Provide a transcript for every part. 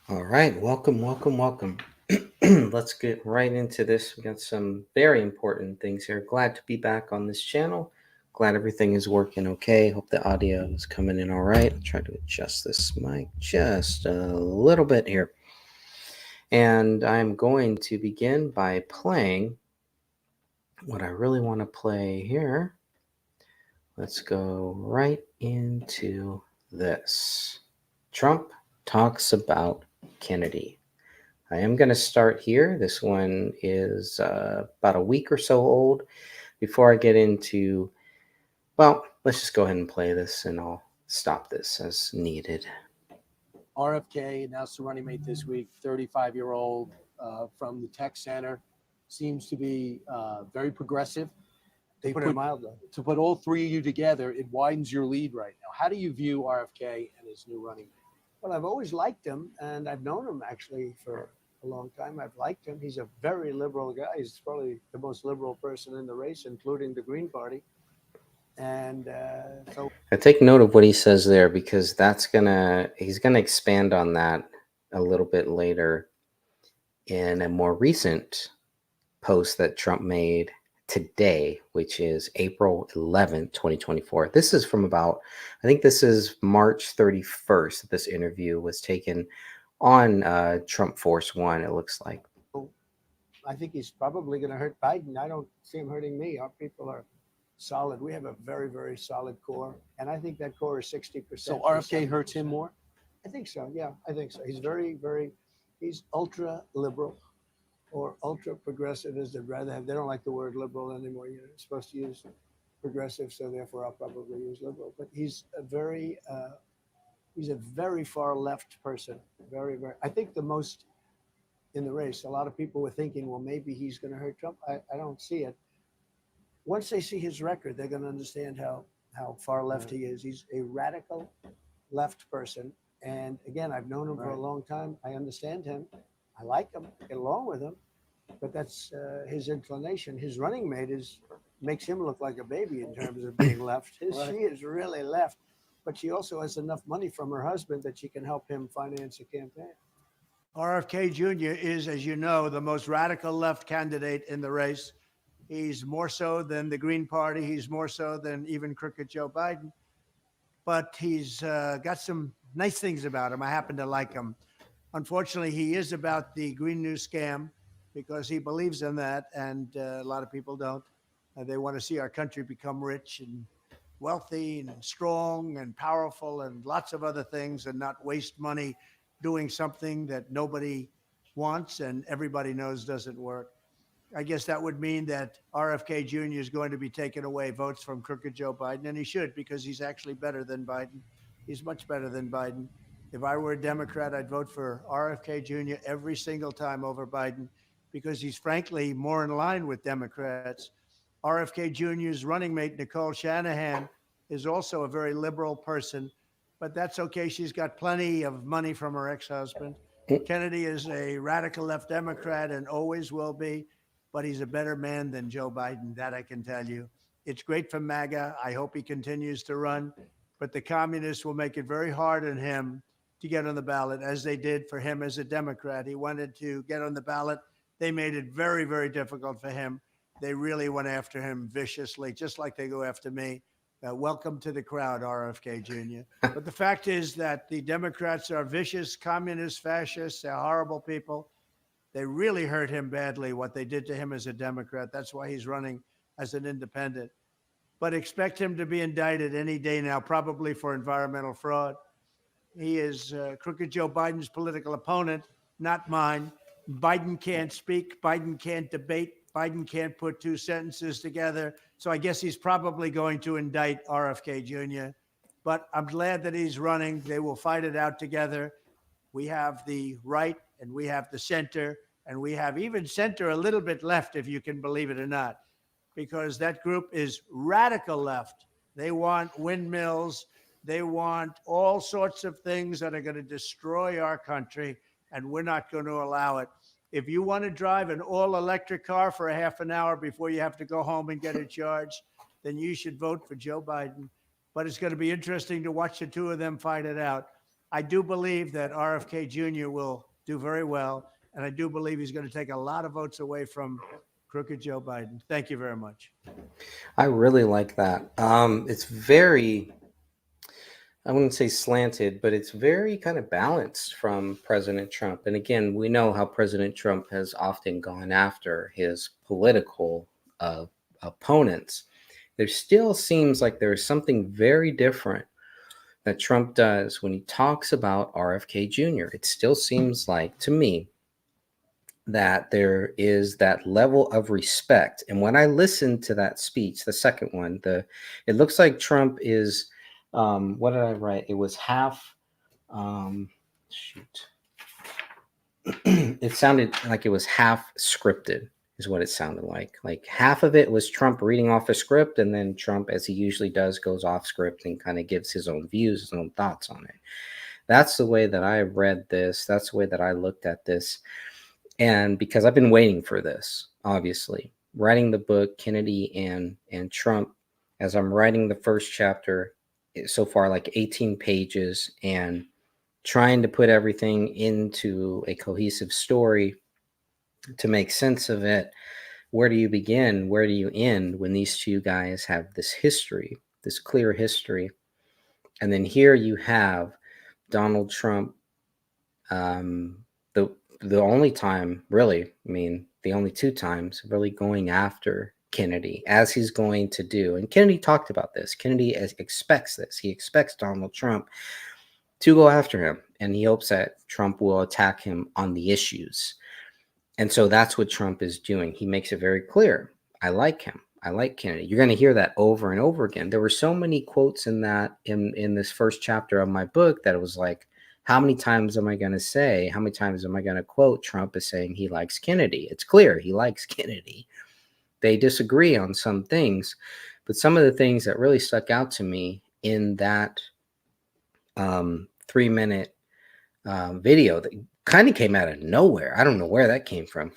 All right, welcome, welcome, welcome. Let's get right into this. We got some very important things here. Glad to be back on this channel. Glad everything is working okay. Hope the audio is coming in all right. I'll try to adjust this mic just a little bit here. And I'm going to begin by playing what I really want to play here. Let's go right into this. Trump talks about Kennedy. I am going to start here. This one is about a week or so old. Before I get into, well, let's just go ahead and play this and I'll stop this as needed. RFK announced a running mate this week, 35-year-old from the Tech Center, seems to be very progressive. They put it mildly. To put all three of you together, it widens your lead right now. How do you view RFK and his new running mate? Well, I've always liked him, and I've known him actually for a long time. I've liked him. He's a very liberal guy. He's probably the most liberal person in the race, including the Green Party. And so I take note of what he says there because he's gonna expand on that a little bit later in a more recent post that Trump made today, which is April 11th, 2024. This is from about, I think this is March 31st that this interview was taken on Trump Force One, it looks like. I think he's probably going to hurt Biden. I don't see him hurting me. Our people are solid. We have a very, very solid core. And I think that core is 60%. So RFK hurts him more? I think so. Yeah, I think so. He's he's ultra liberal or ultra progressive, as they'd rather have. They don't like the word liberal anymore. You're supposed to use progressive, so therefore I'll probably use liberal. But he's a very far left person. Very, very. I think the most in the race. A lot of people were thinking, well, maybe he's going to hurt Trump. I don't see it. Once they see his record, they're going to understand how far left he is. He's a radical left person. And again, I've known him for a long time. I understand him. I like him, get along with him. But that's his inclination. His running mate makes him look like a baby in terms of being left. She is really left. But she also has enough money from her husband that she can help him finance a campaign. RFK Jr. is, as you know, the most radical left candidate in the race. He's more so than the Green Party. He's more so than even crooked Joe Biden. But he's got some nice things about him. I happen to like him. Unfortunately, he is about the Green New Scam because he believes in that, and a lot of people don't. They want to see our country become rich and wealthy and strong and powerful and lots of other things and not waste money doing something that nobody wants and everybody knows doesn't work. I guess that would mean that RFK Jr. is going to be taking away votes from crooked Joe Biden, and he should, because he's actually better than Biden. He's much better than Biden. If I were a Democrat, I'd vote for RFK Jr. every single time over Biden because he's frankly more in line with Democrats. RFK Jr.'s running mate, Nicole Shanahan, is also a very liberal person, but that's okay. She's got plenty of money from her ex-husband. Kennedy is a radical left Democrat and always will be, but he's a better man than Joe Biden, that I can tell you. It's great for MAGA. I hope he continues to run, but the communists will make it very hard on him to get on the ballot, as they did for him as a Democrat. He wanted to get on the ballot. They made it very, very difficult for him. They really went after him viciously, just like they go after me. Welcome to the crowd, RFK Jr. But the fact is that the Democrats are vicious, communist, fascists. They're horrible people. They really hurt him badly, what they did to him as a Democrat. That's why he's running as an independent. But expect him to be indicted any day now, probably for environmental fraud. He is crooked Joe Biden's political opponent, not mine. Biden can't speak. Biden can't debate. Biden can't put two sentences together. So I guess he's probably going to indict RFK Jr. But I'm glad that he's running. They will fight it out together. We have the right and we have the center, and we have even center a little bit left, if you can believe it or not, because that group is radical left. They want windmills. They want all sorts of things that are going to destroy our country, and we're not going to allow it. If you want to drive an all-electric car for a half an hour before you have to go home and get it charged, then you should vote for Joe Biden. But it's going to be interesting to watch the two of them fight it out. I do believe that RFK Jr. will do very well, and I do believe he's going to take a lot of votes away from crooked Joe Biden. Thank you very much. I really like that. It's very, I wouldn't say slanted, but it's very kind of balanced from President Trump. And again, we know how President Trump has often gone after his political opponents. There still seems like there's something very different that Trump does when he talks about RFK Jr. It still seems like, to me, that there is that level of respect. And when I listened to that speech, the second one, it looks like Trump is, what did I write? It was half, shoot. It sounded like it was half scripted, is what it sounded like. Like half of it was Trump reading off a script, and then Trump, as he usually does, goes off script and kind of gives his own views, his own thoughts on it. That's the way that I read this. That's the way that I looked at this. And because I've been waiting for this, obviously, writing the book, Kennedy and Trump, as I'm writing the first chapter, so far like 18 pages, and trying to put everything into a cohesive story to make sense of it. Where do you begin? Where do you end when these two guys have this history, this clear history? And then here you have Donald Trump, the only time, really, I mean, the only two times really going after Kennedy, as he's going to do. And Kennedy talked about this. Kennedy expects this. He expects Donald Trump to go after him, and he hopes that Trump will attack him on the issues. And so that's what Trump is doing. He makes it very clear. I like him. I like Kennedy. You're going to hear that over and over again. There were so many quotes in this first chapter of my book that it was like, how many times am I going to say, how many times am I going to quote Trump as saying he likes Kennedy? It's clear he likes Kennedy. They disagree on some things, but some of the things that really stuck out to me in that 3-minute video that kind of came out of nowhere. I don't know where that came from.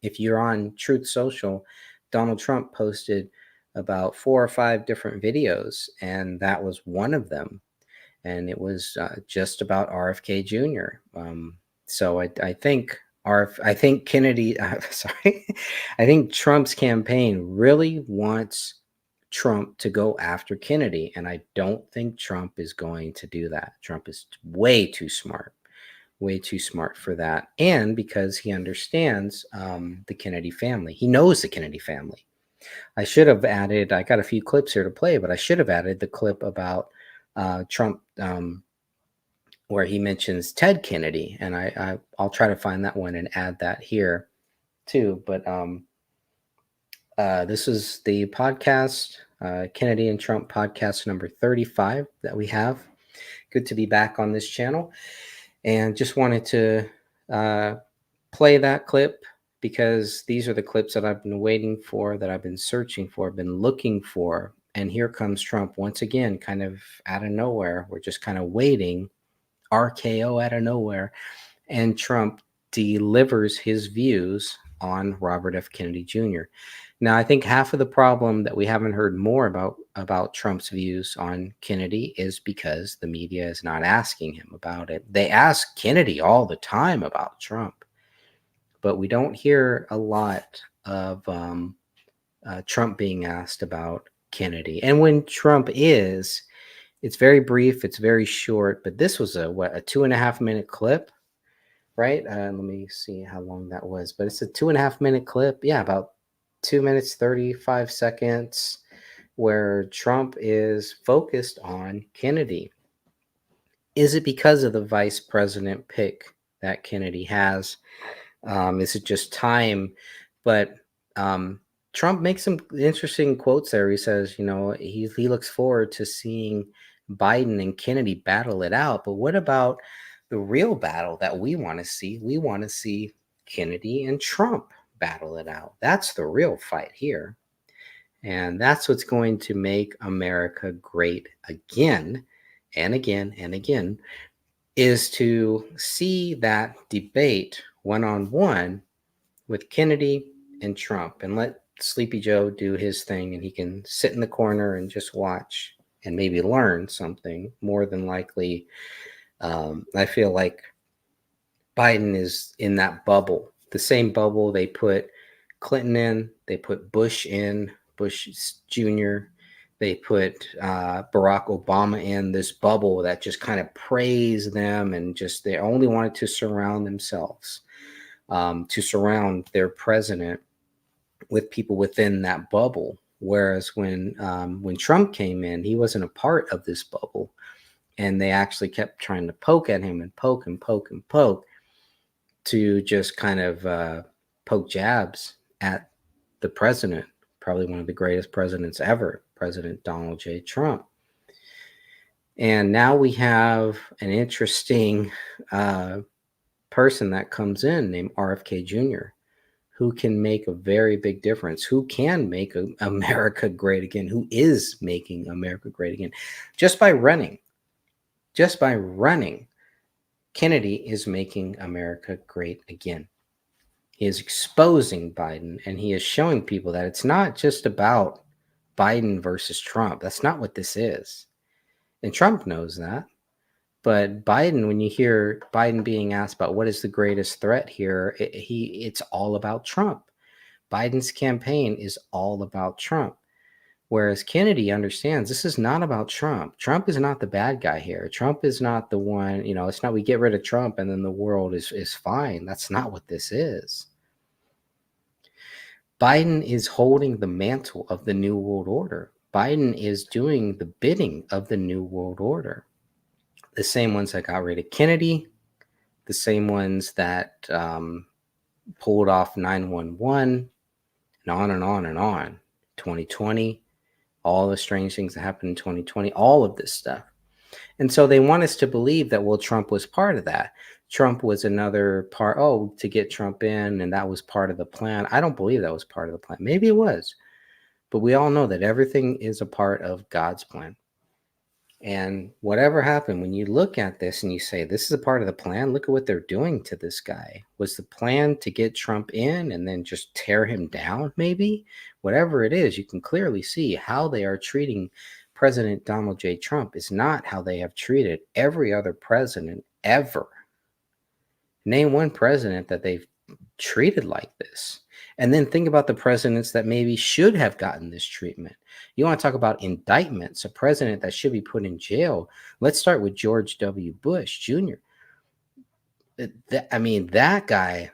If you're on Truth Social, Donald Trump posted about 4 or 5 different videos, and that was one of them. And it was just about RFK Jr. So I think Kennedy, sorry, I think Trump's campaign really wants Trump to go after Kennedy, and I don't think Trump is going to do that. Trump is way too smart for that, and because he understands the Kennedy family, he knows the Kennedy family. I should have added. I got a few clips here to play, but I should have added the clip about Trump, where he mentions Ted Kennedy, and I'll try to find that one and add that here too. But this is the podcast, Kennedy and Trump podcast number 35 that we have. Good to be back on this channel, and just wanted to play that clip because these are the clips that I've been waiting for, that I've been searching for, been looking for. And here comes Trump once again, kind of out of nowhere. We're just kind of waiting, RKO out of nowhere. And Trump delivers his views on Robert F. Kennedy Jr. Now, I think half of the problem that we haven't heard more about Trump's views on Kennedy is because the media is not asking him about it. They ask Kennedy all the time about Trump, but we don't hear a lot of Trump being asked about Kennedy. And when Trump is, it's very brief, it's very short, but this was a 2.5 minute clip, right? Let me see how long that was, but it's a 2.5 minute clip. Yeah, about 2 minutes, 35 seconds, where Trump is focused on Kennedy. Is it because of the vice president pick that Kennedy has? Is it just time? But Trump makes some interesting quotes there. He says, he looks forward to seeing Biden and Kennedy battle it out. But what about the real battle that we want to see? We want to see Kennedy and Trump battle it out. That's the real fight here. And that's what's going to make America great again and again and again, is to see that debate one-on-one with Kennedy and Trump, and let Sleepy Joe do his thing, and he can sit in the corner and just watch and maybe learn something, more than likely, I feel like Biden is in that bubble, the same bubble they put Clinton in, they put Bush in, Bush Jr., they put Barack Obama in, this bubble that just kind of praised them, and just they only wanted to surround themselves, to surround their president with people within that bubble. Whereas when Trump came in, he wasn't a part of this bubble, and they actually kept trying to poke at him and poke and poke and poke to just kind of poke jabs at the president, probably one of the greatest presidents ever, President Donald J. Trump. And now we have an interesting person that comes in named RFK Jr., who can make a very big difference, who can make America great again, who is making America great again. Just by running, Kennedy is making America great again. He is exposing Biden, and he is showing people that it's not just about Biden versus Trump. That's not what this is. And Trump knows that. But Biden, when you hear Biden being asked about what is the greatest threat here, it's all about Trump. Biden's campaign is all about Trump. Whereas Kennedy understands this is not about Trump. Trump is not the bad guy here. Trump is not the one, it's not we get rid of Trump and then the world is fine. That's not what this is. Biden is holding the mantle of the New World Order. Biden is doing the bidding of the New World Order. The same ones that got rid of Kennedy, the same ones that pulled off 9/11, and on and on and on. 2020. All the strange things that happened in 2020, all of this stuff. And so they want us to believe that, well, Trump was part of that. Trump was another part, to get Trump in, and that was part of the plan. I don't believe that was part of the plan. Maybe it was. But we all know that everything is a part of God's plan. And whatever happened, when you look at this and you say, this is a part of the plan, look at what they're doing to this guy. Was the plan to get Trump in and then just tear him down, maybe? Whatever it is, you can clearly see how they are treating President Donald J. Trump is not how they have treated every other president ever. Name one president that they've treated like this. And then think about the presidents that maybe should have gotten this treatment. You want to talk about indictments, a president that should be put in jail. Let's start with George W. Bush Jr. That guy,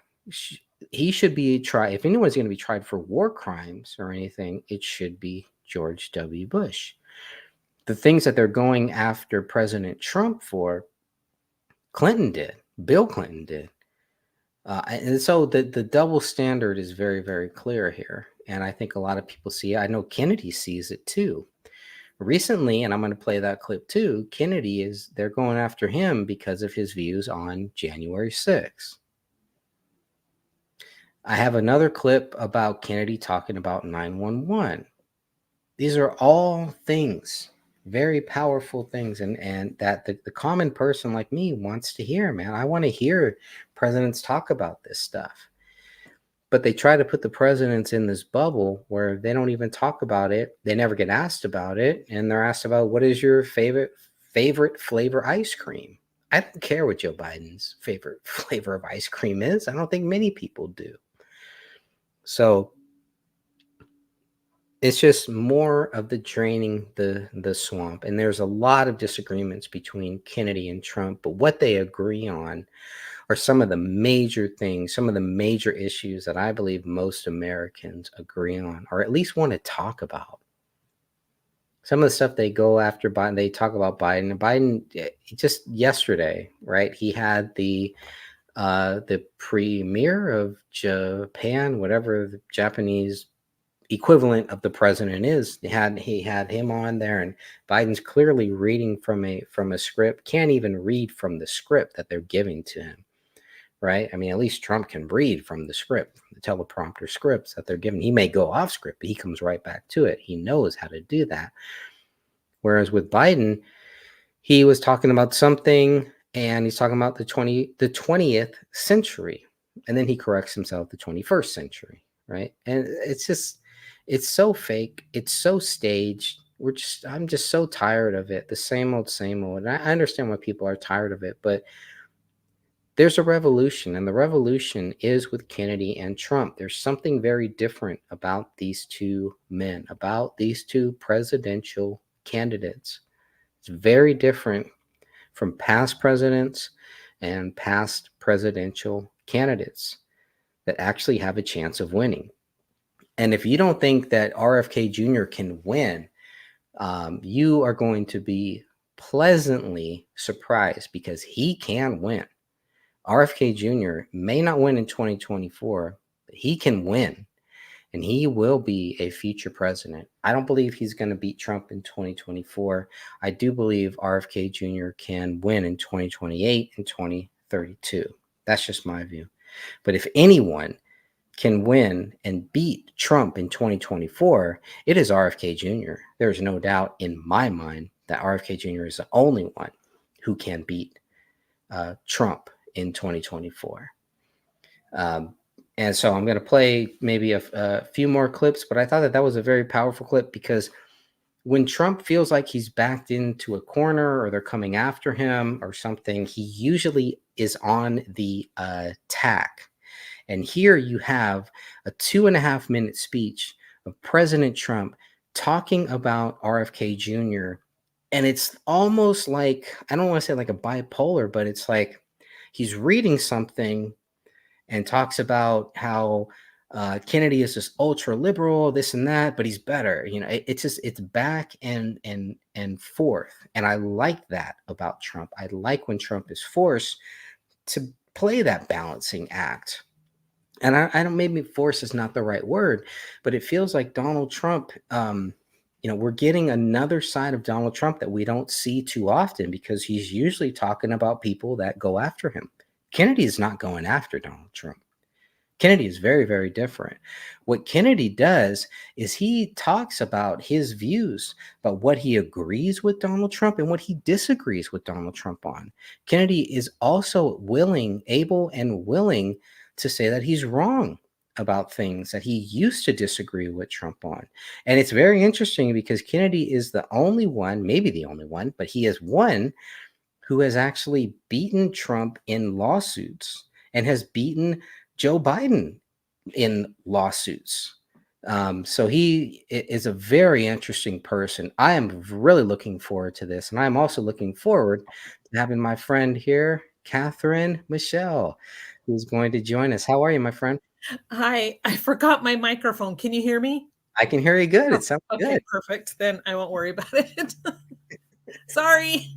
he should be tried. If anyone's going to be tried for war crimes or anything, it should be George W. Bush. The things that they're going after President Trump for, Clinton did. Bill Clinton did. And so the double standard is very, very clear here. And I think a lot of people see it. I know Kennedy sees it too. Recently, and I'm going to play that clip too, they're going after him because of his views on January 6th. I have another clip about Kennedy talking about 9/11. These are all things, very powerful things, and that the common person like me wants to hear, man. I want to hear presidents talk about this stuff. But they try to put the presidents in this bubble where they don't even talk about it. They never get asked about it. And they're asked about, what is your favorite flavor ice cream? I don't care what Joe Biden's favorite flavor of ice cream is. I don't think many people do. So it's just more of the draining the swamp. And there's a lot of disagreements between Kennedy and Trump, but what they agree on are some of the major things, some of the major issues that I believe most Americans agree on, or at least want to talk about. Some of the stuff they go after Biden, they talk about Biden. Biden, just yesterday, right? He had the premier of Japan, whatever the Japanese equivalent of the president is. He had him on there, and Biden's clearly reading from a script. Can't even read from the script that they're giving to him. Right? I mean, at least Trump can read from the script, from the teleprompter scripts that they're giving. He may go off script, but he comes right back to it. He knows how to do that. Whereas with Biden, he was talking about something and he's talking about the 20th century. And then he corrects himself, the 21st century. Right? And it's so fake. It's so staged. I'm just so tired of it. The same old, same old. And I understand why people are tired of it, but there's a revolution, and the revolution is with Kennedy and Trump. There's something very different about these two men, about these two presidential candidates. It's very different from past presidents and past presidential candidates that actually have a chance of winning. And if you don't think that RFK Jr. can win, you are going to be pleasantly surprised because he can win. RFK Jr. may not win in 2024, but he can win, and he will be a future president. I don't believe he's going to beat Trump in 2024. I do believe RFK Jr. can win in 2028 and 2032. That's just my view. But if anyone can win and beat Trump in 2024, it is RFK Jr. There's no doubt in my mind that RFK Jr. is the only one who can beat Trump in 2024. And so I'm going to play maybe a few more clips, but I thought that was a very powerful clip because when Trump feels like he's backed into a corner or they're coming after him or something, he usually is on the attack. And here you have a 2.5-minute speech of President Trump talking about RFK Jr. And it's almost like, I don't want to say like a bipolar, but it's like he's reading something and talks about how Kennedy is just ultra liberal, this and that, but he's better. It's back and forth. And I like that about Trump. I like when Trump is forced to play that balancing act. And I don't, maybe force is not the right word, but it feels like Donald Trump, we're getting another side of Donald Trump that we don't see too often because he's usually talking about people that go after him. Kennedy is not going after Donald Trump. Kennedy is very, very different. What Kennedy does is he talks about his views, about what he agrees with Donald Trump and what he disagrees with Donald Trump on. Kennedy is also able and willing to say that he's wrong about things that he used to disagree with Trump on. And it's very interesting because Kennedy is the only one, maybe the only one, but he is one who has actually beaten Trump in lawsuits and has beaten Joe Biden in lawsuits. So he is a very interesting person. I am really looking forward to this. And I'm also looking forward to having my friend here, Catherine Michelle, who's going to join us. How are you, my friend? Hi, I forgot my microphone. Can you hear me? I can hear you good. It sounds Okay, good. perfect. Then I won't worry about it. Sorry.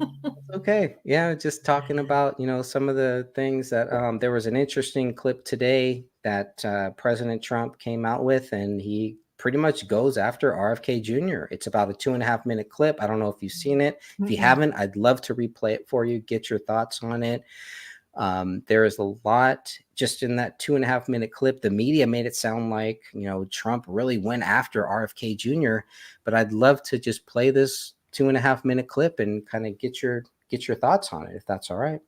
Okay. Yeah, just talking about, some of the things that there was an interesting clip today that President Trump came out with, and he pretty much goes after RFK Jr. It's about a 2.5-minute clip. I don't know if you've seen it. If you haven't, I'd love to replay it for you, get your thoughts on it. There is a lot just in that 2.5-minute clip. The media made it sound like, Trump really went after RFK Jr., but I'd love to just play this 2.5-minute clip and kind of get your thoughts on it, if that's all right.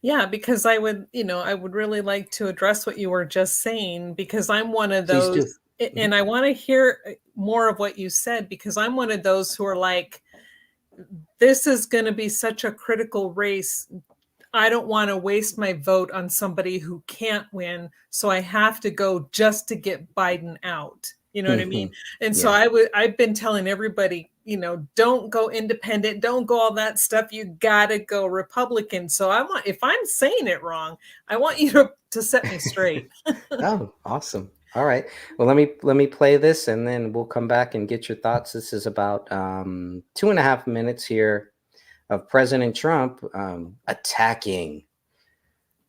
Yeah, because I would really like to address what you were just saying, because I'm one of Please do. those, and I want to hear more of what you said, because I'm one of those who are like, this is going to be such a critical race. I don't want to waste my vote on somebody who can't win. So I have to go just to get Biden out. You know what I mean? And so I've been telling everybody, don't go independent, don't go all that stuff. You got to go Republican. So if I'm saying it wrong, I want you to set me straight. Oh, awesome. All right. Well, let me play this and then we'll come back and get your thoughts. This is about 2.5 minutes here of President Trump attacking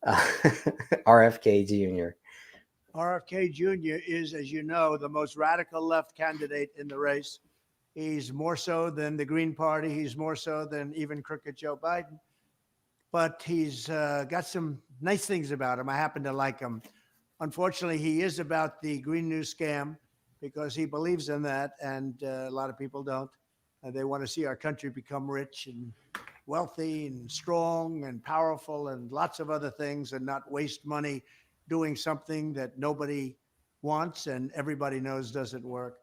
RFK Jr. RFK Jr. is, as you know, the most radical left candidate in the race. He's more so than the Green Party. He's more so than even crooked Joe Biden. But he's got some nice things about him. I happen to like him. Unfortunately, he is about the Green New scam because he believes in that, and a lot of people don't. They want to see our country become rich and wealthy and strong and powerful and lots of other things, and not waste money doing something that nobody wants and everybody knows doesn't work.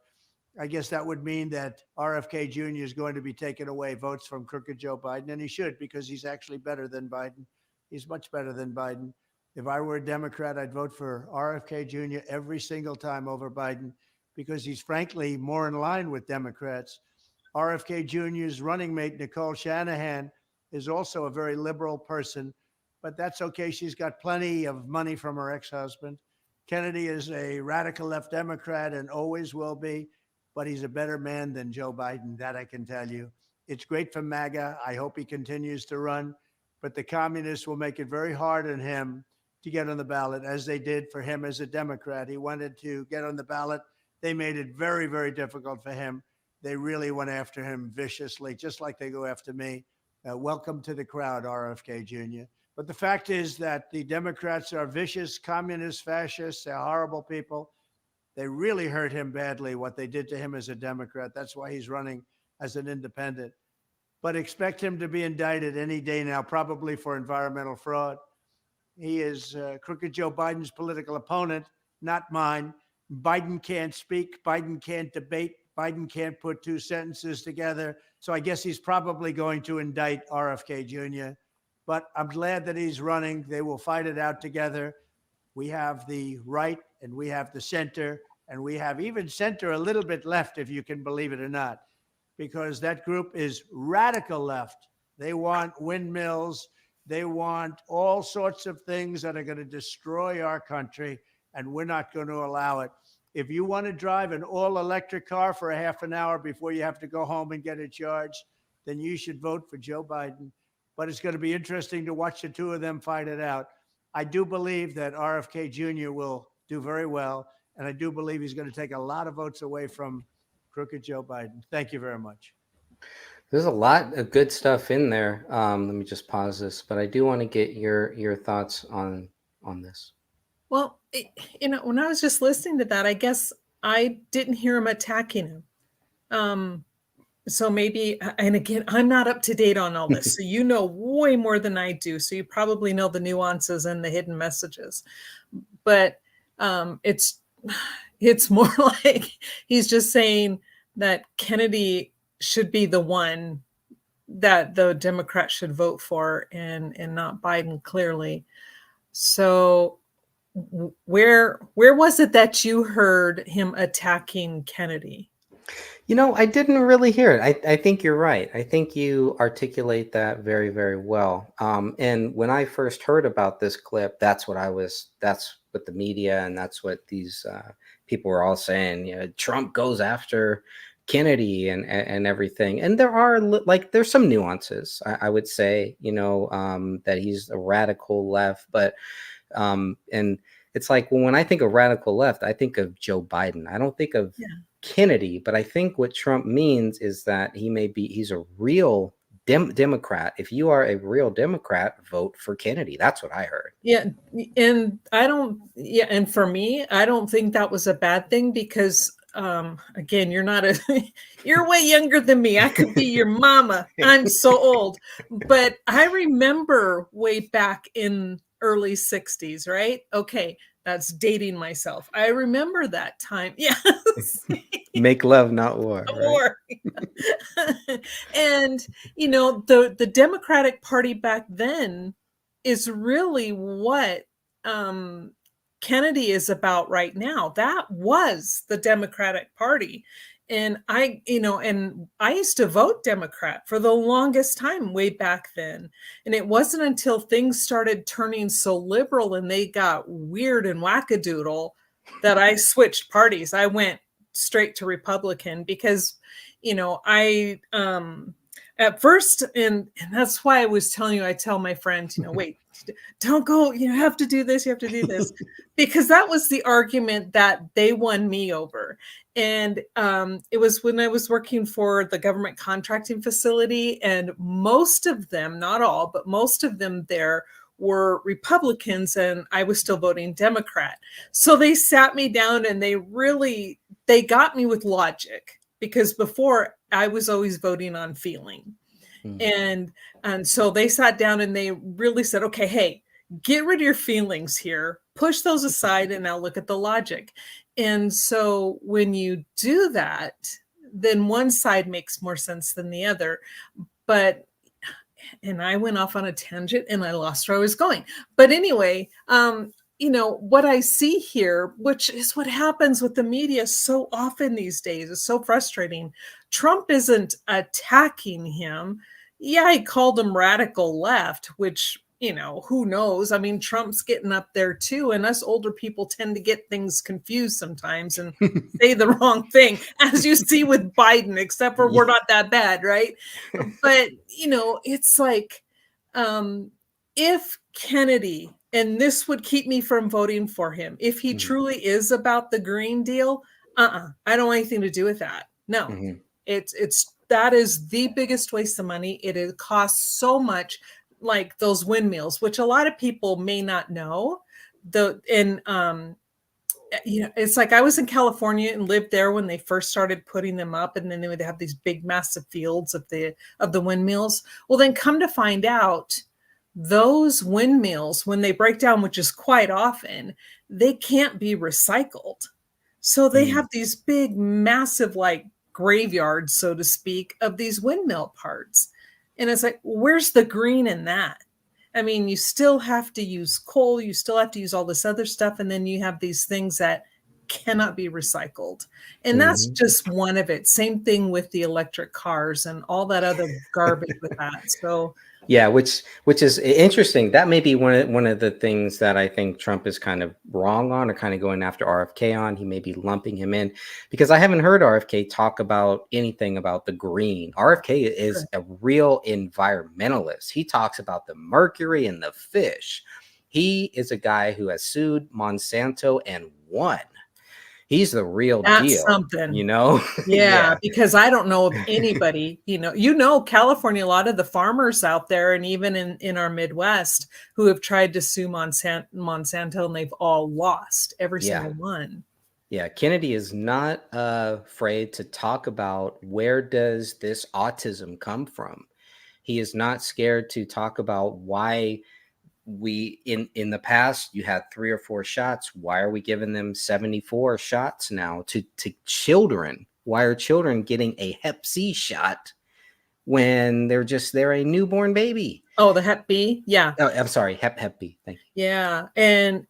I guess that would mean that RFK Jr. is going to be taking away votes from crooked Joe Biden, and he should, because he's actually better than Biden. He's much better than Biden. If I were a Democrat, I'd vote for RFK Jr. every single time over Biden, because he's frankly more in line with Democrats. RFK Jr.'s running mate, Nicole Shanahan, is also a very liberal person, but that's okay. She's got plenty of money from her ex-husband. Kennedy is a radical left Democrat and always will be, but he's a better man than Joe Biden, that I can tell you. It's great for MAGA. I hope he continues to run, but the communists will make it very hard on him to get on the ballot, as they did for him as a Democrat. He wanted to get on the ballot. They made it very, very difficult for him. They really went after him viciously, just like they go after me. Welcome to the crowd, RFK Jr. But the fact is that the Democrats are vicious, communist, fascists. They're horrible people. They really hurt him badly, what they did to him as a Democrat. That's why he's running as an independent. But expect him to be indicted any day now, probably for environmental fraud. He is crooked Joe Biden's political opponent, not mine. Biden can't speak. Biden can't debate. Biden can't put two sentences together. So I guess he's probably going to indict RFK Jr. But I'm glad that he's running. They will fight it out together. We have the right and we have the center, and we have even center a little bit left, if you can believe it or not, because that group is radical left. They want windmills. They want all sorts of things that are going to destroy our country, and we're not going to allow it. If you want to drive an all-electric car for a half an hour before you have to go home and get it charged, then you should vote for Joe Biden. But it's going to be interesting to watch the two of them fight it out. I do believe that RFK Jr. will do very well, and I do believe he's going to take a lot of votes away from crooked Joe Biden. Thank you very much. There's a lot of good stuff in there. Let me just pause this, but I do want to get your thoughts on this. Well, when I was just listening to that, I guess I didn't hear him attacking him. So maybe, and again, I'm not up to date on all this. So you know way more than I do. So you probably know the nuances and the hidden messages. But it's more like he's just saying that Kennedy should be the one that the Democrats should vote for, and not Biden, clearly. So where was it that you heard him attacking Kennedy? I didn't really hear it. I think you're right. I think you articulate that very, very well. And when I first heard about this clip, that's what the media, and that's what these people were all saying. Trump goes after Kennedy and everything. And there are there's some nuances, I would say, that he's a radical left, but and it's like, well, when I think of radical left, I think of Joe Biden. I don't think of Kennedy, but I think what Trump means is that he's a real Democrat. If you are a real Democrat, vote for Kennedy. That's what I heard. Yeah. And and for me, I don't think that was a bad thing, because again, you're way younger than me. I could be your mama. I'm so old. But I remember way back in early 60s, right? Okay, that's dating myself. I remember that time. Yes. Make love, not war. War. Right? And, the Democratic Party back then is really what Kennedy is about right now. That was the Democratic Party. And I used to vote Democrat for the longest time way back then. And it wasn't until things started turning so liberal and they got weird and wackadoodle that I switched parties. I went straight to Republican because, I at first, and that's why I was telling you, I tell my friends, wait, don't go, you have to do this, you have to do this, because that was the argument that they won me over. And it was when I was working for the government contracting facility, and most of them, not all, but most of them there were Republicans, and I was still voting Democrat. So they sat me down and they got me with logic, because before I was always voting on feeling. And so they sat down and they really said, okay, hey, get rid of your feelings here, push those aside, and now look at the logic. And so when you do that, then one side makes more sense than the other. But and I went off on a tangent and I lost where I was going. But anyway, what I see here, which is what happens with the media so often these days, is so frustrating. Trump isn't attacking him. Yeah, he called him radical left, which, who knows? I mean, Trump's getting up there too. And us older people tend to get things confused sometimes and say the wrong thing, as you see with Biden, except for we're not that bad, right? But, it's like, if Kennedy, and this would keep me from voting for him, if he truly is about the Green Deal, I don't want anything to do with that. No, that is the biggest waste of money. It costs so much, like those windmills, which a lot of people may not know. It's like I was in California and lived there when they first started putting them up, and then they would have these big, massive fields of the windmills. Well, then come to find out, those windmills, when they break down, which is quite often, they can't be recycled. So they have these big, massive, like graveyards, so to speak, of these windmill parts. And it's like, where's the green in that? I mean, you still have to use coal, you still have to use all this other stuff, and then you have these things that cannot be recycled. And that's just one of it. Same thing with the electric cars and all that other garbage with that. So yeah, which is interesting. That may be one of the things that I think Trump is kind of wrong on, or kind of going after RFK on. He may be lumping him in, because I haven't heard RFK talk about anything about the green. RFK is a real environmentalist. He talks about the mercury and the fish. He is a guy who has sued Monsanto and won. He's the real deal. Something. Yeah. Because I don't know of anybody, California, a lot of the farmers out there, and even in our Midwest, who have tried to sue Monsanto, and they've all lost, every single one. Yeah, Kennedy is not afraid to talk about, where does this autism come from? He is not scared to talk about why we in the past you had 3 or 4 shots. Why are we giving them 74 shots now to children? Why are children getting a Hep C shot when they're a newborn baby? Oh, the Hep B? Yeah. Oh, I'm sorry, Hep B. Thank you. Yeah, and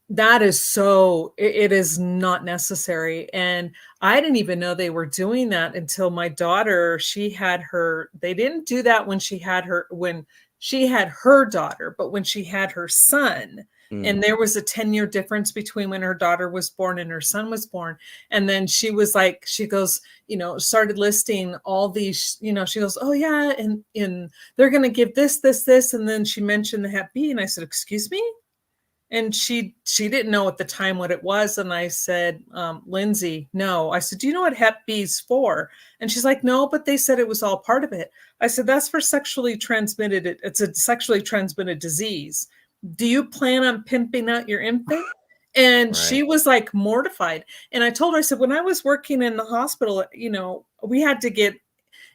that is it is not necessary. And I didn't even know they were doing that until my daughter, they didn't do that when she had her daughter, but when she had her son, and there was a 10-year difference between when her daughter was born and her son was born. And then she was like, she goes, started listing all these, she goes, oh yeah, and they're going to give this. And then she mentioned the Hep B, and I said, excuse me? And she didn't know at the time what it was. And I said, Lindsay, no. I said, do you know what Hep B's for? And she's like, no, but they said it was all part of it. I said, that's for sexually transmitted. It's a sexually transmitted disease. Do you plan on pimping out your infant? And she was like mortified. And I told her, I said, when I was working in the hospital, we had to get,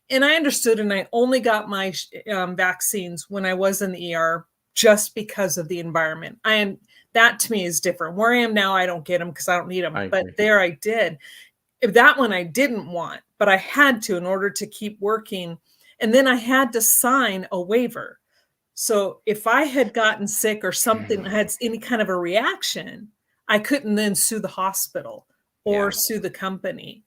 and I understood, and I only got my vaccines when I was in the ER, just because of the environment. That to me is different. Where I am now, I don't get them because I don't need them. But there I did. That one I didn't want, but I had to in order to keep working. And then I had to sign a waiver. So if I had gotten sick or something, had any kind of a reaction, I couldn't then sue the hospital or sue the company.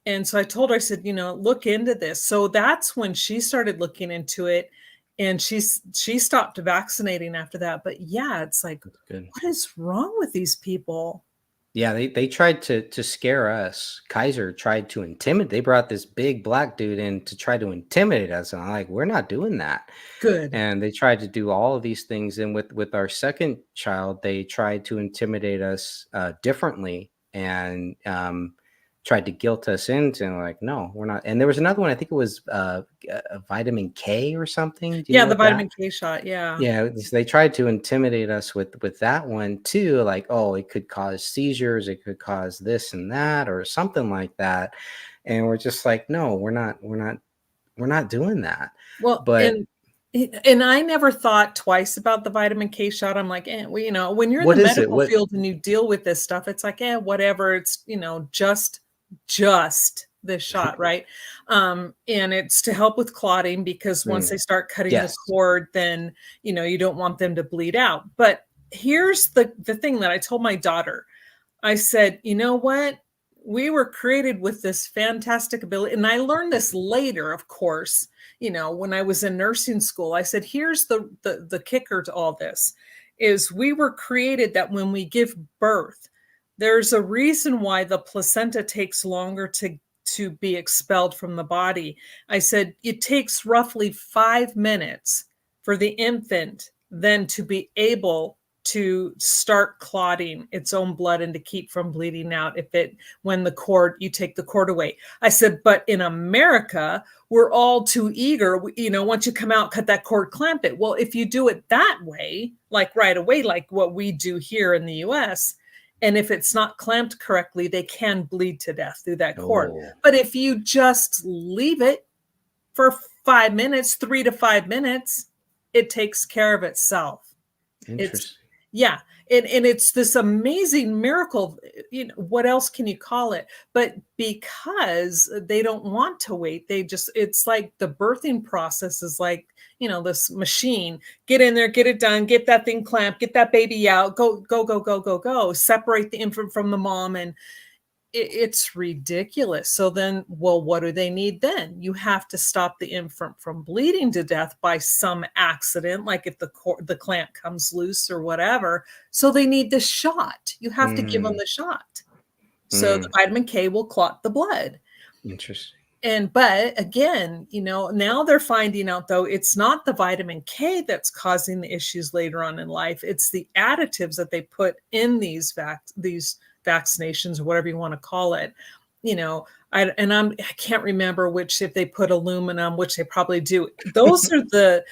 And so I told her, I said, look into this. So that's when she started looking into it. And she stopped vaccinating after that. But yeah, it's like, what is wrong with these people? Yeah, they tried to scare us. Kaiser tried to intimidate. They brought this big black dude in to try to intimidate us. And I'm like, we're not doing that. Good. And they tried to do all of these things. And with our second child, they tried to intimidate us differently, and tried to guilt us into, like, no, we're not. And there was another one, I think it was a vitamin K or something. Yeah, the vitamin K shot. Yeah. Yeah, they tried to intimidate us with that one too, like, oh, it could cause seizures, it could cause this and that, or something like that. And we're just like, no, we're not doing that. Well, but and And I never thought twice about the vitamin K shot. I'm like, well, when you're in What the is it? medical What? field and you deal with this stuff, it's like, whatever. It's, just this shot, right? And it's to help with clotting, because once they start cutting the Yes. cord, then, you don't want them to bleed out. But here's the thing that I told my daughter. I said, you know what? We were created with this fantastic ability. And I learned this later, of course, when I was in nursing school. I said, here's the kicker to all this is we were created that when we give birth, there's a reason why the placenta takes longer to be expelled from the body. I said, it takes roughly 5 minutes for the infant then to be able to start clotting its own blood and to keep from bleeding out when you take the cord away. I said, but in America, we're all too eager. Once you come out, cut that cord, clamp it. Well, if you do it that way, like right away, like what we do here in the US, and if it's not clamped correctly, they can bleed to death through that cord. Oh. But if you just leave it for 5 minutes, 3 to 5 minutes, it takes care of itself. Interesting. Yeah. And it's this amazing miracle. What else can you call it? But because they don't want to wait, it's like the birthing process is like, this machine, get in there, get it done, get that thing clamped, get that baby out, go, separate the infant from the mom. And it's ridiculous. So then, well, what do they need then? You have to stop the infant from bleeding to death by some accident, like if the clamp comes loose or whatever. So they need the shot. You have to give them the shot. So the vitamin K will clot the blood. Interesting. But again, now they're finding out, though, it's not the vitamin K that's causing the issues later on in life. It's the additives that they put in these vaccinations, or whatever you want to call it. I can't remember if they put aluminum, which they probably do. Those are the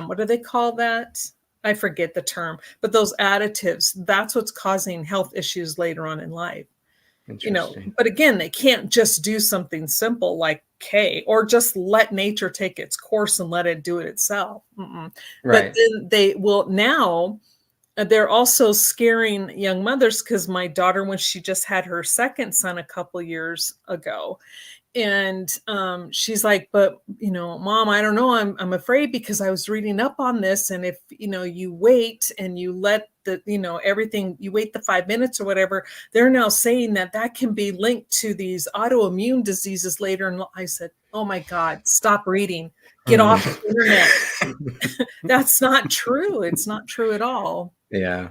what do they call that? I forget the term, but those additives, that's what's causing health issues later on in life. But again, they can't just do something simple like K, or just let nature take its course and let it do it itself. Right. But then they will now. They're also scaring young mothers, because my daughter, when she just had her second son a couple years ago, and she's like, but Mom, I don't know, I'm afraid, because I was reading up on this, and if you wait and you let everything, you wait the 5 minutes or whatever, they're now saying that can be linked to these autoimmune diseases later. And I said, oh my God, stop reading, get off the internet. That's not true. It's not true at all. Yeah.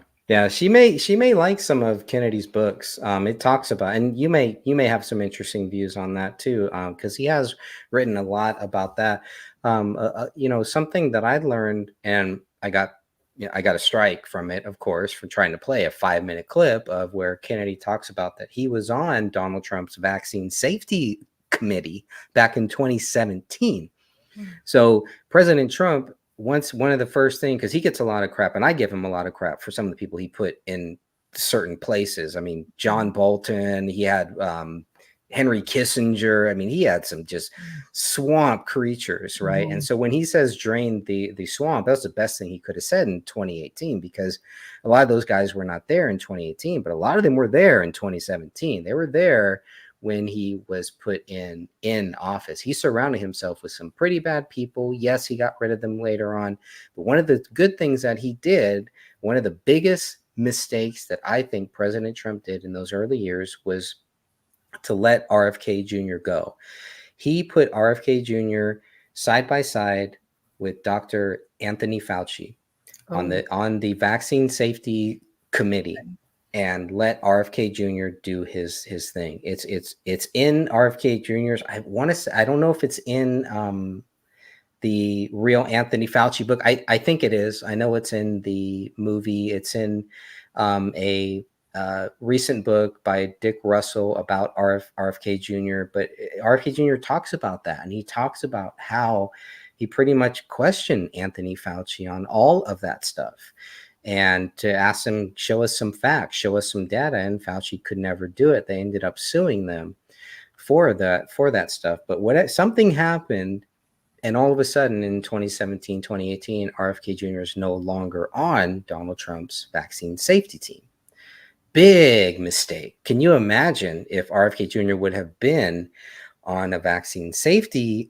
She may like some of Kennedy's books. It talks about, and you may have some interesting views on that too, because he has written a lot about that. Something that I learned, and I got a strike from it, of course, for trying to play a 5-minute clip of where Kennedy talks about that he was on Donald Trump's vaccine safety committee back in 2017. So President Trump, one of the first things, because he gets a lot of crap, and I give him a lot of crap for some of the people he put in certain places. I mean, John Bolton, he had Henry Kissinger. I mean, he had some just swamp creatures, right? And so when he says drain the swamp, that's the best thing he could have said in 2018, because a lot of those guys were not there in 2018, but a lot of them were there in 2017. They were there when he was put in office. He surrounded himself with some pretty bad people. Yes, he got rid of them later on. But one of the good things that he did, one of the biggest mistakes that I think President Trump did in those early years, was to let RFK Jr. go. He put RFK Jr. side by side with Dr. Anthony Fauci on the vaccine safety committee, and let RFK Jr. do his thing. It's in RFK Jr.'s. I want to say, I don't know if it's in the real Anthony Fauci book. I think it is. I know it's in the movie. It's in a recent book by Dick Russell about RFK Jr. But RFK Jr. talks about that, and he talks about how he pretty much questioned Anthony Fauci on all of that stuff, and to ask him, show us some facts, show us some data, and Fauci could never do it. They ended up suing them for that stuff. But something happened And all of a sudden in 2017, 2018, RFK Jr. is no longer on Donald Trump's vaccine safety team. Big mistake. Can you imagine if RFK Jr. would have been on a vaccine safety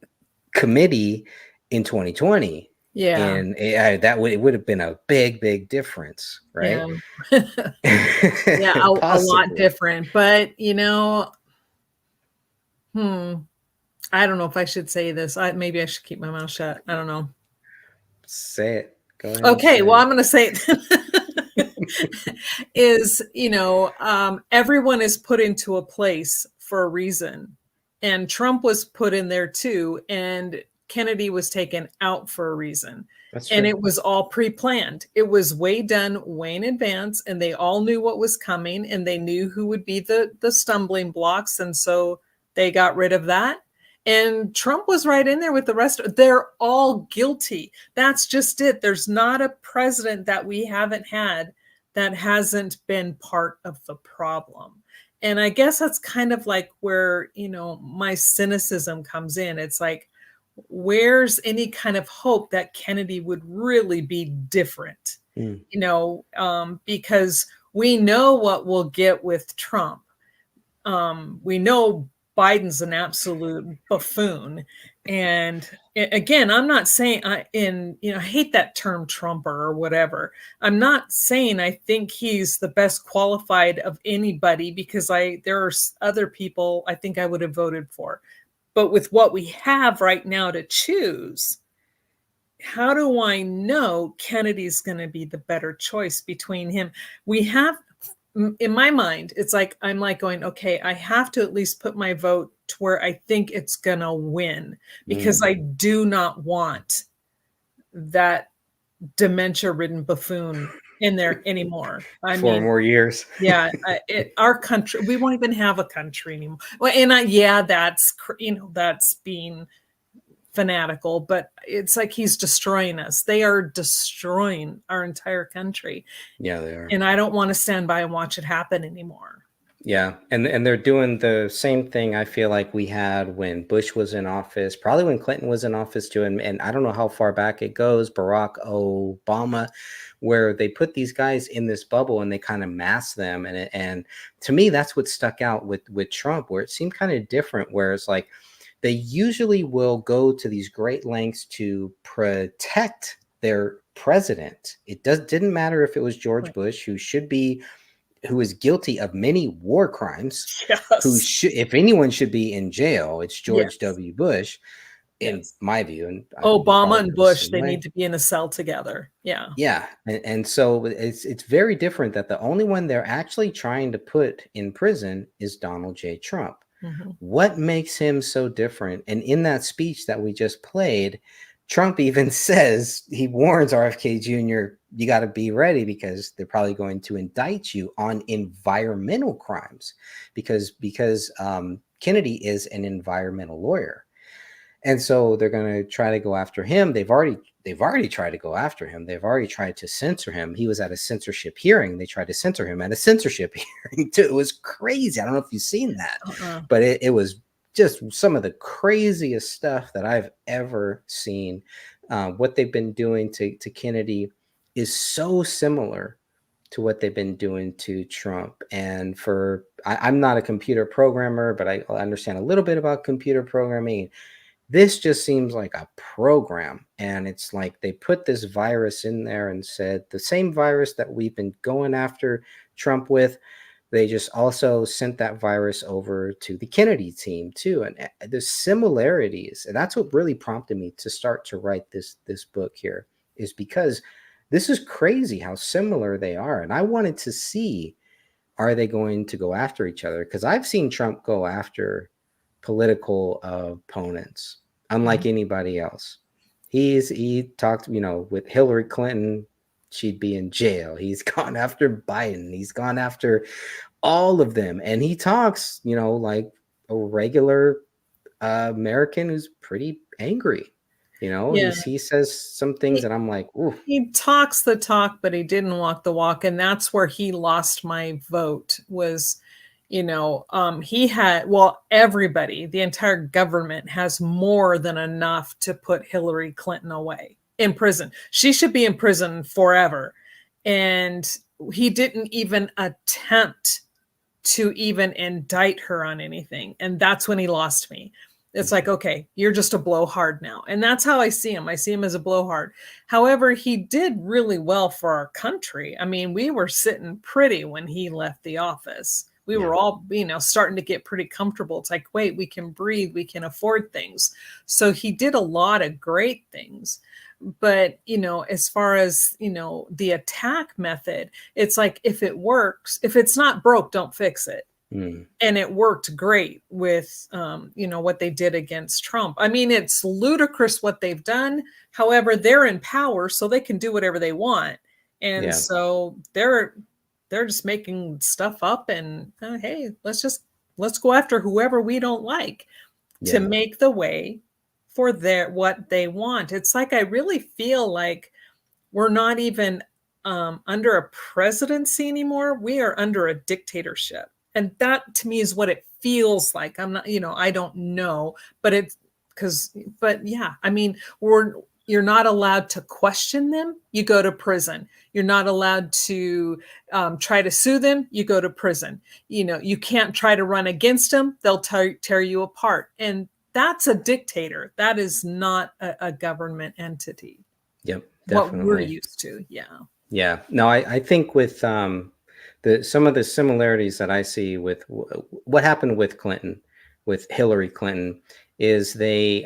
committee in 2020? Yeah. And it would have been a big difference, right? Yeah. Yeah, a lot Possibly. different. But I don't know if I should say this. Maybe I should keep my mouth shut. I don't know. Say it. Go ahead. and Okay, say well, it. I'm going to say it. Everyone is put into a place for a reason. And Trump was put in there too. And Kennedy was taken out for a reason. That's And true. it was all pre-planned. It was way done, way in advance, and they all knew what was coming, and they knew who would be the stumbling blocks, and so they got rid of that. And Trump was right in there with the rest. They're all guilty. That's just it. There's not a president that we haven't had that hasn't been part of the problem. And I guess that's kind of like where, my cynicism comes in. It's like, where's any kind of hope that Kennedy would really be different? Because we know what we'll get with Trump. We know Biden's an absolute buffoon. And again, I'm not saying I hate that term Trumper or whatever. I'm not saying I think he's the best qualified of anybody, because there are other people I think I would have voted for. But with what we have right now to choose, how do I know Kennedy's going to be the better choice between him? We have, in my mind, it's like, I'm like going, okay, I have to at least put my vote to where I think it's going to win, because I do not want that dementia-ridden buffoon in there anymore. 4 more years. Yeah, our country, we won't even have a country anymore. Well, and that's being fanatical, but it's like he's destroying us. They are destroying our entire country. Yeah, they are. And I don't want to stand by and watch it happen anymore. Yeah, and they're doing the same thing I feel like we had when Bush was in office, probably when Clinton was in office too, and I don't know how far back it goes, Barack Obama, where they put these guys in this bubble and they kind of mask them, and to me that's what stuck out with Trump, where it seemed kind of different, where it's like they usually will go to these great lengths to protect their president. It didn't matter if it was George Bush, who is guilty of many war crimes, who should, if anyone should be in jail, it's George W. Bush, in my view. And Obama and Bush, they need to be in a cell together. Yeah. Yeah. And so it's very different that the only one they're actually trying to put in prison is Donald J. Trump. What makes him so different? And in that speech that we just played, Trump even says, he warns RFK Jr., you got to be ready, because they're probably going to indict you on environmental crimes, because Kennedy is an environmental lawyer. And so they're going to try to go after him. They've already tried to go after him. They've already tried to censor him. He was at a censorship hearing. They tried to censor him at a censorship hearing too. It was crazy. I don't know if you've seen that, but it was just some of the craziest stuff that I've ever seen. What they've been doing to Kennedy is so similar to what they've been doing to Trump. And I'm not a computer programmer, but I understand a little bit about computer programming. This just seems like a program. And it's like they put this virus in there and said the same virus that we've been going after Trump with, they just also sent that virus over to the Kennedy team too. And the similarities, and that's what really prompted me to start to write this book here, is because this is crazy how similar they are. And I wanted to see, are they going to go after each other? Because I've seen Trump go after political opponents unlike anybody else. He talked, with Hillary Clinton, she'd be in jail. He's gone after Biden. He's gone after all of them. And he talks, like a regular American who's pretty angry. He says some things and I'm like, ooh. He talks the talk, but he didn't walk the walk. And that's where he lost my vote, was he had, well, everybody, the entire government has more than enough to put Hillary Clinton away in prison. She should be in prison forever. And he didn't even attempt to even indict her on anything. And that's when he lost me. It's like, okay, you're just a blowhard now. And that's how I see him. I see him as a blowhard. However, he did really well for our country. I mean, we were sitting pretty when he left the office. We were all, starting to get pretty comfortable. It's like, wait, we can breathe, we can afford things. So he did a lot of great things. But, as far as, the attack method, it's like, if it works, if it's not broke, don't fix it. And it worked great with, what they did against Trump. I mean, it's ludicrous what they've done. However, they're in power, so they can do whatever they want. And so they're just making stuff up and, hey, let's go after whoever we don't like to make the way for what they want. It's like, I really feel like we're not even under a presidency anymore. We are under a dictatorship. And that to me is what it feels like. I'm not, I don't know, but yeah, I mean, you're not allowed to question them. You go to prison. You're not allowed to try to sue them. You go to prison. You can't try to run against them. They'll tear you apart. And that's a dictator. That is not a government entity. Yep. Definitely. What we're used to. Yeah. Yeah. No, I think with some of the similarities that I see with what happened with Hillary Clinton, is they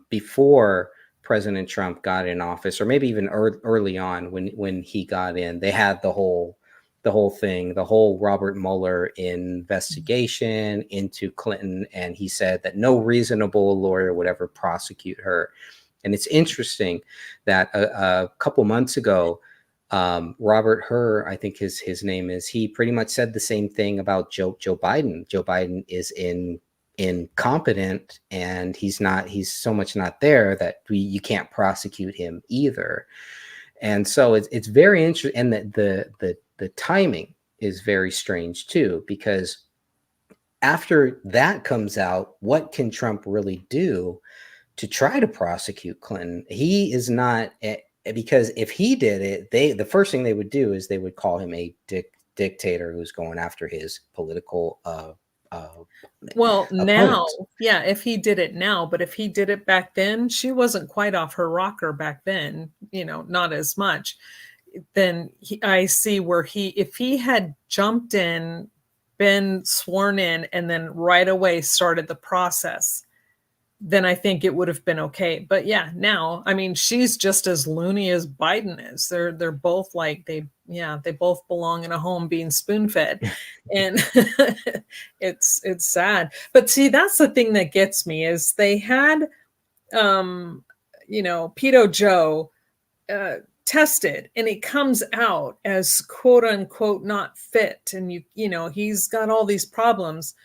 before President Trump got in office, or maybe even early on when he got in, they had the whole thing, the whole Robert Mueller investigation into Clinton, and he said that no reasonable lawyer would ever prosecute her. And it's interesting that a couple months ago, Robert Hur, I think his name is, he pretty much said the same thing about Joe Biden. Joe Biden is incompetent, and he's so much not there that you can't prosecute him either. And so it's very interesting, and the timing is very strange too, because after that comes out, what can Trump really do to try to prosecute Clinton? He is not, because if he did it, the first thing they would do is they would call him a dictator who's going after his political well, opponents. now, yeah, if he did it now, but if he did it back then, she wasn't quite off her rocker back then, not as much. Then I see where if he had jumped in, been sworn in, and then right away started the process, then I think it would have been okay. But yeah, now, I mean, she's just as loony as Biden is. They're both like, they both belong in a home being spoon-fed. And it's sad. But see, that's the thing that gets me, is they had, Pedo Joe tested, and he comes out as quote unquote not fit. And he's got all these problems.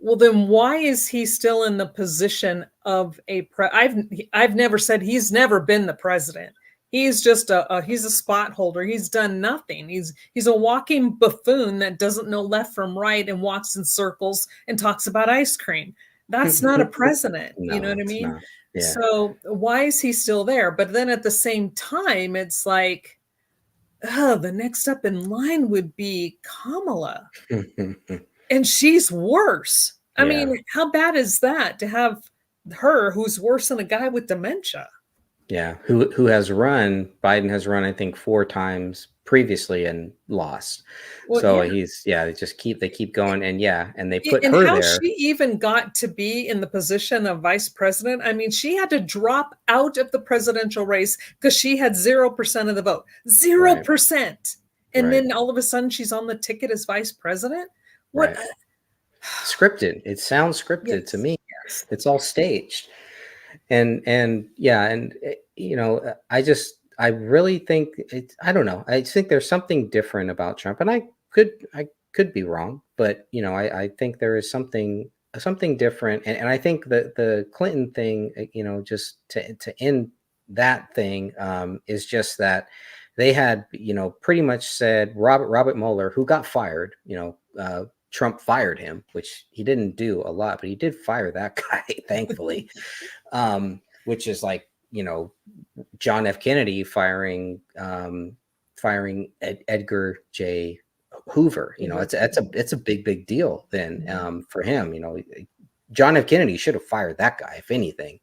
Well, then why is he still in the position of I've never said he's never been the president. He's just he's a spot holder. He's done nothing. He's a walking buffoon that doesn't know left from right and walks in circles and talks about ice cream. That's not a president. No, you know what I mean? Yeah. So why is he still there? But then at the same time, it's like, the next up in line would be Kamala. And she's worse. I mean, how bad is that to have her, who's worse than a guy with dementia? Yeah, who has run? Biden has run, I think, 4 times previously and lost. Well, so they keep going, and they put and her how there. She even got to be in the position of vice president. I mean, she had to drop out of the presidential race because she had 0% of the vote, 0%, and then all of a sudden she's on the ticket as vice president. What? Right. Scripted. It sounds scripted to me. Yes. It's all staged. And I really think I don't know. I think there's something different about Trump, and I could be wrong, but I think there is something different. And I think that the Clinton thing, just to end that thing, is just that they had, pretty much said Robert Mueller, who got fired, Trump fired him, which he didn't do a lot, but he did fire that guy, thankfully. Which is like, you know, John F. Kennedy firing Edgar J. Hoover. You know, it's a big deal then for him. You know, John F. Kennedy should have fired that guy, if anything.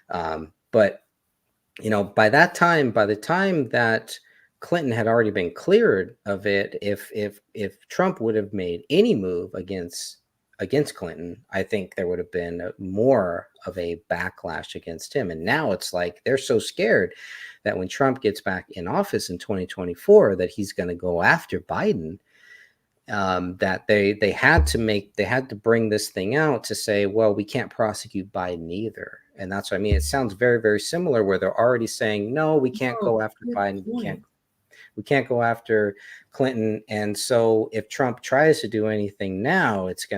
But you know, by the time that Clinton had already been cleared of it, if Trump would have made any move against Clinton, I think there would have been more of a backlash against him. And now it's like they're so scared that when Trump gets back in office in 2024, that he's going to go after Biden. That they had to bring this thing out to say, well, we can't prosecute Biden either. And that's what I mean. It sounds very, very similar where they're already saying, no, we can't go after Biden. We can't go after Clinton. And so if Trump tries to do anything now, it's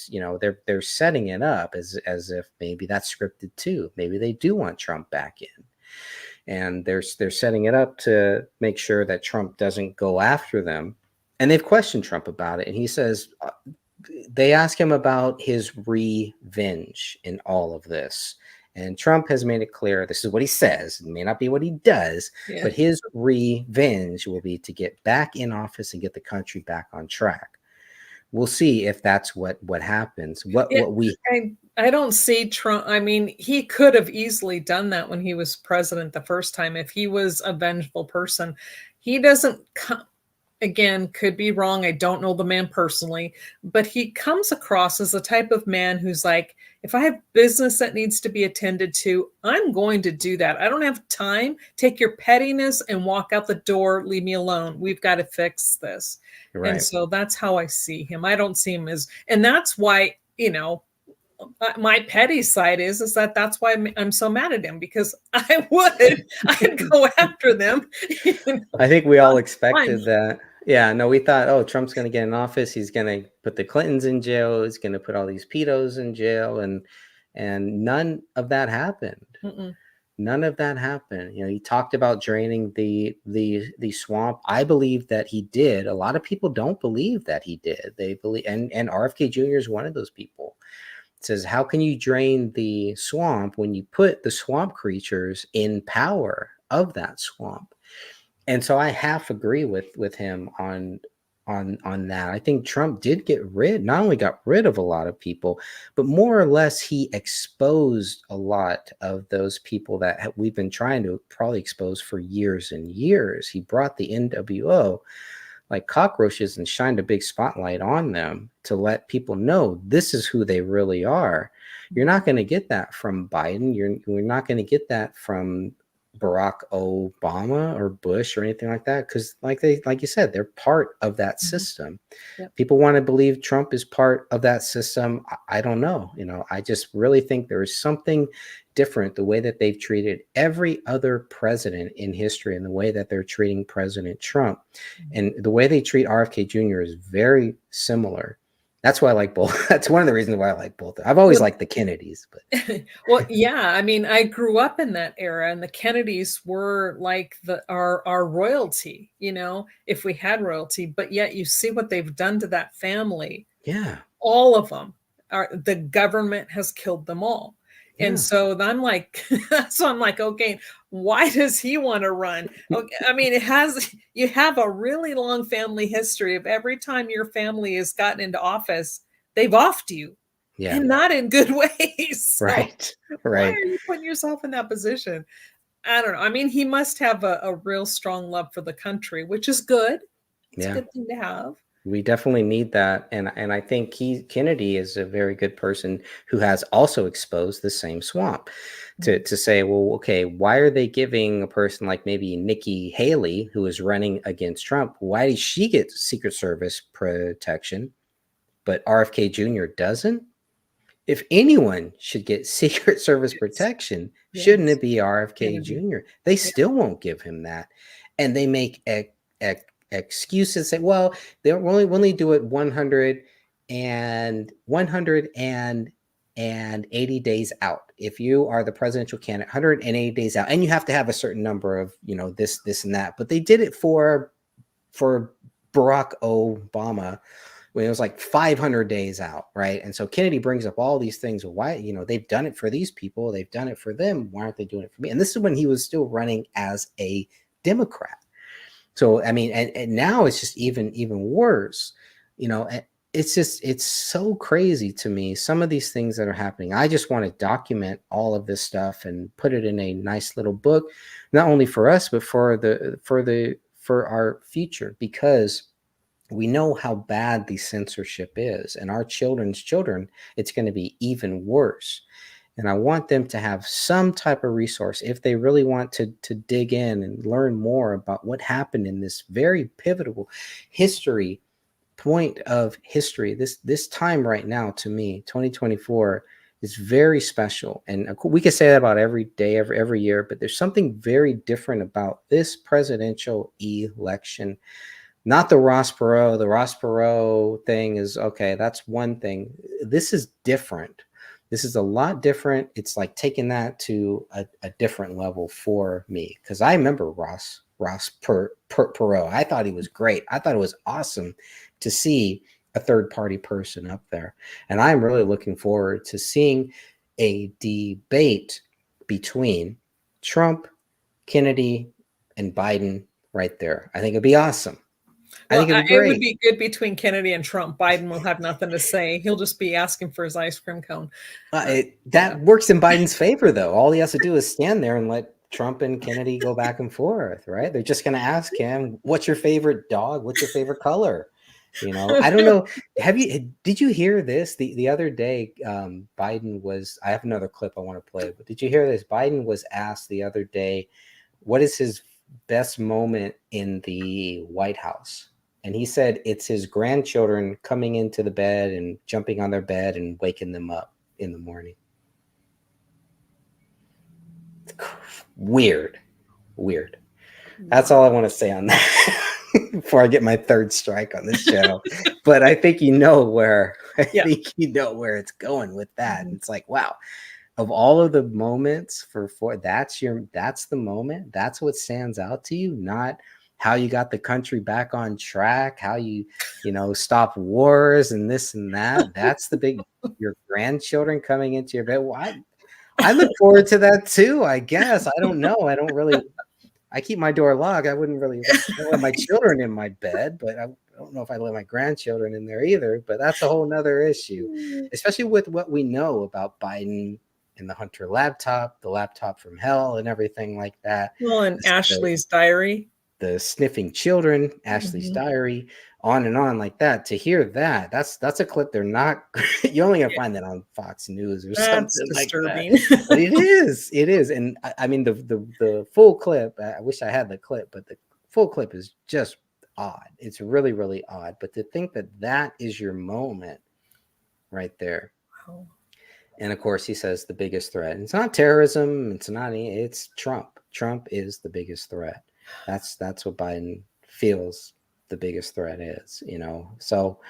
you know, they're setting it up as if maybe that's scripted too. Maybe they do want Trump back in. And they're setting it up to make sure that Trump doesn't go after them. And they've questioned Trump about it. And he says, they ask him about his revenge in all of this. And Trump has made it clear, this is what he says. It may not be what he does, but his revenge will be to get back in office and get the country back on track. We'll see if that's what happens. I don't see Trump. I mean, he could have easily done that when he was president the first time if he was a vengeful person. He doesn't again, could be wrong. I don't know the man personally, but he comes across as the type of man who's like, if I have business that needs to be attended to, I'm going to do that. I don't have time. Take your pettiness and walk out the door. Leave me alone. We've got to fix this. Right. And so that's how I see him. I don't see him as, and that's why, you know, my petty side is that's why I'm so mad at him, because I'd go after them. You know? I think we all expected that. Yeah, no, we thought, oh, Trump's going to get in office. He's going to put the Clintons in jail. He's going to put all these pedos in jail. And none of that happened. Mm-mm. None of that happened. You know, he talked about draining the swamp. I believe that he did. A lot of people don't believe that he did. They believe, and RFK Jr. is one of those people. It says, how can you drain the swamp when you put the swamp creatures in power of that swamp? And so I half agree with him on that. I think Trump did not only got rid of a lot of people, but more or less he exposed a lot of those people that we've been trying to probably expose for years and years. He brought the NWO like cockroaches and shined a big spotlight on them to let people know this is who they really are. You're not going to get that from Biden. You're not going to get that from Barack Obama or Bush or anything like that, because like you said, they're part of that system. Yep. People want to believe Trump is part of that system. I don't know. You know, I just really think there is something different the way that they've treated every other president in history and the way that they're treating President Trump. And the way they treat RFK Jr. is very similar. That's why I like both. That's one of the reasons why I like both. I've always liked the Kennedys, but well, yeah. I mean, I grew up in that era, and the Kennedys were like our royalty. You know, if we had royalty, but yet you see what they've done to that family. Yeah, all of them are. The government has killed them all. And so I'm like, okay, why does he want to run? Okay, I mean, you have a really long family history of every time your family has gotten into office, they've offed you, and not in good ways. So right. Why are you putting yourself in that position? I don't know. I mean, he must have a real strong love for the country, which is good. It's a good thing to have. We definitely need that. And I think Kennedy is a very good person who has also exposed the same swamp to say, well, okay, why are they giving a person like maybe Nikki Haley, who is running against Trump, why does she get Secret Service protection, but RFK Jr. doesn't? If anyone should get Secret Service protection, shouldn't it be RFK Jr.? They still won't give him that. And they make excuses, say, well, they'll only do it 180 days out. If you are the presidential candidate, 180 days out, and you have to have a certain number of, you know, this and that. But they did it for Barack Obama when it was like 500 days out, right? And so Kennedy brings up all these things. Well, why, they've done it for these people, they've done it for them. Why aren't they doing it for me? And this is when he was still running as a Democrat. So, I mean, and now it's just even worse, it's so crazy to me. Some of these things that are happening, I just want to document all of this stuff and put it in a nice little book, not only for us, but for our future, because we know how bad the censorship is, and our children's children, it's going to be even worse. And I want them to have some type of resource if they really want to dig in and learn more about what happened in this very pivotal point of history. This time right now, to me, 2024 is very special. And we could say that about every day, every year, but there's something very different about this presidential election. Not the Ross Perot. The Ross Perot thing is okay. That's one thing. This is different. This is a lot different. It's like taking that to a different level for me, because I remember Ross Perot. I thought he was great. I thought it was awesome to see a third party person up there. And I'm really looking forward to seeing a debate between Trump, Kennedy, and Biden right there. I think it'd be awesome. I think it'd be great. It would be good between Kennedy and Trump. Biden will have nothing to say. He'll just be asking for his ice cream cone. That works in Biden's favor, though. All he has to do is stand there and let Trump and Kennedy go back and forth, right? They're just going to ask him, "What's your favorite dog? What's your favorite color?" I don't know. Did you hear this? The other day, Biden was, I have another clip I want to play, but did you hear this? Biden was asked the other day, what is his best moment in the White House? And he said it's his grandchildren coming into the bed and jumping on their bed and waking them up in the morning. Weird. That's all I want to say on that before I get my third strike on this channel. But I think where think where it's going with that. It's like, wow, of all of the moments that's the moment. That's what stands out to you, not how you got the country back on track, how you stop wars and this and that. That's the big, your grandchildren coming into your bed. Well, I look forward to that too, I guess. I don't know. I keep my door locked. I wouldn't really let my children in my bed, but I don't know if I let my grandchildren in there either. But that's a whole nother issue, especially with what we know about Biden and the Hunter laptop, the laptop from hell and everything like that. Well, and Ashley's diary. The sniffing children, Ashley's diary, on and on like that. To hear that's a clip they're not, you're only gonna find that on Fox News or something disturbing. like that. But it is. And I mean the full clip, I wish I had the clip, but the full clip is just odd. It's really, really odd. But to think that is your moment right there. Wow. And of course he says the biggest threat. It's not terrorism, it's Trump. Trump is the biggest threat. That's what Biden feels the biggest threat is, So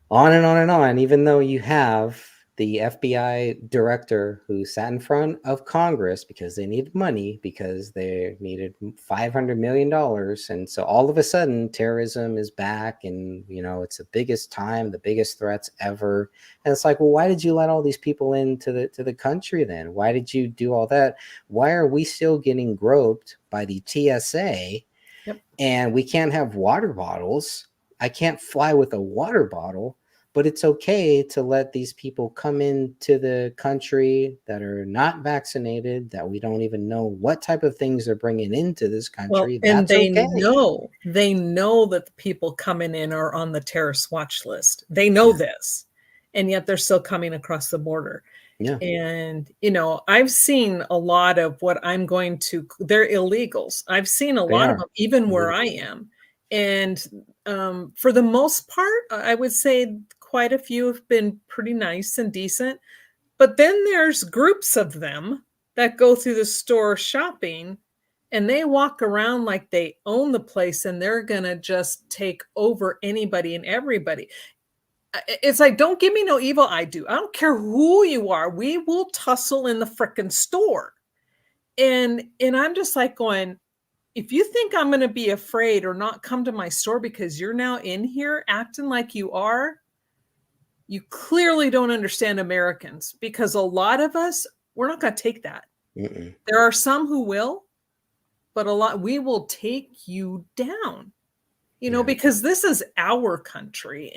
on and on and on, even though you have the FBI director who sat in front of Congress because they needed money, because they needed $500 million. And so all of a sudden terrorism is back and, it's the biggest time, the biggest threats ever. And it's like, well, why did you let all these people into the country then? Why did you do all that? Why are we still getting groped by the TSA? Yep. And we can't have water bottles? I can't fly with a water bottle. But it's okay to let these people come into the country that are not vaccinated, that we don't even know what type of things they're bringing into this country. Well, and they okay. know that the people coming in are on the terrorist watch list. They know this, and yet they're still coming across the border. Yeah. And, I've seen a lot of what they're illegals. I've seen a lot of them, even where I am. And for the most part, I would say quite a few have been pretty nice and decent. But then there's groups of them that go through the store shopping and they walk around like they own the place and they're going to just take over anybody and everybody. It's like, don't give me no evil eye, I don't care who you are. We will tussle in the frickin' store. And I'm just like going, if you think I'm going to be afraid or not come to my store because you're now in here acting like you are, you clearly don't understand Americans, because a lot of us, we're not going to take that. Mm-mm. There are some who will, but a lot, we will take you down, Yeah. because this is our country.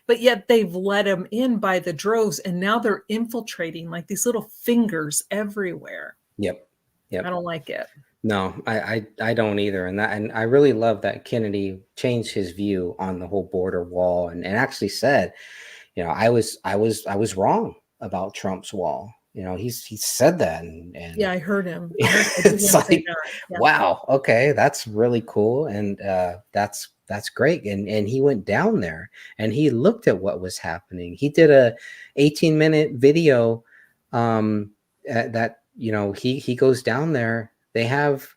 But yet they've let them in by the droves, and now they're infiltrating like these little fingers everywhere. Yep. I don't like it. No, I don't either. And I really love that Kennedy changed his view on the whole border wall and actually said, I was wrong about Trump's wall. He said that and Yeah, I heard him. it's like, wow, okay, that's really cool. And that's great. And he went down there and he looked at what was happening. He did a 18-minute video that he goes down there. They have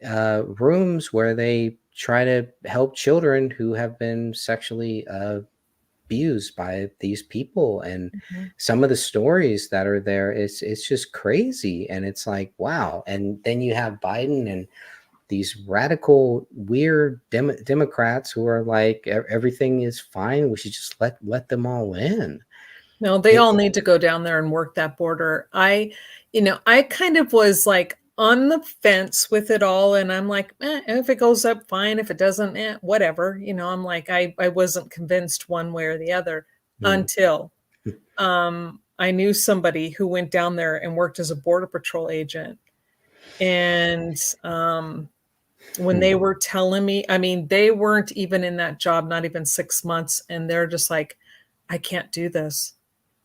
rooms where they try to help children who have been sexually abused by these people, and some of the stories that are there, it's just crazy. And it's like, wow. And then you have Biden and these radical, weird Democrats who are like, everything is fine. We should just let them all in. No, they all need to go down there and work that border. I kind of was like on the fence with it all. And I'm like, if it goes up, fine. If it doesn't, whatever. I'm like, I wasn't convinced one way or the other until I knew somebody who went down there and worked as a Border Patrol agent. And when they were telling me, I mean, they weren't even in that job, not even 6 months. And they're just like, I can't do this.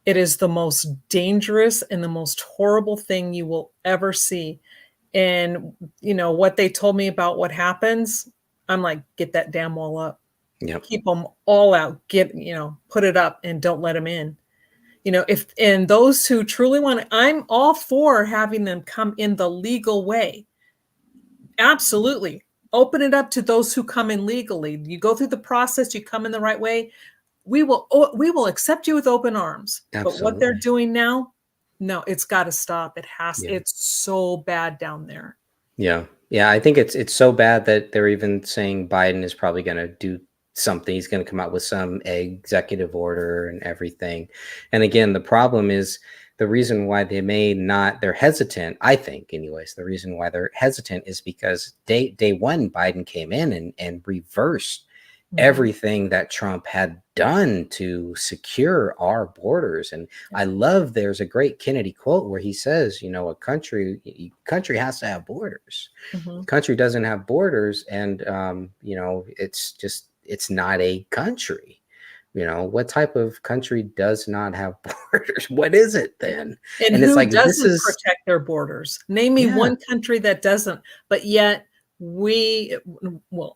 It is the most dangerous and the most horrible thing you will ever see. And, what they told me about what happens, I'm like, get that damn wall up. Yep. Keep them all out. Put it up and don't let them in. And those who truly want it, I'm all for having them come in the legal way. Absolutely. Open it up to those who come in legally. You go through the process, you come in the right way. We will accept you with open arms. Absolutely. But what they're doing now, no, it's got to stop. It's so bad down there. Yeah. I think it's so bad that they're even saying Biden is probably going to do something. He's going to come out with some executive order and everything. And again, the problem is the reason why they're hesitant, I think anyways, the reason why they're hesitant is because day one, Biden came in and reversed everything that Trump had done to secure our borders. And I love, there's a great Kennedy quote where he says, a country has to have borders. Country doesn't have borders. And, it's not a country. What type of country does not have borders? What is it then? And who it's like, doesn't protect their borders? Name me one country that doesn't, but yet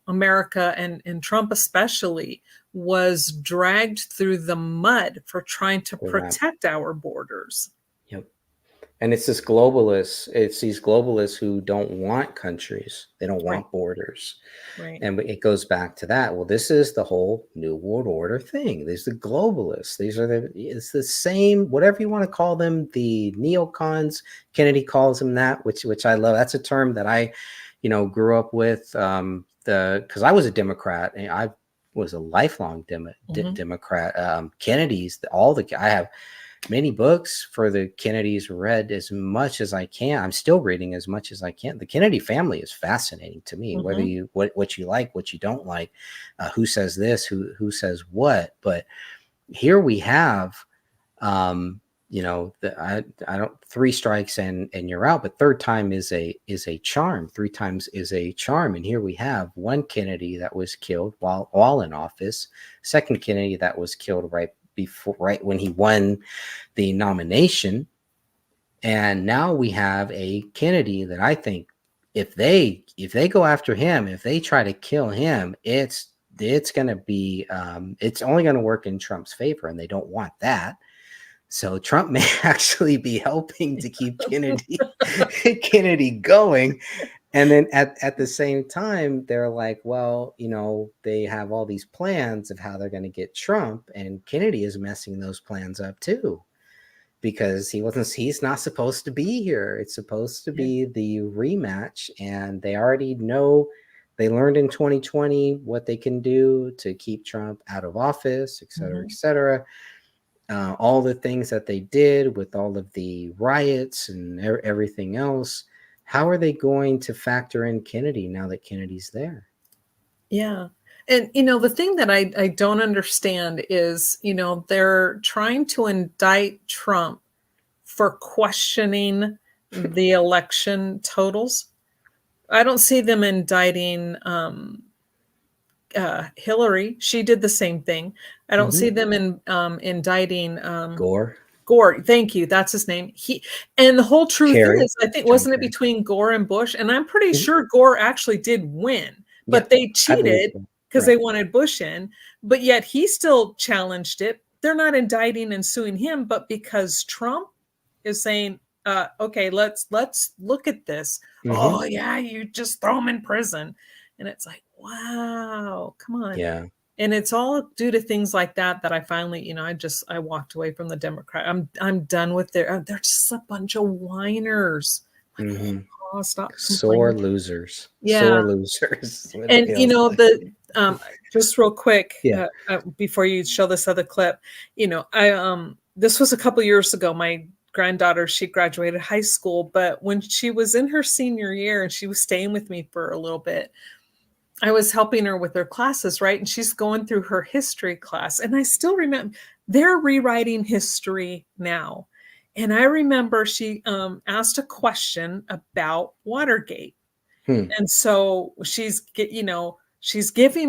America and Trump especially was dragged through the mud for trying to protect our borders. Yep. And it's these globalists who don't want countries. They don't want borders. Right. And it goes back to that. Well, this is the whole New World Order thing. There's the globalists. It's the same, whatever you want to call them, the neocons. Kennedy calls them that, which I love. That's a term that I grew up with, because I was a Democrat and I was a lifelong Democrat. Kennedy's, I have many books for the Kennedys, read as much as I can. I'm still reading as much as I can. The Kennedy family is fascinating to me, whether you, what you like, what you don't like, who says this, who says what. But here we have, I don't, 3 strikes and you're out, but third time is a charm. 3 times is a charm. And here we have one Kennedy that was killed while in office, second Kennedy that was killed right when he won the nomination. And now we have a Kennedy that I think if they go after him, if they try to kill him, it's going to be, it's only going to work in Trump's favor, and they don't want that. So Trump may actually be helping to keep Kennedy going. And then at the same time, they're like, well, they have all these plans of how they're going to get Trump, and Kennedy is messing those plans up too. because he's not supposed to be here. It's supposed to be the rematch, and they already know. They learned in 2020 what they can do to keep Trump out of office, et cetera, et cetera. All the things that they did with all of the riots and everything else. How are they going to factor in Kennedy now that Kennedy's there? Yeah. And, the thing that I don't understand is, they're trying to indict Trump for questioning the election totals. I don't see them indicting Hillary. She did the same thing. I don't see them indicting Gore. Gore. Thank you. That's his name. And the whole truth Kerry. is, I think, wasn't it between Gore and Bush? And I'm pretty Mhm. sure Gore actually did win, but Yeah, they I believe cheated so. because Right. they wanted Bush in, but yet he still challenged it. They're not indicting and suing him, but because Trump is saying, okay, let's look at this. Mhm. Oh yeah, you just throw him in prison. And it's like, wow, come on. Yeah. And it's all due to things like that I finally, I walked away from the Democrat. I'm done with they're just a bunch of whiners. Like, Mhm. oh, stop Sore complaining. losers. Yeah. Sore losers. is what it And feels like. just real quick, Yeah. before you show this other clip, this was a couple years ago. My granddaughter, she graduated high school, but when she was in her senior year and she was staying with me for a little bit, I was helping her with her classes, right? And she's going through her history class. And I still remember they're rewriting history now. And I remember she asked a question about Watergate. And so she's giving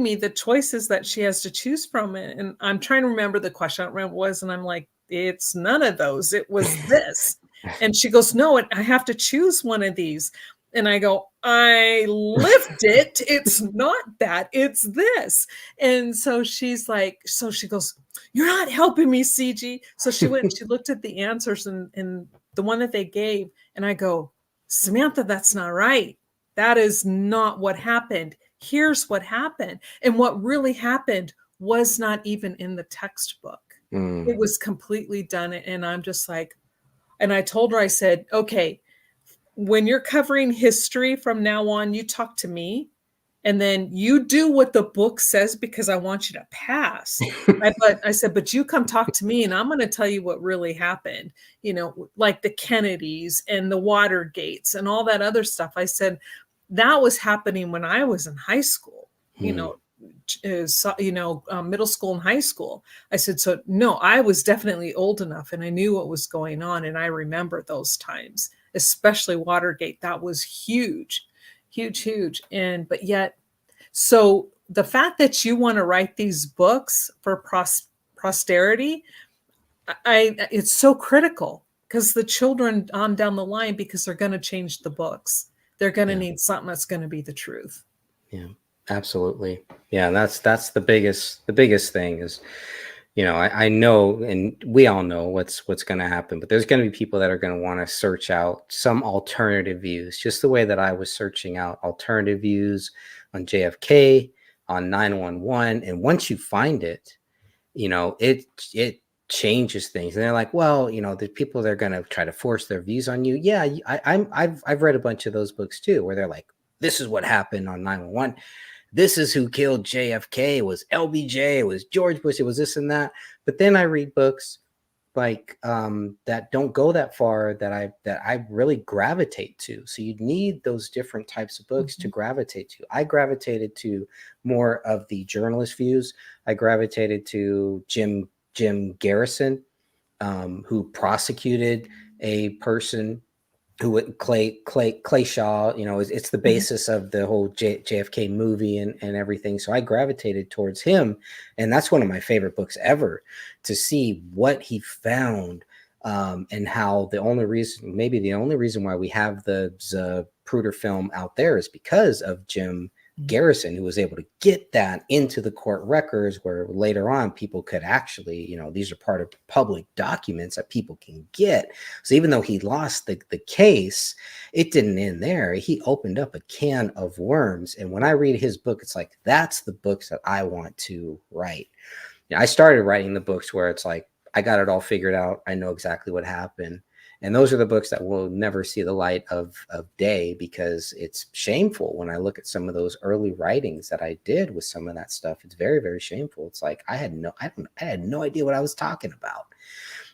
me the choices that she has to choose from. And I'm trying to remember the question. I don't remember what it was. And I'm like, it's none of those. It was this. And she goes, no, I have to choose one of these. And I go, I lived it. It's not that, it's this. And so she's like, so she goes, you're not helping me, CG. So she went, she looked at the answers and the one that they gave. And I go, Samantha, that's not right. That is not what happened. Here's what happened. And what really happened was not even in the textbook. It was completely done. And I'm just like, and I told her, I said, okay, when you're covering history from now on, you talk to me and then you do what the book says because I want you to pass. I said, but you come talk to me and I'm going to tell you what really happened, like the Kennedys and the Watergates and all that other stuff. I said, that was happening when I was in high school, middle school and high school. I said, so no, I was definitely old enough and I knew what was going on. And I remember those times, especially Watergate. That was huge, huge, huge. But yet, so the fact that you want to write these books for posterity, it's so critical because the children on down the line, because they're going to change the books. They're going to need something that's going to be the truth. Yeah, absolutely. Yeah, that's the biggest thing is, I know, and we all know what's going to happen, but there's going to be people that are going to want to search out some alternative views, just the way that I was searching out alternative views on JFK, on 9/11, and once you find it, it changes things. And they're like, well, the people that are going to try to force their views on you. Yeah, I've read a bunch of those books too, where they're like, this is what happened on 9/11. This is who killed JFK. It was LBJ. It was George Bush. It was this and that. But then I read books like that don't go that far that I really gravitate to. So you need those different types of books to gravitate to. I gravitated to more of the journalist views. I gravitated to Jim Garrison, who prosecuted a person who Clay Shaw, it's the basis of the whole JFK movie and everything. So I gravitated towards him. And that's one of my favorite books ever, to see what he found, and how the only reason why we have the Zapruder film out there is because of Jim Garrison, who was able to get that into the court records, where later on people could actually, these are part of public documents that people can get. So even though he lost the case, it didn't end there. He opened up a can of worms. And when I read his book, it's like, that's the books that I want to write. I started writing the books where it's like, I got it all figured out. I know exactly what happened. And those are the books that will never see the light of day, because it's shameful when I look at some of those early writings that I did with some of that stuff. It's very, very shameful. It's like I had no idea what I was talking about.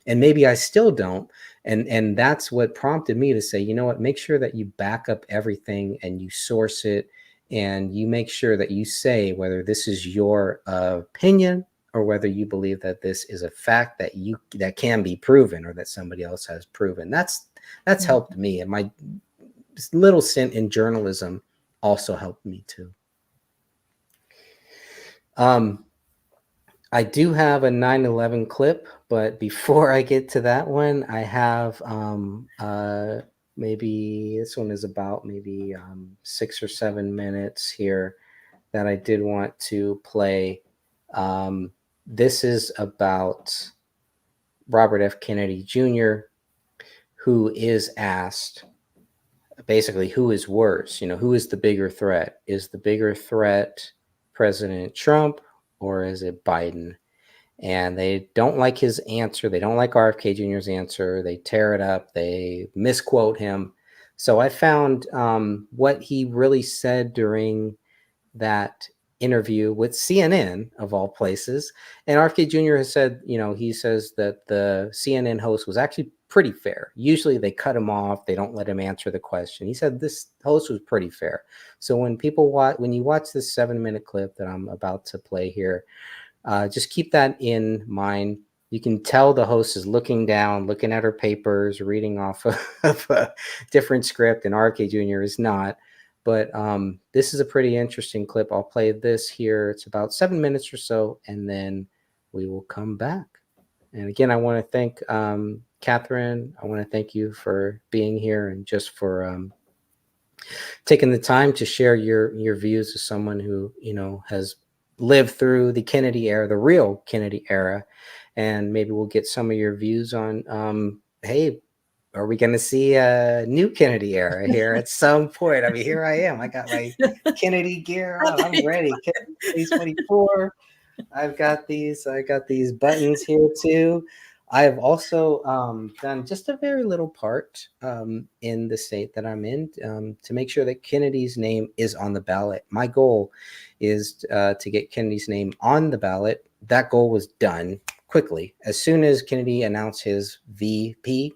And maybe I still don't. And that's what prompted me to say, you know what, make sure that you back up everything and you source it, and you make sure that you say whether this is your opinion or whether you believe that this is a fact that can be proven, or that somebody else has proven. That's helped me, and my little stint in journalism also helped me too. I do have a 9/11 clip, but before I get to that one, I have maybe this one is about maybe 6 or 7 minutes here that I did want to play. This is about Robert F. Kennedy Jr., who is asked basically who is worse, who is the bigger threat? Is the bigger threat President Trump, or is it Biden? And they don't like his answer. They don't like RFK Jr.'s answer. They tear it up. They misquote him. So I found what he really said during that interview with CNN, of all places. And RFK Jr. has said, he says that the CNN host was actually pretty fair. Usually they cut him off. They don't let him answer the question. He said this host was pretty fair. So when you watch this 7-minute clip that I'm about to play here, just keep that in mind. You can tell the host is looking down, looking at her papers, reading off of a different script, and RFK Jr. is not. But this is a pretty interesting clip. I'll play this here. It's about 7 minutes or so, and then we will come back. And again, I want to thank Catherine. I want to thank you for being here, and just for taking the time to share your views as someone who has lived through the Kennedy era, the real Kennedy era. And maybe we'll get some of your views on, hey, are we going to see a new Kennedy era here at some point? I mean, here I am. I got my Kennedy gear on. I'm ready. Kennedy 24. I got these buttons here too. I have also done just a very little part in the state that I'm in to make sure that Kennedy's name is on the ballot. My goal is to get Kennedy's name on the ballot. That goal was done quickly. As soon as Kennedy announced his VP,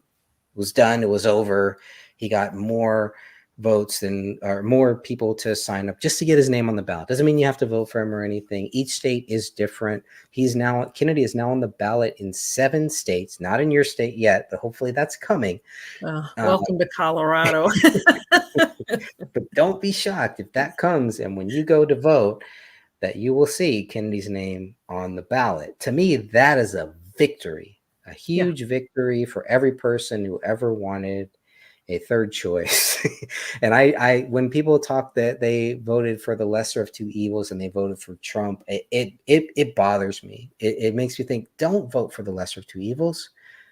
it was done. It was over. He got more votes or more people to sign up just to get his name on the ballot. Doesn't mean you have to vote for him or anything. Each state is different. Kennedy is now on the ballot in 7 states, not in your state yet, but hopefully that's coming. Welcome to Colorado. But don't be shocked if that comes, and when you go to vote, that you will see Kennedy's name on the ballot. To me, that is a victory, a huge victory for every person who ever wanted a third choice. And I when people talk that they voted for the lesser of two evils and they voted for Trump, it bothers me. It makes me think, don't vote for the lesser of two evils.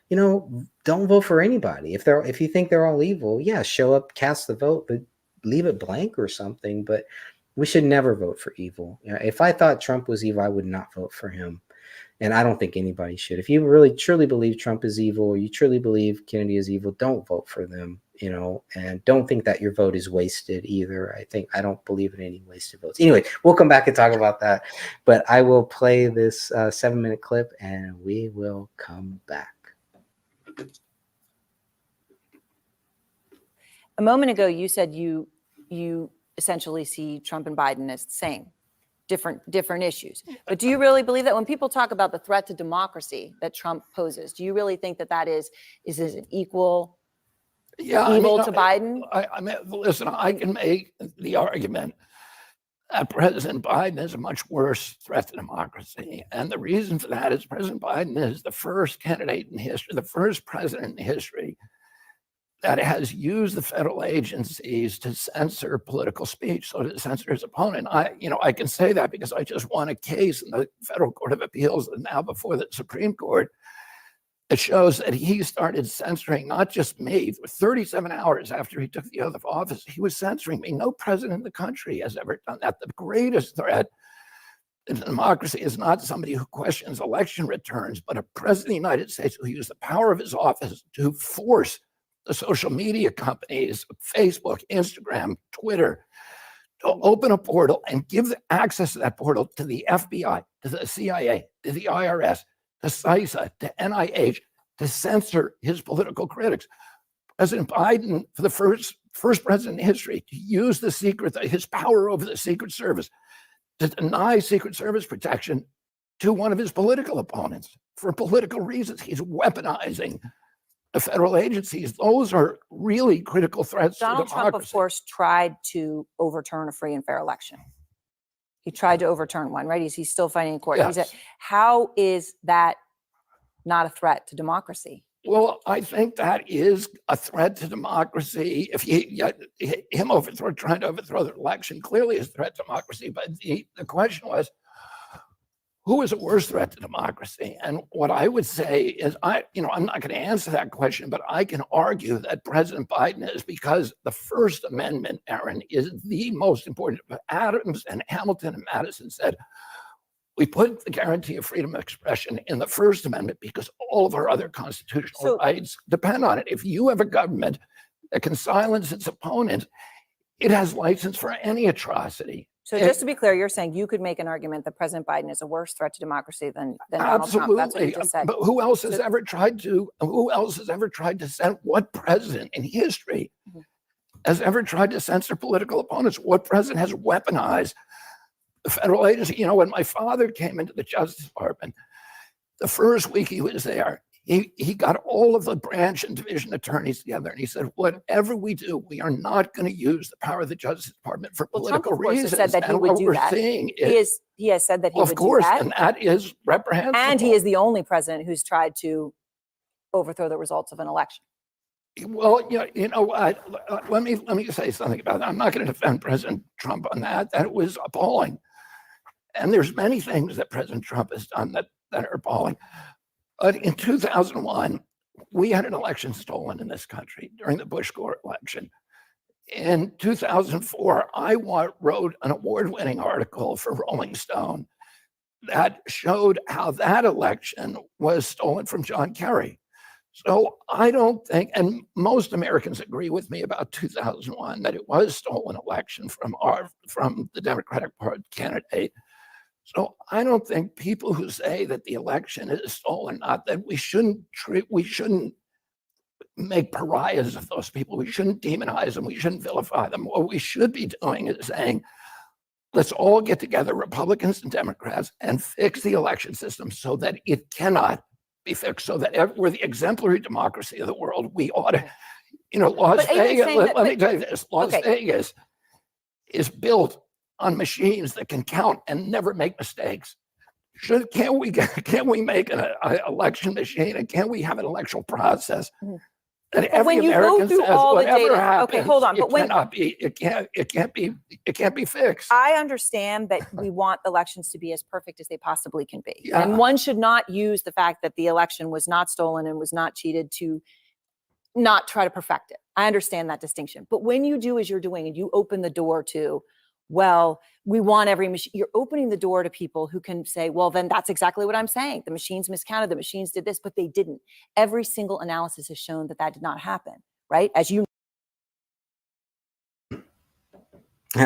Don't vote for anybody. If you think they're all evil, show up, cast the vote, but leave it blank or something. But we should never vote for evil. If I thought Trump was evil, I would not vote for him. And I don't think anybody should. If you really truly believe Trump is evil, or you truly believe Kennedy is evil, don't vote for them, and don't think that your vote is wasted either. I don't believe in any wasted votes. Anyway, we'll come back and talk about that. But I will play this 7-minute clip, and we will come back. A moment ago, you said you essentially see Trump and Biden as the same, different issues. But do you really believe that when people talk about the threat to democracy that Trump poses, do you really think that is an equal evil to Biden? I mean, listen, I can make the argument that President Biden is a much worse threat to democracy. And the reason for that is President Biden is the first candidate in history, the first president in history that has used the federal agencies to censor political speech, so to censor his opponent. I can say that because I just won a case in the Federal Court of Appeals and now before the Supreme Court. It shows that he started censoring not just me. 37 hours after he took the oath of office, he was censoring me. No president in the country has ever done that. The greatest threat democracy is not somebody who questions election returns, but a president of the United States who used the power of his office to force the social media companies, Facebook, Instagram, Twitter, to open a portal and give access to that portal to the FBI, to the CIA, to the IRS, to CISA, to NIH, to censor his political critics. President Biden, for the first president in history, to use his power over the Secret Service to deny Secret Service protection to one of his political opponents for political reasons. He's weaponizing the federal agencies. Those are really critical threats Donald to Trump, democracy. of course, tried to overturn a free and fair election. He tried to overturn one, right? He's still fighting in court. Yes. How is that not a threat to democracy? Well, I think that is a threat to democracy. If trying to overthrow the election clearly is a threat to democracy. But the question was, who is a worse threat to democracy? And what I would say is, I'm not going to answer that question, but I can argue that President Biden is, because the First Amendment, Aaron, is the most important. Adams and Hamilton and Madison said, we put the guarantee of freedom of expression in the First Amendment because all of our other constitutional rights depend on it. If you have a government that can silence its opponent, it has license for any atrocity. So just to be clear, you're saying you could make an argument that President Biden is a worse threat to democracy than Donald Trump. That's what you just said. But who else has ever tried to send, what president in history has ever tried to censor political opponents? What president has weaponized the federal agency? When my father came into the Justice Department, the first week he was there, he got all of the branch and division attorneys together, and he said, whatever we do, we are not going to use the power of the Justice Department for political reasons. Trump, of course, has said that he would do that. He has said that he would do that. Of course, and that is reprehensible. And he is the only president who's tried to overthrow the results of an election. Well, let me say something about that. I'm not going to defend President Trump on that. That was appalling. And there's many things that President Trump has done that are appalling. But in 2001, we had an election stolen in this country during the Bush-Gore election. In 2004, I wrote an award-winning article for Rolling Stone that showed how that election was stolen from John Kerry. So I don't think, and most Americans agree with me about 2001, that it was a stolen election from the Democratic Party candidate. So I don't think people who say that the election is stolen, not that we shouldn't make pariahs of those people. We shouldn't demonize them. We shouldn't vilify them. What we should be doing is saying, let's all get together, Republicans and Democrats, and fix the election system so that it cannot be fixed, so that we're the exemplary democracy of the world. We ought to, Las Vegas, let me tell you this, Las Vegas is built on machines that can count and never make mistakes. Can't we make an election machine, and can't we have an electoral process that every American says whatever happens? Okay, hold on. It can't be fixed. I understand that we want elections to be as perfect as they possibly can be, Yeah. and one should not use the fact that the election was not stolen and was not cheated to not try to perfect it. I understand that distinction, but when you do as you're doing, and you open the door to, well, we want every machine, you're opening the door to people who can say, well, then that's exactly what I'm saying. The machines miscounted, the machines did this, but they didn't. Every single analysis has shown that that did not happen, right? As you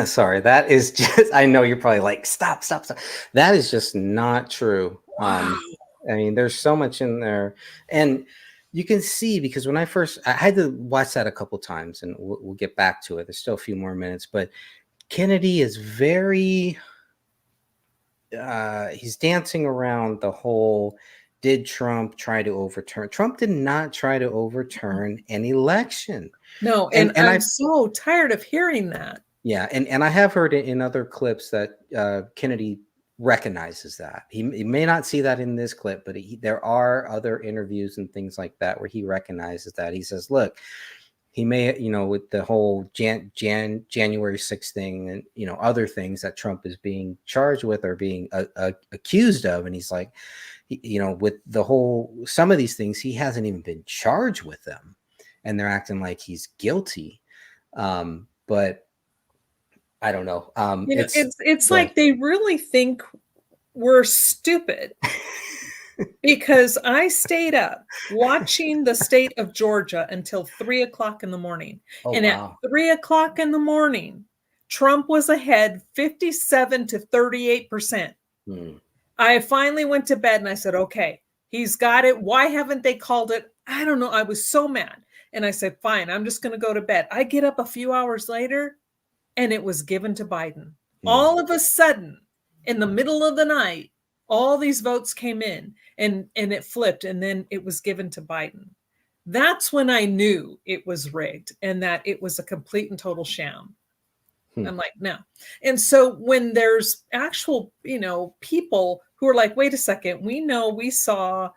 Sorry, that is just, I know you're probably like, stop. That is just not true. I mean, there's so much in there. And you can see, because when I had to watch that a couple times, and we'll get back to it. There's still a few more minutes, but Kennedy is very, he's dancing around the whole, did Trump try to overturn? Trump did not try to overturn an election. No, and I'm so tired of hearing that. Yeah, and I have heard it in other clips that Kennedy recognizes that. He may not see that in this clip, but there are other interviews and things like that where he recognizes that. He says, look, he may, with the whole January 6th thing and, other things that Trump is being charged with or being accused of. And he's like, with the whole, some of these things, he hasn't even been charged with them, and they're acting like he's guilty. But I don't know. It's like they really think were stupid because I stayed up watching the state of Georgia until 3 o'clock in the morning. Oh, And wow. at 3 o'clock in the morning, Trump was ahead 57 to 38%. Hmm. I finally went to bed and I said, okay, he's got it. Why haven't they called it? I don't know. I was so mad. And I said, fine, I'm just going to go to bed. I get up a few hours later and it was given to Biden. All of a sudden, in the middle of the night, all these votes came in and it flipped and then it was given to Biden. That's when I knew it was rigged and that it was a complete and total sham. I'm like, no. And so when there's actual, people who are like, wait a second, we know, we saw.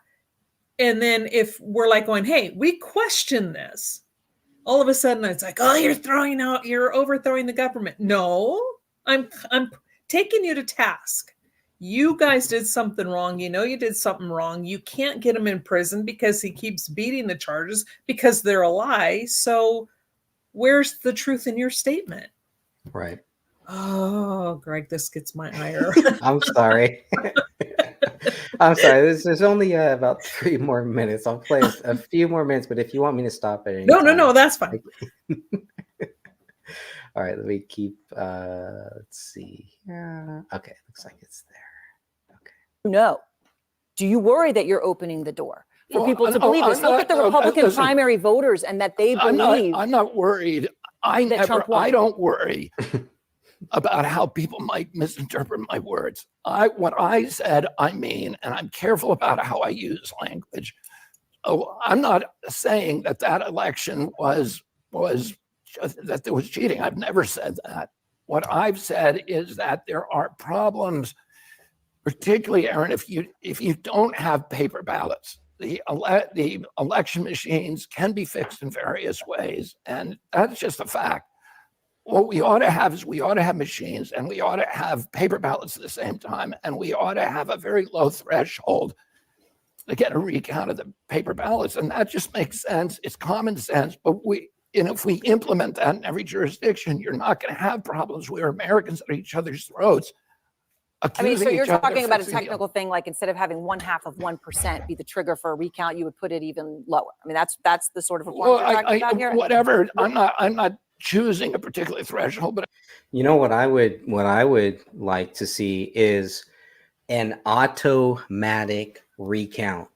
And then if we're like going, hey, we question this, all of a sudden it's like, oh, you're overthrowing the government. No, I'm taking you to task. You guys did something wrong. You did something wrong. You can't get him in prison because he keeps beating the charges because they're a lie. So where's the truth in your statement? Right. Oh, Greg, this gets my ire. I'm sorry. I'm sorry. There's only about 3 more minutes. I'll play a few more minutes, but if you want me to stop at any No, time, that's fine. All right, let me keep. Let's see. Okay, looks like it's there. Okay. No. Do you worry that you're opening the door for Well, people to no, believe this? I'm Look not- at the no, Republican listen. primary voters and that they I'm believe. not worried. that Trump won. I don't worry about how people might misinterpret my words. What I said, I mean, and I'm careful about how I use language. Oh, I'm not saying that election was that there was cheating. I've never said that. What I've said is that there are problems, particularly, Aaron, if you don't have paper ballots. The election machines can be fixed in various ways, and that's just a fact. What we ought to have is machines, and we ought to have paper ballots at the same time, and we ought to have a very low threshold to get a recount of the paper ballots, and that just makes sense. It's common sense, but if we implement that in every jurisdiction, you're not going to have problems where Americans at each other's throats. I mean, so you're accusing each other talking about a fixing the- technical thing, like instead of having 1/2 of 1% be the trigger for a recount, you would put it even lower. I mean, that's the sort of reform Well, you're talking about here. whatever. I'm not choosing a particular threshold, but What I would like to see is an automatic recount.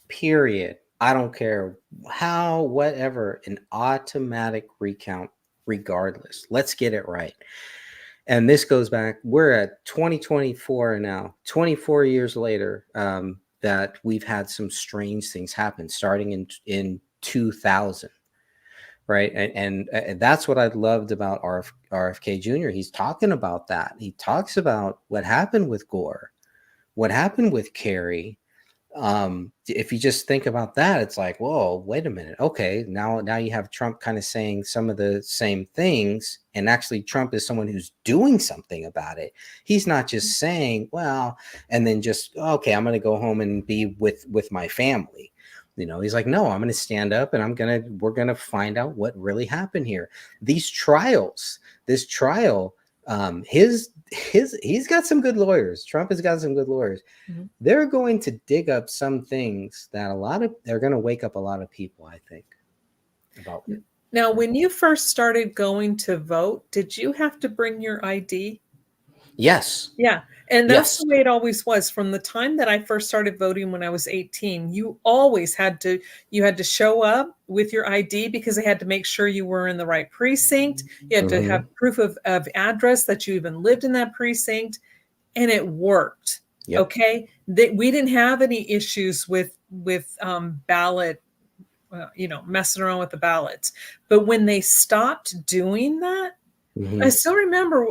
Period. I don't care how, whatever, an automatic recount regardless. Let's get it right. And this goes back, we're at 2024 now, 24 years later, that we've had some strange things happen starting in 2000. Right. And that's what I loved about RFK Jr. He's talking about that. He talks about what happened with Gore, what happened with Kerry. If you just think about that, it's like, whoa, wait a minute. Okay, now you have Trump kind of saying some of the same things, and actually Trump is someone who's doing something about it. He's not just saying, well, and then just, okay, I'm going to go home and be with my family. He's like, no, I'm going to stand up and we're going to find out what really happened here. This trial, he's got some good lawyers. Trump has got some good lawyers. Mm-hmm. They're going to dig up some things that they're going to wake up a lot of people, I think, about it. Now, when you first started going to vote, did you have to bring your ID? Yes. Yeah. And that's the way it always was. From the time that I first started voting when I was 18, you always had to show up with your ID because they had to make sure you were in the right precinct. You had to have proof of address that you even lived in that precinct. And it worked. Yep. Okay. We didn't have any issues with ballot, messing around with the ballots. But when they stopped doing that, I still remember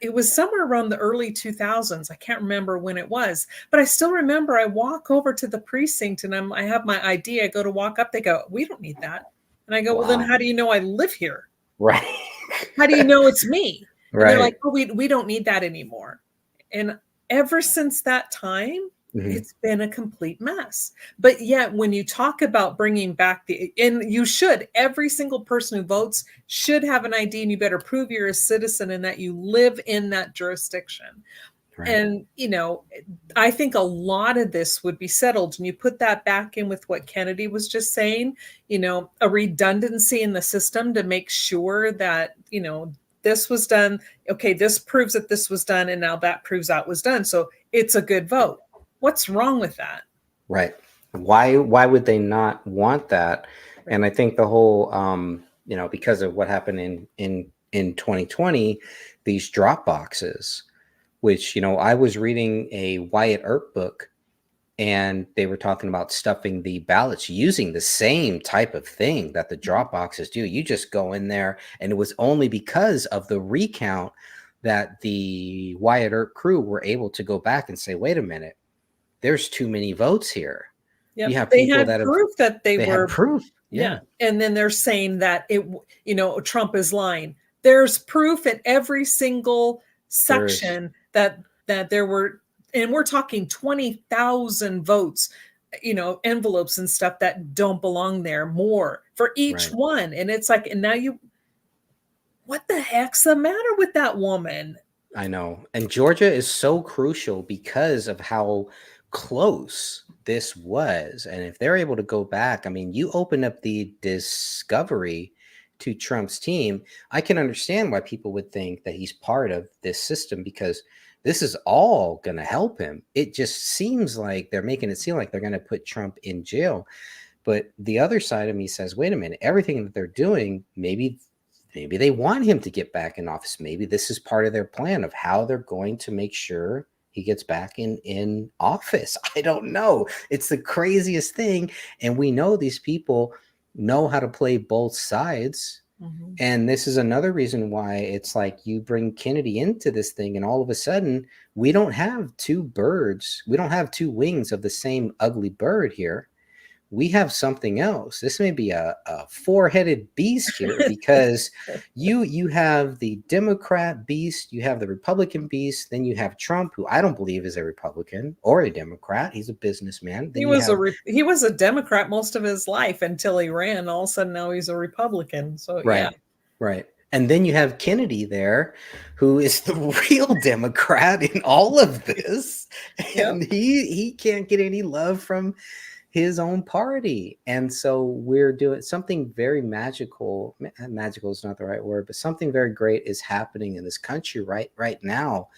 it was somewhere around the early 2000s. I can't remember when it was, but I still remember I walk over to the precinct and I have my ID. I go to walk up. They go, we don't need that. And I go, well, then how do you know I live here? Right. How do you know it's me? Right. And they're like, oh, we don't need that anymore. And ever since that time, it's been a complete mess. But yet when you talk about bringing back and you should, every single person who votes should have an ID, and you better prove you're a citizen and that you live in that jurisdiction. Right. And, I think a lot of this would be settled. And you put that back in with what Kennedy was just saying, a redundancy in the system to make sure that, this was done. Okay, this proves that this was done. And now that proves that was done. So it's a good vote. What's wrong with that? Right. Why would they not want that? And I think the whole because of what happened in 2020, these drop boxes, which I was reading a Wyatt Earp book, and they were talking about stuffing the ballots using the same type of thing that the drop boxes do. You just go in there, and it was only because of the recount that the Wyatt Earp crew were able to go back and say, wait a minute, there's too many votes here. Yep. You have They people had that proof that they were had proof. Yeah. And then they're saying that Trump is lying. There's proof at every single section that there were, and we're talking 20,000 votes, envelopes and stuff that don't belong there, more for each one. And it's like, and now what the heck's the matter with that woman? I know. And Georgia is so crucial because of how close this was. And if they're able to go back, I mean, you open up the discovery to Trump's team. I can understand why people would think that he's part of this system, because this is all going to help him. It just seems like they're making it seem like they're going to put Trump in jail. But the other side of me says, wait a minute, everything that they're doing, maybe they want him to get back in office. Maybe this is part of their plan of how they're going to make sure he gets back in office. I don't know. It's the craziest thing. And we know these people know how to play both sides. Mm-hmm. And this is another reason why it's like you bring Kennedy into this thing, and all of a sudden we don't have two birds. We don't have two wings of the same ugly bird here. We have something else. This may be a four-headed beast here, because you have the Democrat beast, you have the Republican beast, then you have Trump, who I don't believe is a Republican or a Democrat. He's a businessman. Then he was a Democrat most of his life until he ran. All of a sudden now he's a Republican. So right. And then you have Kennedy there, who is the real Democrat in all of this, and he can't get any love from his own party. And so we're doing something very magical. Magical is not the right word, but something very great is happening in this country right now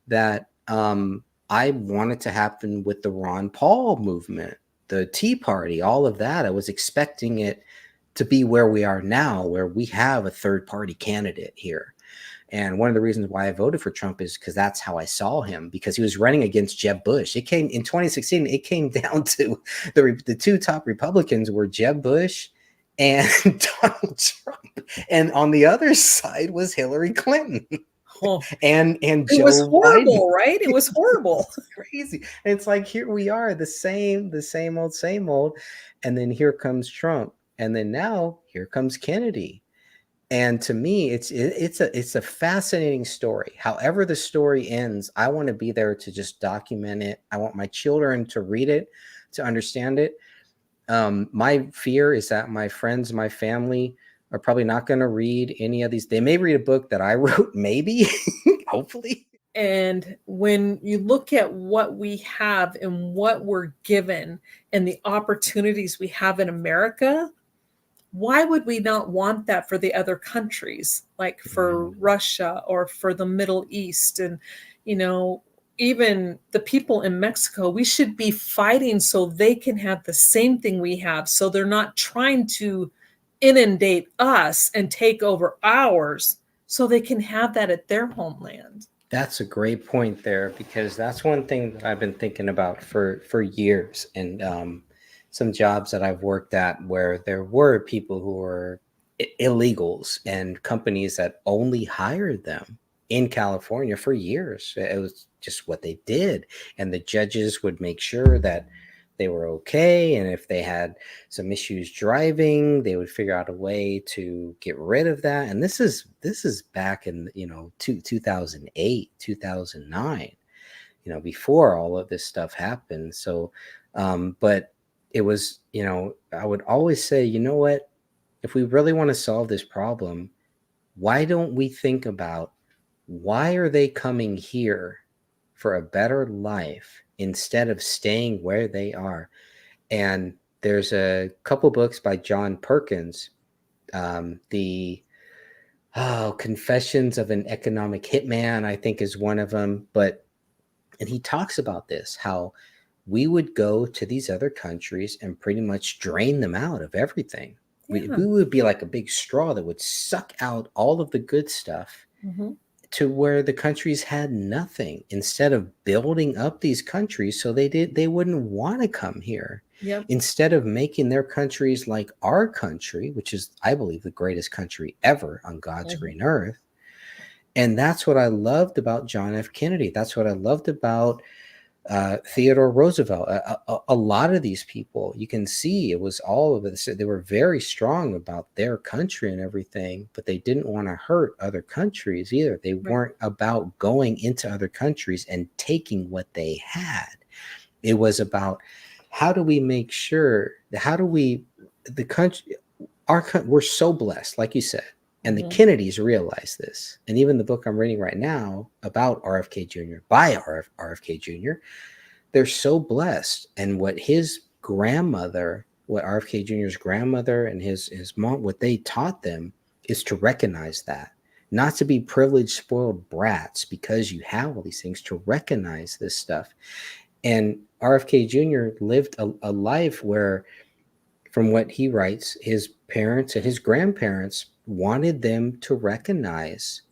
that I wanted to happen with the Ron Paul movement, the Tea Party, all of that. I was expecting it to be where we are now, where we have a third party candidate here. And one of the reasons why I voted for Trump is because that's how I saw him, because he was running against Jeb Bush. It came in 2016. It came down to the two top Republicans were Jeb Bush and Donald Trump. And on the other side was Hillary Clinton. Oh, and it Joe was horrible, Biden. Right? It was horrible. Crazy. And it's like, here we are, the same old. And then here comes Trump. And then now here comes Kennedy. And to me, it's a fascinating story. However the story ends, I want to be there to just document it. I want my children to read it, to understand it. My fear is that my friends, my family are probably not going to read any of these. They may read a book that I wrote, maybe, hopefully. And when you look at what we have and what we're given and the opportunities we have in America, why would we not want that for the other countries, like for Russia or for the Middle East? And, even the people in Mexico, we should be fighting so they can have the same thing we have. So they're not trying to inundate us and take over ours, so they can have that at their homeland. That's a great point there, because that's one thing that I've been thinking about for years. And, some jobs that I've worked at where there were people who were illegals and companies that only hired them in California for years. It was just what they did. And the judges would make sure that they were okay. And if they had some issues driving, they would figure out a way to get rid of that. And this is back in, 2008, 2009, before all of this stuff happened. So, but it was, I would always say, you know what, if we really want to solve this problem, why don't we think about why are they coming here for a better life instead of staying where they are. And there's a couple books by John Perkins, the Confessions of an Economic Hitman, I think, is one of them. And he talks about this, how we would go to these other countries and pretty much drain them out of everything. Yeah. We would be like a big straw that would suck out all of the good stuff Mhm. to where the countries had nothing, instead of building up these countries so they wouldn't want to come here. Yep. Instead of making their countries like our country, which is, I believe, the greatest country ever on God's Mhm. green earth. And that's what I loved about John F. Kennedy. That's what I loved about Theodore Roosevelt. A lot of these people, you can see it was all of this. They were very strong about their country and everything, but they didn't want to hurt other countries either. They weren't about going into other countries and taking what they had. It was about, how do we make sure, the country, we're so blessed, like you said. And the Kennedys realized this. And even the book I'm reading right now about RFK Jr. by RFK Jr., they're so blessed. And what his grandmother, what RFK Jr.'s grandmother and his mom, what they taught them is to recognize that. Not to be privileged, spoiled brats because you have all these things, to recognize this stuff. And RFK Jr. lived a life where, from what he writes, his parents and his grandparents wanted them to recognize,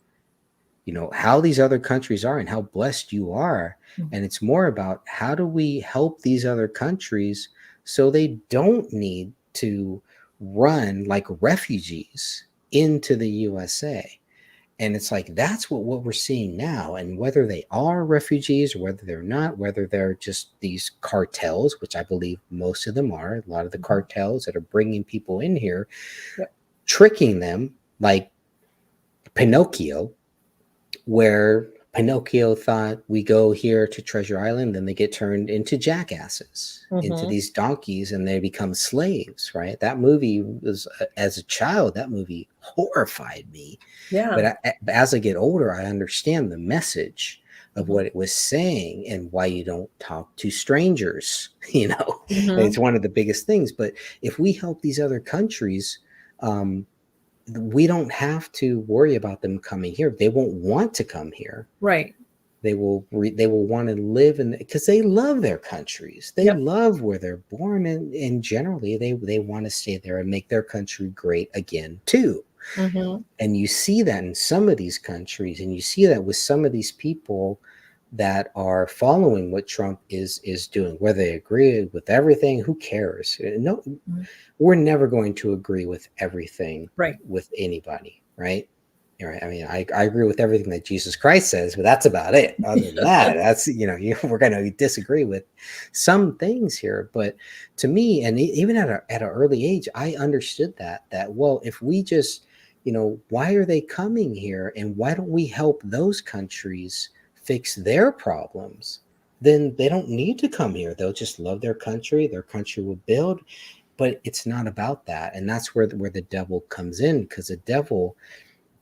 how these other countries are and how blessed you are. And it's more about, how do we help these other countries so they don't need to run like refugees into the USA. And it's like, that's what we're seeing now. And whether they are refugees or whether they're not, whether they're just these cartels, which I believe most of them are, a lot of the cartels that are bringing people in here, tricking them like Pinocchio, where Pinocchio thought, we go here to Treasure Island, then they get turned into jackasses, into these donkeys, and they become slaves, right? That movie was, as a child, that movie horrified me. Yeah. But as I get older, I understand the message of what it was saying and why you don't talk to strangers, And it's one of the biggest things. But if we help these other countries, we don't have to worry about them coming here. They won't want to come here. Right. They will want to live in, because they love their countries. They love where they're born, and generally they want to stay there and make their country great again too. And you see that in some of these countries, and you see that with some of these people that are following what Trump is doing. Whether they agree with everything, who cares? No, we're never going to agree with everything with anybody, right? Right. I mean, I agree with everything that Jesus Christ says, but that's about it. Other than that, that's, we're going to disagree with some things here. But to me, and even at an early age, I understood that, well, if we just, why are they coming here, and why don't we help those countries fix their problems? Then they don't need to come here. They'll just love their country will build. But it's not about that. And that's where the devil comes in, because the devil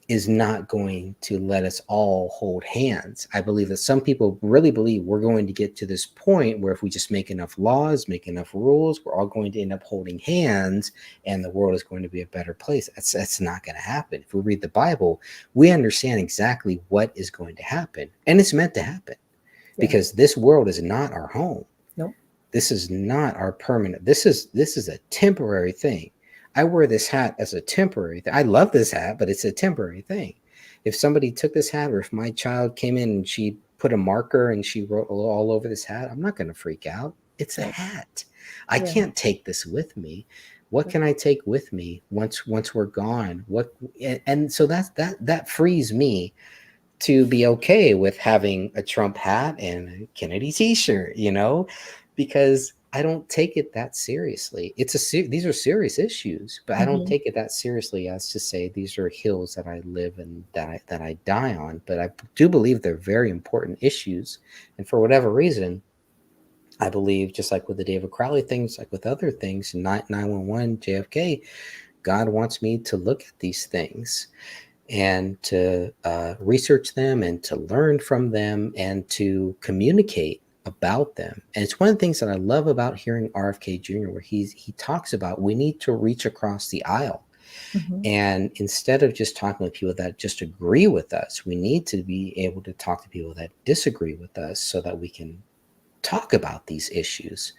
is not going to let us all hold hands. I believe that some people really believe we're going to get to this point where if we just make enough laws, make enough rules, we're all going to end up holding hands and the world is going to be a better place. That's not going to happen. If we read the Bible, we understand exactly what is going to happen, and it's meant to happen, because this world is not our home. Nope. This is not our permanent. This is a temporary thing. I wear this hat as a temporary thing. I love this hat, but it's a temporary thing. If somebody took this hat, or if my child came in and she put a marker and she wrote all over this hat, I'm not going to freak out. It's a hat. I can't take this with me. What can I take with me once we're gone? And so that frees me to be okay with having a Trump hat and a Kennedy t-shirt, because I don't take it that seriously. These are serious issues, but I don't take it that seriously as to say these are hills that I live and that I die on. But I do believe they're very important issues, and for whatever reason, I believe, just like with the David Crowley things, like with other things, 9/11, JFK, God wants me to look at these things. and to research them and to learn from them and to communicate about them. And it's one of the things that I love about hearing RFK Jr., where he talks about we need to reach across the aisle. And instead of just talking with people that just agree with us, we need to be able to talk to people that disagree with us so that we can talk about these issues.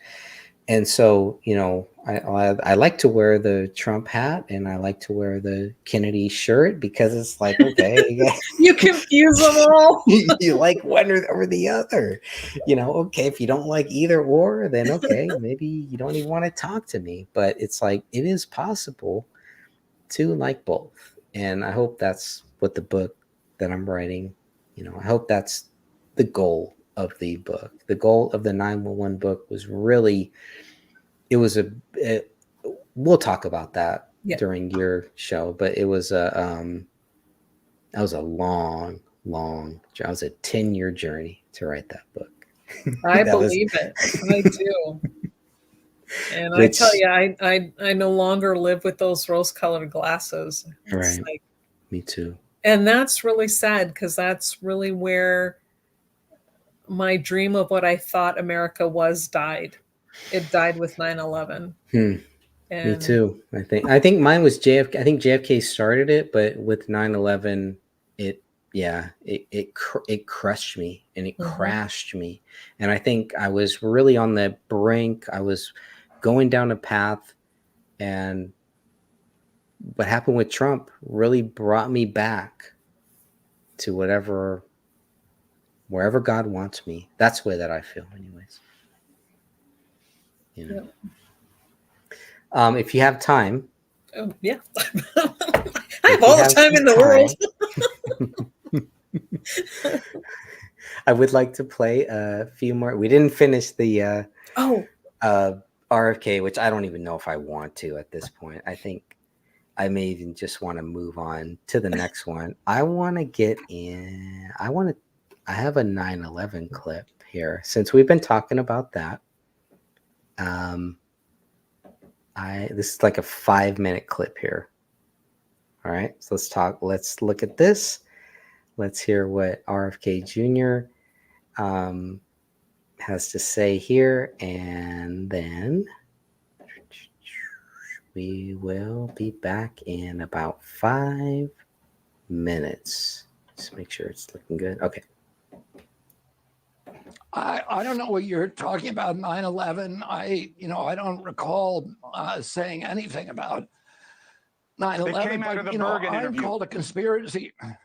And so, you know, I like to wear the Trump hat and I like to wear the Kennedy shirt because it's like, okay, You confuse them all. you like one or the other, you know, okay, if you don't like either or, then okay, maybe you don't even want to talk to me. But it's like, it is possible to like both. And I hope that's what the book that I'm writing, you know, I hope that's the goal of the book. The goal of the 911 book was really, we'll talk about that during your show, but it was that was a long, it was a 10-year journey to write that book. I believe it. I do. And I tell you, I no longer live with those rose-colored glasses. It's right. Me too. And that's really sad because that's really where my dream of what I thought America was died. It died with 9/11. Me too. I think mine was JFK. I think JFK started it, but with 9/11, it crushed me and it crashed me. And I think I was really on the brink. I was going down a path, and what happened with Trump really brought me back to wherever God wants me. That's the way that I feel, anyways. You know. If you have time. Oh, yeah. I have all the time in the world. I would like to play a few more. We didn't finish the RFK, which I don't even know if I want to at this point. I think I may even just want to move on to the next one. I want to get in. I have a 9/11 clip here since we've been talking about that. This is like a 5-minute clip here. All right, so let's look at this. Let's hear what RFK Jr. Has to say here, and then we will be back in about 5 minutes. Just make sure it's looking good. Okay. I don't know what you're talking about, 9/11. I don't recall saying anything about 9/11. It came out of the Bergen interview. I'm called a conspiracy. You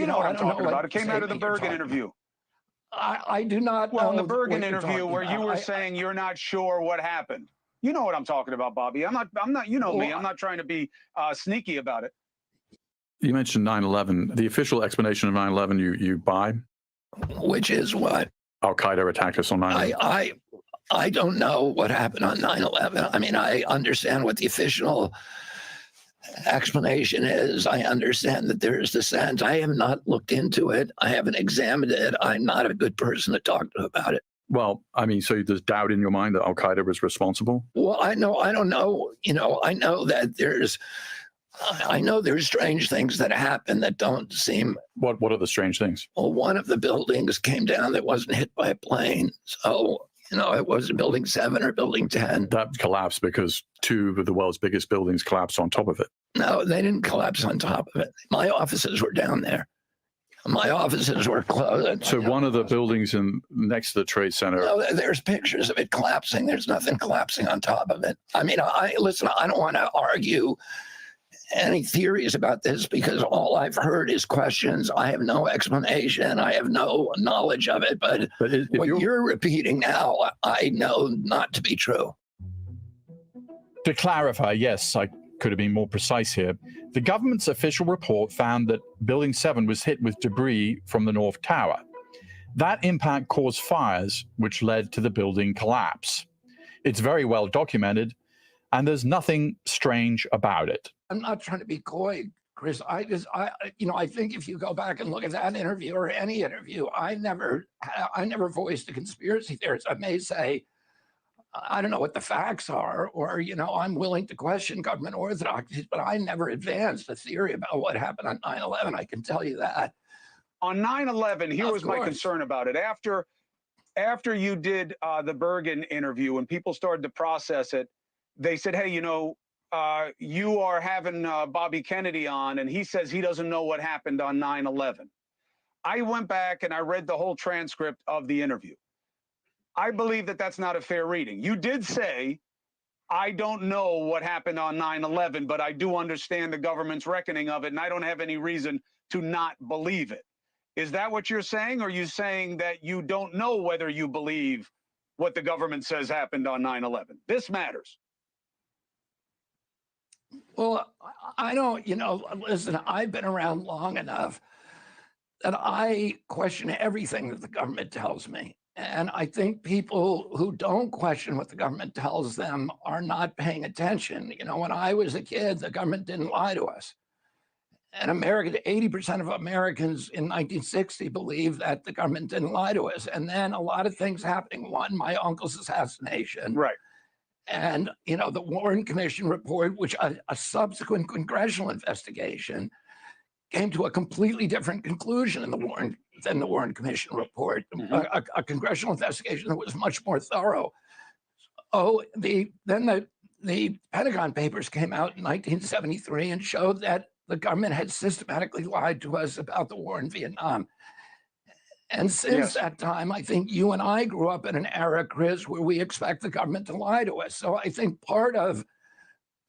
know what I'm talking about. It came out of the Bergen interview. I do not know. Well, in the Bergen interview where you were saying you're not sure what happened. You know what I'm talking about, Bobby. I'm not, you know me. I'm not trying to be sneaky about it. You mentioned 9/11. The official explanation of 9/11 you buy? Which is what? Al-Qaeda attacked us on 9/11. I don't know what happened on 9/11. I mean, I understand what the official explanation is. I understand that there is dissent. I have not looked into it. I haven't examined it. I'm not a good person to talk to about it. Well, I mean, so there's doubt in your mind that Al-Qaeda was responsible? Well, I don't know. I know that there's strange things that happen that don't seem. What are the strange things? Well, one of the buildings came down that wasn't hit by a plane. So, it wasn't building 7 or building 10. That collapsed because 2 of the world's biggest buildings collapsed on top of it. No, they didn't collapse on top of it. My offices were down there. My offices were closed. So one of the buildings next to the Trade Center. No, there's pictures of it collapsing. There's nothing collapsing on top of it. I mean, listen, I don't want to argue any theories about this because all I've heard is questions. I have no explanation. I have no knowledge of it. But what you're repeating now, I know not to be true. To clarify, yes, I could have been more precise here. The government's official report found that Building 7 was hit with debris from the North Tower. That impact caused fires, which led to the building collapse. It's very well documented, and there's nothing strange about it. I'm not trying to be coy, Chris. I think if you go back and look at that interview or any interview, I never voiced a conspiracy theorist. I may say I don't know what the facts are, or, I'm willing to question government orthodoxies, but I never advanced a theory about what happened on 9/11. I can tell you that. On 9/11, here Of was my course. concern about it. After you did the Bergen interview and people started to process it, they said, hey, you are having Bobby Kennedy on, and he says he doesn't know what happened on 9/11. I went back and I read the whole transcript of the interview. I believe that that's not a fair reading. You did say, I don't know what happened on 9/11, but I do understand the government's reckoning of it, and I don't have any reason to not believe it. Is that what you're saying? Or are you saying that you don't know whether you believe what the government says happened on 9/11? This matters. Well, I don't, listen, I've been around long enough that I question everything that the government tells me. And I think people who don't question what the government tells them are not paying attention. When I was a kid, the government didn't lie to us. And 80% of Americans in 1960 believed that the government didn't lie to us. And then a lot of things happening. One, my uncle's assassination. Right. And, the Warren Commission report, which a subsequent congressional investigation came to a completely different conclusion than the Warren Commission report, a congressional investigation that was much more thorough. Then the Pentagon Papers came out in 1973 and showed that the government had systematically lied to us about the war in Vietnam. And since that time, I think you and I grew up in an era, Chris, where we expect the government to lie to us. So I think part of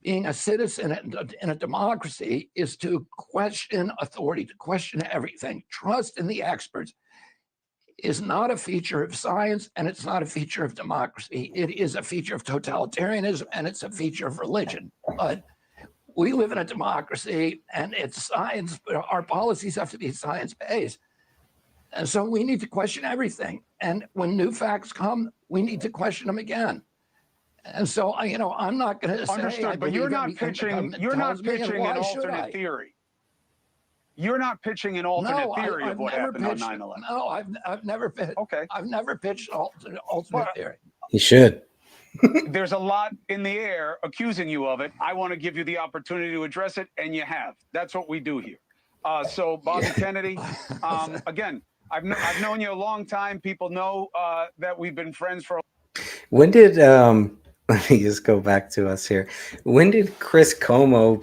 being a citizen in a democracy is to question authority, to question everything. Trust in the experts is not a feature of science, and it's not a feature of democracy. It is a feature of totalitarianism, and it's a feature of religion. But we live in a democracy, and it's science, but our policies have to be science-based. And so we need to question everything. And when new facts come, we need to question them again. And so, I'm not going to say. Understood, but you're not pitching an alternate theory. You're not pitching an alternate theory of what happened on 9/11. No, I've never pitched. Okay. I've never pitched an alternate theory. He should. There's a lot in the air accusing you of it. I want to give you the opportunity to address it, and you have. That's what we do here. So, Bobby Kennedy, again, I've known you a long time. People know that we've been friends for. When did let me just go back to us here. When did Chris Cuomo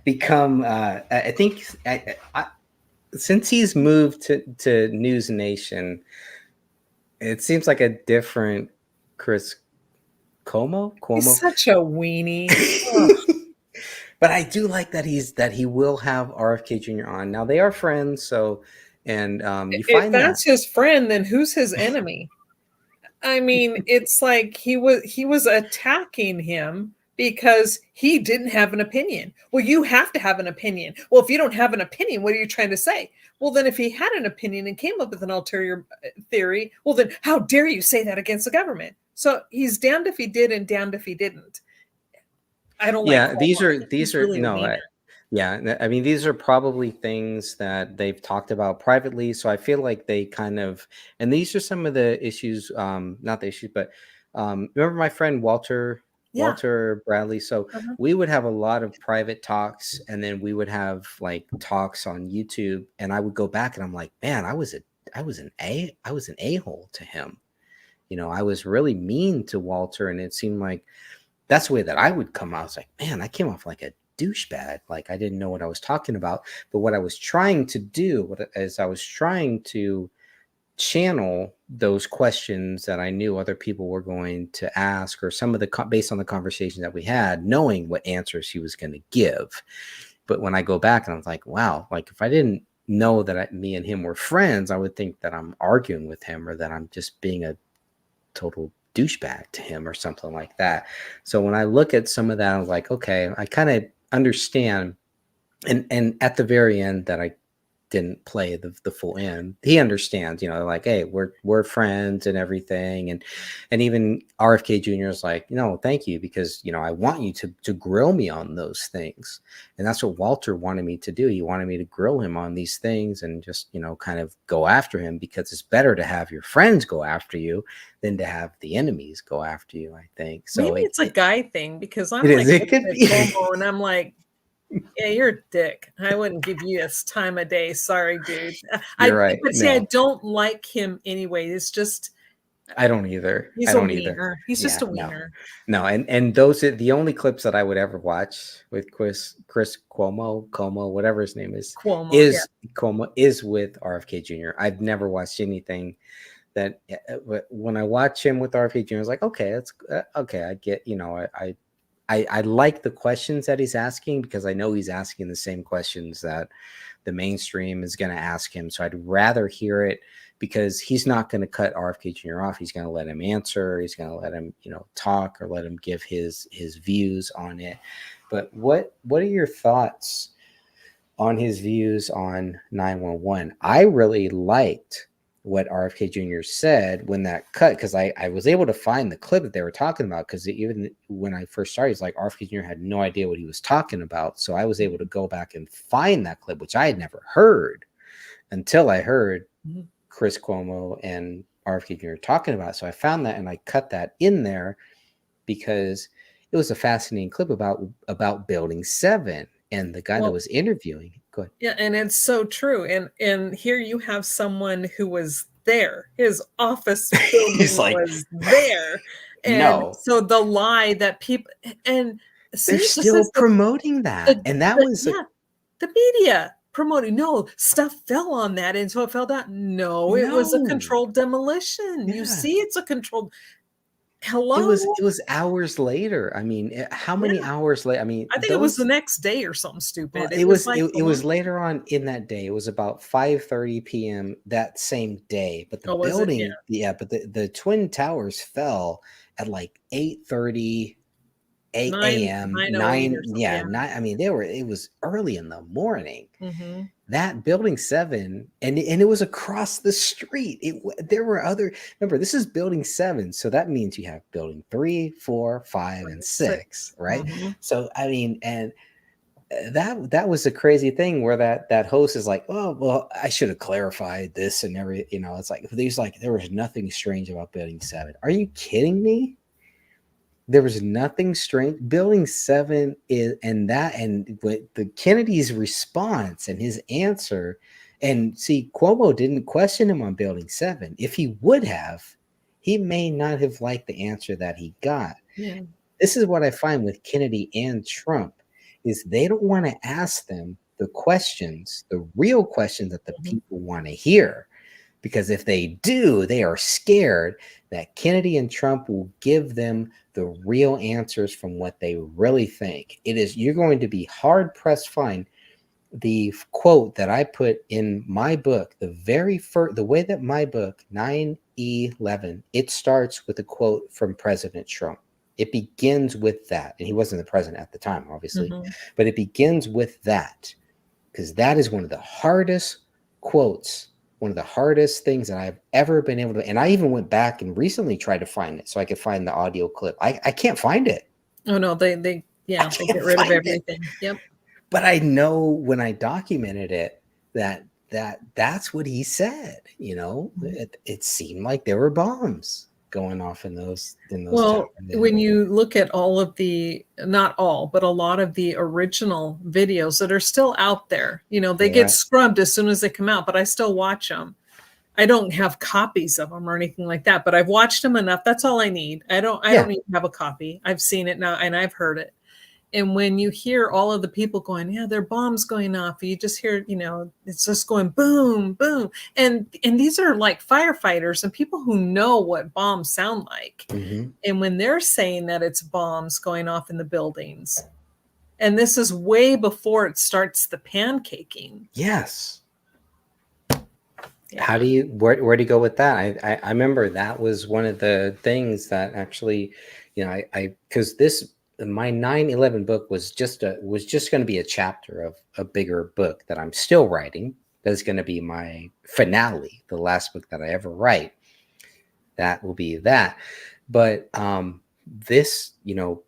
become? I think since he's moved to News Nation, it seems like a different Chris Cuomo. He's such a weenie. But I do like that he will have RFK Jr. on. Now they are friends, so and you find if that's his friend, then who's his enemy? I mean, it's like he was attacking him because he didn't have an opinion. Well, you have to have an opinion. Well, if you don't have an opinion, what are you trying to say? Well, then if he had an opinion and came up with an ulterior theory, well, then how dare you say that against the government? So he's damned if he did and damned if he didn't. I don't. Yeah, like these are really no. mean. Yeah, I mean, these are probably things that they've talked about privately. So I feel like they kind of, and these are some of the issues, not the issues, but remember my friend Walter Bradley. So we would have a lot of private talks, and then we would have like talks on YouTube, and I would go back and I'm like, man, I was an a-hole to him. I was really mean to Walter, and it seemed like that's the way that I would come out. I was like, man, I came off like a douchebag. Like I didn't know what I was talking about. But what I was trying to do is I was trying to channel those questions that I knew other people were going to ask, or some of the based on the conversation that we had, knowing what answers he was going to give. But when I go back and I was like, wow, like if I didn't know that me and him were friends, I would think that I'm arguing with him or that I'm just being a total douchebag to him or something like that. So when I look at some of that, I was like, okay, I kind of understand. And at the very end that I didn't play the full end. He understands, like, hey, we're friends and everything, and even RFK Jr. is like, no, thank you, because I want you to grill me on those things, and that's what Walter wanted me to do. He wanted me to grill him on these things and just kind of go after him, because it's better to have your friends go after you than to have the enemies go after you, I think. So Maybe it's a guy thing, because I'm it like is. It could looking be. at Cuomo and I'm like, yeah, you're a dick. I wouldn't give you this time of day. Sorry, dude. You're right. But see, I No. don't like him anyway. It's just I don't either. he's I a don't either. wiener. He's just a Yeah, no. wiener. No, and those are the only clips that I would ever watch with Chris Cuomo, whatever his name is, Cuomo, Cuomo is with RFK Jr. I've never watched anything that when I watch him with RFK Jr., I was like, okay, that's okay. I get, I like the questions that he's asking, because I know he's asking the same questions that the mainstream is going to ask him. So I'd rather hear it, because he's not going to cut RFK Jr. off. He's going to let him answer. He's going to let him, talk, or let him give his views on it. But what are your thoughts on his views on 911? I really liked what RFK Jr. said when that cut, because I was able to find the clip that they were talking about, because even when I first started, it's like RFK Jr. had no idea what he was talking about. So I was able to go back and find that clip, which I had never heard until I heard Chris Cuomo and RFK Jr. talking about it. So I found that and I cut that in there, because it was a fascinating clip about Building 7 and the guy that was interviewing. Go ahead. Yeah, and it's so true. And here you have someone who was there. His office building He's like, was there. And no. so the lie that people and see, they're still promoting that. And that was the media promoting. No, stuff fell on that, and so it fell down. No, it was a controlled demolition. You see, it's a controlled. Hello. It was hours later. I mean, how many hours later? I mean, I think it was the next day or something stupid. Well, it was later on in that day. It was about 5:30 p.m. that same day. But the building, but the Twin Towers fell at like 8:30 a.m. 9. I mean, it was early in the morning. Mm-hmm. That Building 7, and it was across the street. There were remember, this is Building 7, so that means you have Building 3, 4, 5, and 6, right? Mm-hmm. So I mean, and that was a crazy thing where that host is like, oh well, I should have clarified this and everything. It's like there was nothing strange about Building 7. Are you kidding me? There was nothing strange. Building 7 is, and with the Kennedy's response and his answer, and see, Cuomo didn't question him on Building 7. If he would have, he may not have liked the answer that he got. Yeah. This is what I find with Kennedy and Trump, is they don't want to ask them the questions, the real questions that the people want to hear. Because if they do, they are scared that Kennedy and Trump will give them the real answers from what they really think. You're going to be hard pressed to find the quote that I put in my book, the way that my book 9/11, it starts with a quote from President Trump. It begins with that, and he wasn't the president at the time, obviously, but it begins with that, because that is one of the hardest quotes. One of the hardest things that I've ever been able to, and I even went back and recently tried to find it so I could find the audio clip. I can't find it. Oh no, they get rid of everything. Yep. But I know when I documented it that's what he said. It seemed like there were bombs going off in those. Well, when you look at all of not all, but a lot of the original videos that are still out there, they get scrubbed as soon as they come out, but I still watch them. I don't have copies of them or anything like that, but I've watched them enough. That's all I need. I don't need to have a copy. I've seen it now and I've heard it. And when you hear all of the people going, yeah, there are bombs going off, you just hear, it's just going boom, boom. And these are like firefighters and people who know what bombs sound like. Mm-hmm. And when they're saying that it's bombs going off in the buildings, and this is way before it starts the pancaking. Yes. Yeah. How do you, where do you go with that? I remember that was one of the things that actually, because my 9/11 book was just going to be a chapter of a bigger book that I'm still writing, That's going to be my finale, the last book that I ever write. That will be that. But this, you know,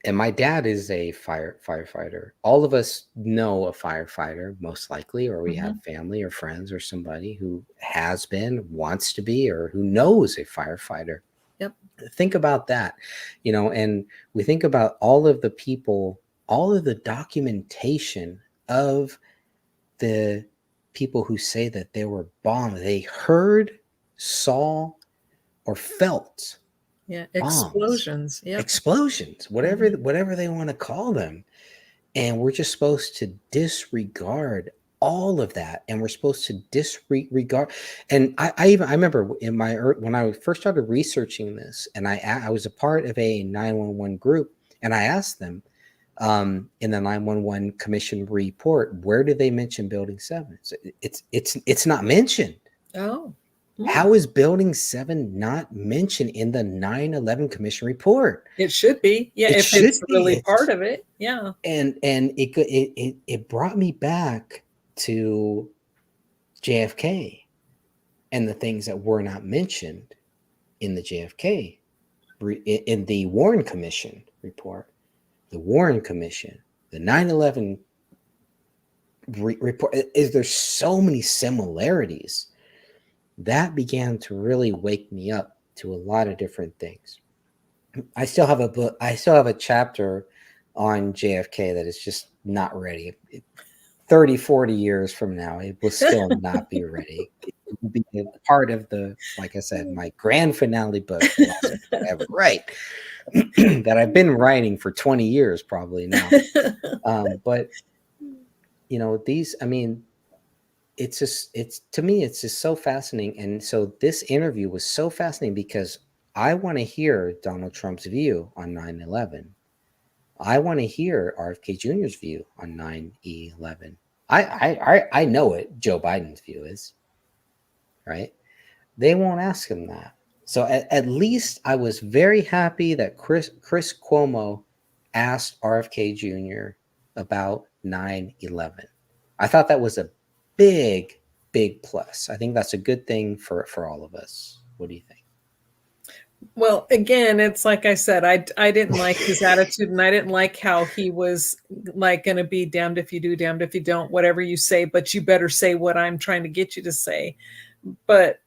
and my dad is a firefighter. All of us know a firefighter, most likely, or we have family or friends or somebody who has been, wants to be, or who knows a firefighter. Yep. Think about that, you know, and we think about all of the people, all of the documentation of the people who say that they were bombed. They heard, saw, or felt explosions. Yeah. Explosions, whatever they want to call them. And we're just supposed to disregard all of that. And we're supposed to disregard. And I remember in when I first started researching this, and I was a part of a 911 group, and I asked them in the 911 Commission report, where do they mention Building 7? It's not mentioned. Oh. How is Building 7 not mentioned in the 9/11 Commission report? It should be. Yeah, if it's really part of it. Yeah. And it brought me back to JFK and the things that were not mentioned in the JFK in the Warren Commission report. The Warren Commission, the 9/11 report. There's so many similarities. That began to really wake me up to a lot of different things. I still have a book. I still have a chapter on JFK that is just not ready. 30, 40 years from now, it will still not be ready. It will be a part of the, like I said, my grand finale book that I ever write that I've been writing for 20 years probably now. But, you know, I mean, to me, it's just so fascinating. And so this interview was so fascinating because I want to hear Donald Trump's view on 9/11. I want to hear RFK Jr.'s view on 9/11. I know what Joe Biden's view is, right? They won't ask him that. So at least I was very happy that Chris Cuomo asked RFK Jr. about 9/11. I thought that was a big plus. I think that's a good thing for all of us. What do you think? Well, again, it's like I said, I didn't like his attitude, and I didn't like how he was like going to be damned if you do, damned if you don't, whatever you say, but you better say what I'm trying to get you to say. But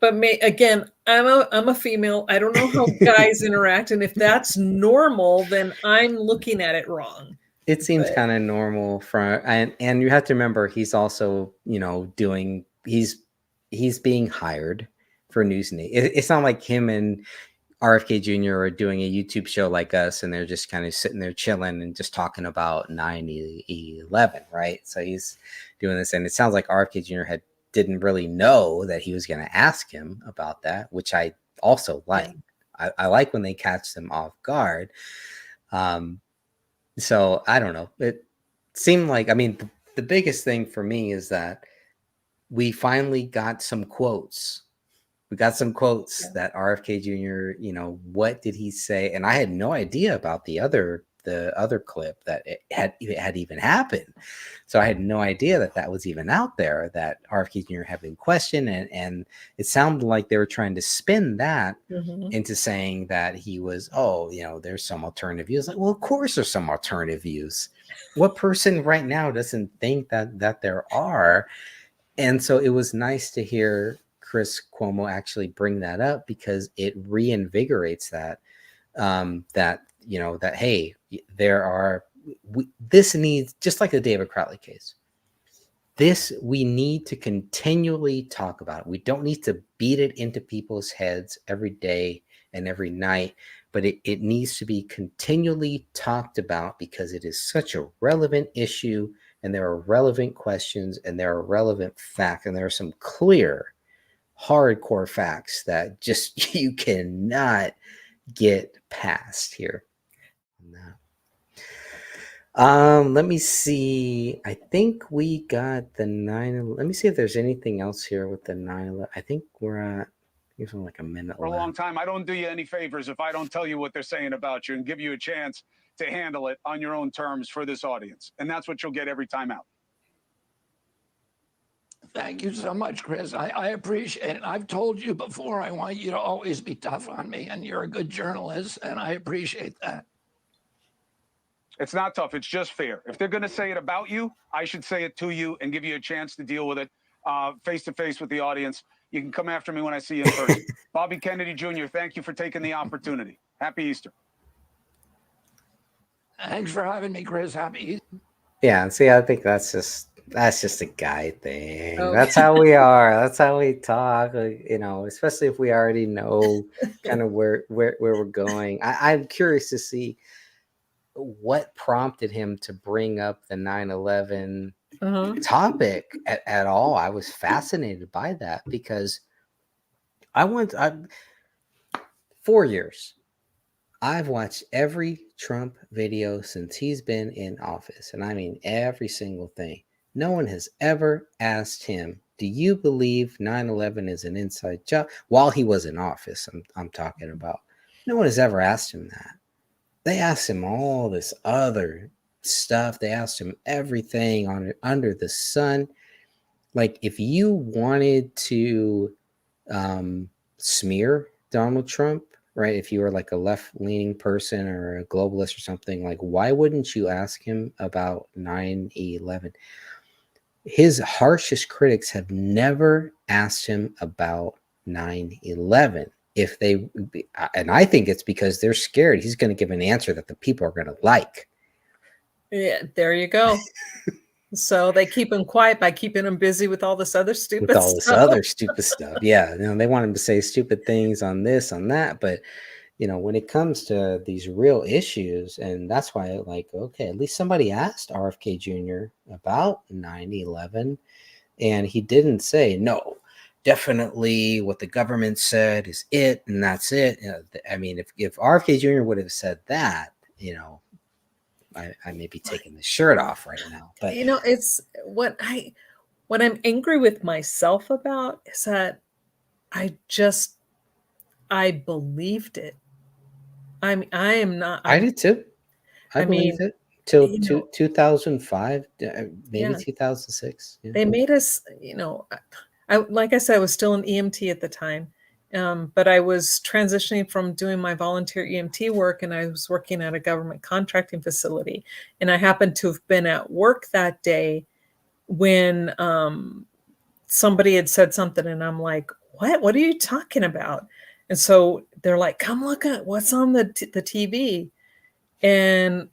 again, I'm a female. I don't know how guys interact, and if that's normal, then I'm looking at it wrong. It seems kind of normal and you have to remember he's also, you know, he's being hired for Newsnate. It's not like him and RFK Jr. are doing a YouTube show like us and they're just kind of sitting there chilling and just talking about 9/11, right? So he's doing this, and it sounds like RFK Jr. didn't really know that he was going to ask him about that, which I also like. I like when they catch them off guard. So I don't know. It seemed like, I mean, the biggest thing for me is that we finally got some quotes. We got some quotes that RFK Jr., you know, what did he say? And I had no idea about the other clip that it had even happened. So I had no idea that was even out there, that RFK Jr. had been questioned. And it sounded like they were trying to spin that into saying that he was, you know, there's some alternative views. Like, well, of course there's some alternative views. What person right now doesn't think that there are? And so it was nice to hear Chris Cuomo actually bring that up, because it reinvigorates that, you know, that, hey, this needs, just like the David Crowley case, we need to continually talk about it. We don't need to beat it into people's heads every day and every night, but it needs to be continually talked about, because it is such a relevant issue, and there are relevant questions, and there are relevant facts, and there are some clear, hardcore facts that just you cannot get past here. Let me see. I think we got the 9/11. Let me see if there's anything else here with the 9/11. I think we're at, here's like a minute For a left. long time. I don't do you any favors if I don't tell you what they're saying about you and give you a chance to handle it on your own terms for this audience. And that's what you'll get every time out. Thank you so much, Chris. I appreciate it. I've told you before, I want you to always be tough on me, and you're a good journalist, and I appreciate that. It's not tough. It's just fair. If they're going to say it about you, I should say it to you and give you a chance to deal with it face to face with the audience. You can come after me when I see you in person. Bobby Kennedy Jr., thank you for taking the opportunity. Happy Easter. Thanks for having me, Chris. Happy Easter. Yeah, see, I think that's just a guy thing. Oh. That's how we are. That's how we talk. You know, especially if we already know kind of where we're going. I'm curious to see what prompted him to bring up the 9/11 topic at all. I was fascinated by that because I 4 years. I've watched every Trump video since he's been in office, and I mean every single thing. No one has ever asked him, "Do you believe 9/11 is an inside job?" While he was in office, I'm talking about. No one has ever asked him that. They asked him all this other stuff. They asked him everything under the sun. Like, if you wanted to smear Donald Trump, right? If you were like a left-leaning person or a globalist or something, like, why wouldn't you ask him about 9/11? His harshest critics have never asked him about 9/11. And I think it's because they're scared he's going to give an answer that the people are going to like. Yeah, there you go. So they keep him quiet by keeping him busy with all this other stupid With all this stuff. other stupid stuff. Yeah, they want him to say stupid things on this, on that, but when it comes to these real issues, and that's why, like, okay, at least somebody asked RFK Jr. about 9/11, and he didn't say, no, definitely what the government said is it, and that's it. I mean, if RFK Jr. would have said that, I may be taking the shirt off right now. But it's what I'm angry with myself about is that I believed it. I am not. I did too. I believed it till 2005, maybe 2006. Yeah. They made us, like I said, I was still an EMT at the time. But I was transitioning from doing my volunteer EMT work, and I was working at a government contracting facility. And I happened to have been at work that day when somebody had said something, and I'm like, what are you talking about? And so they're like, come look at what's on the TV. And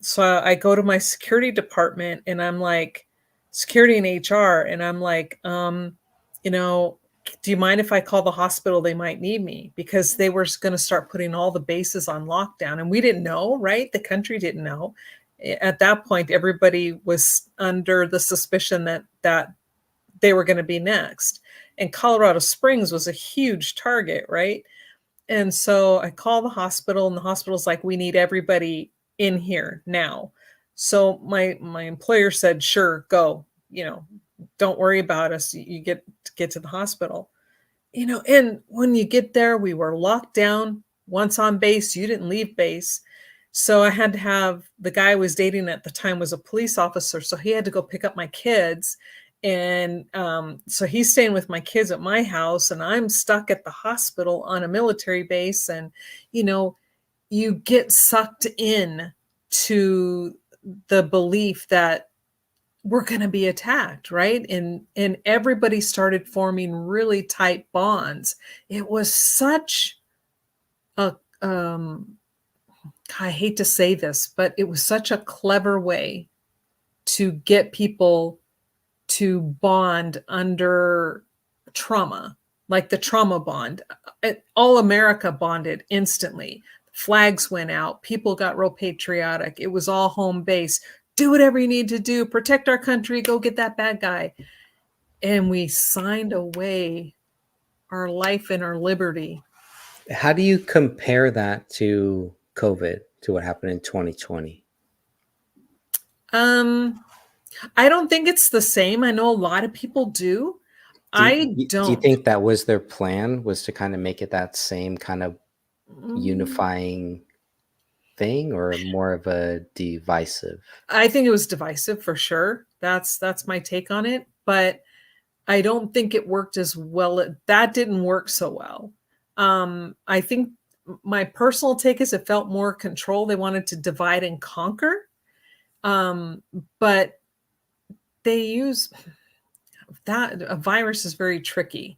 so I go to my security department, and I'm like, security and HR, and I'm like, do you mind if I call the hospital? They might need me, because they were going to start putting all the bases on lockdown. And we didn't know, right? The country didn't know. At that point, everybody was under the suspicion that they were going to be next. And Colorado Springs was a huge target, right? And so I call the hospital, and the hospital's like, we need everybody in here now. So my employer said, sure, go, don't worry about us. You get to the hospital, and when you get there, we were locked down. Once on base, you didn't leave base. So I had to have, the guy I was dating at the time was a police officer. So he had to go pick up my kids. And so he's staying with my kids at my house, and I'm stuck at the hospital on a military base. And, you get sucked in to the belief that we're going to be attacked, right? And everybody started forming really tight bonds. It was such a, I hate to say this, but it was such a clever way to get people to bond under trauma, like the trauma bond. All America bonded instantly. Flags went out. People got real patriotic. It was all home base. Do whatever you need to do. Protect our country. Go get that bad guy. And we signed away our life and our liberty. How do you compare that to COVID, to what happened in 2020? I don't think it's the same. I know a lot of people do. Do you think that was their plan, was to kind of make it that same kind of unifying thing, or more of a divisive? I think it was divisive for sure. That's my take on it. But I don't think it worked as well. That didn't work so well. I think my personal take is it felt more control. They wanted to divide and conquer. But they use that a virus is very tricky.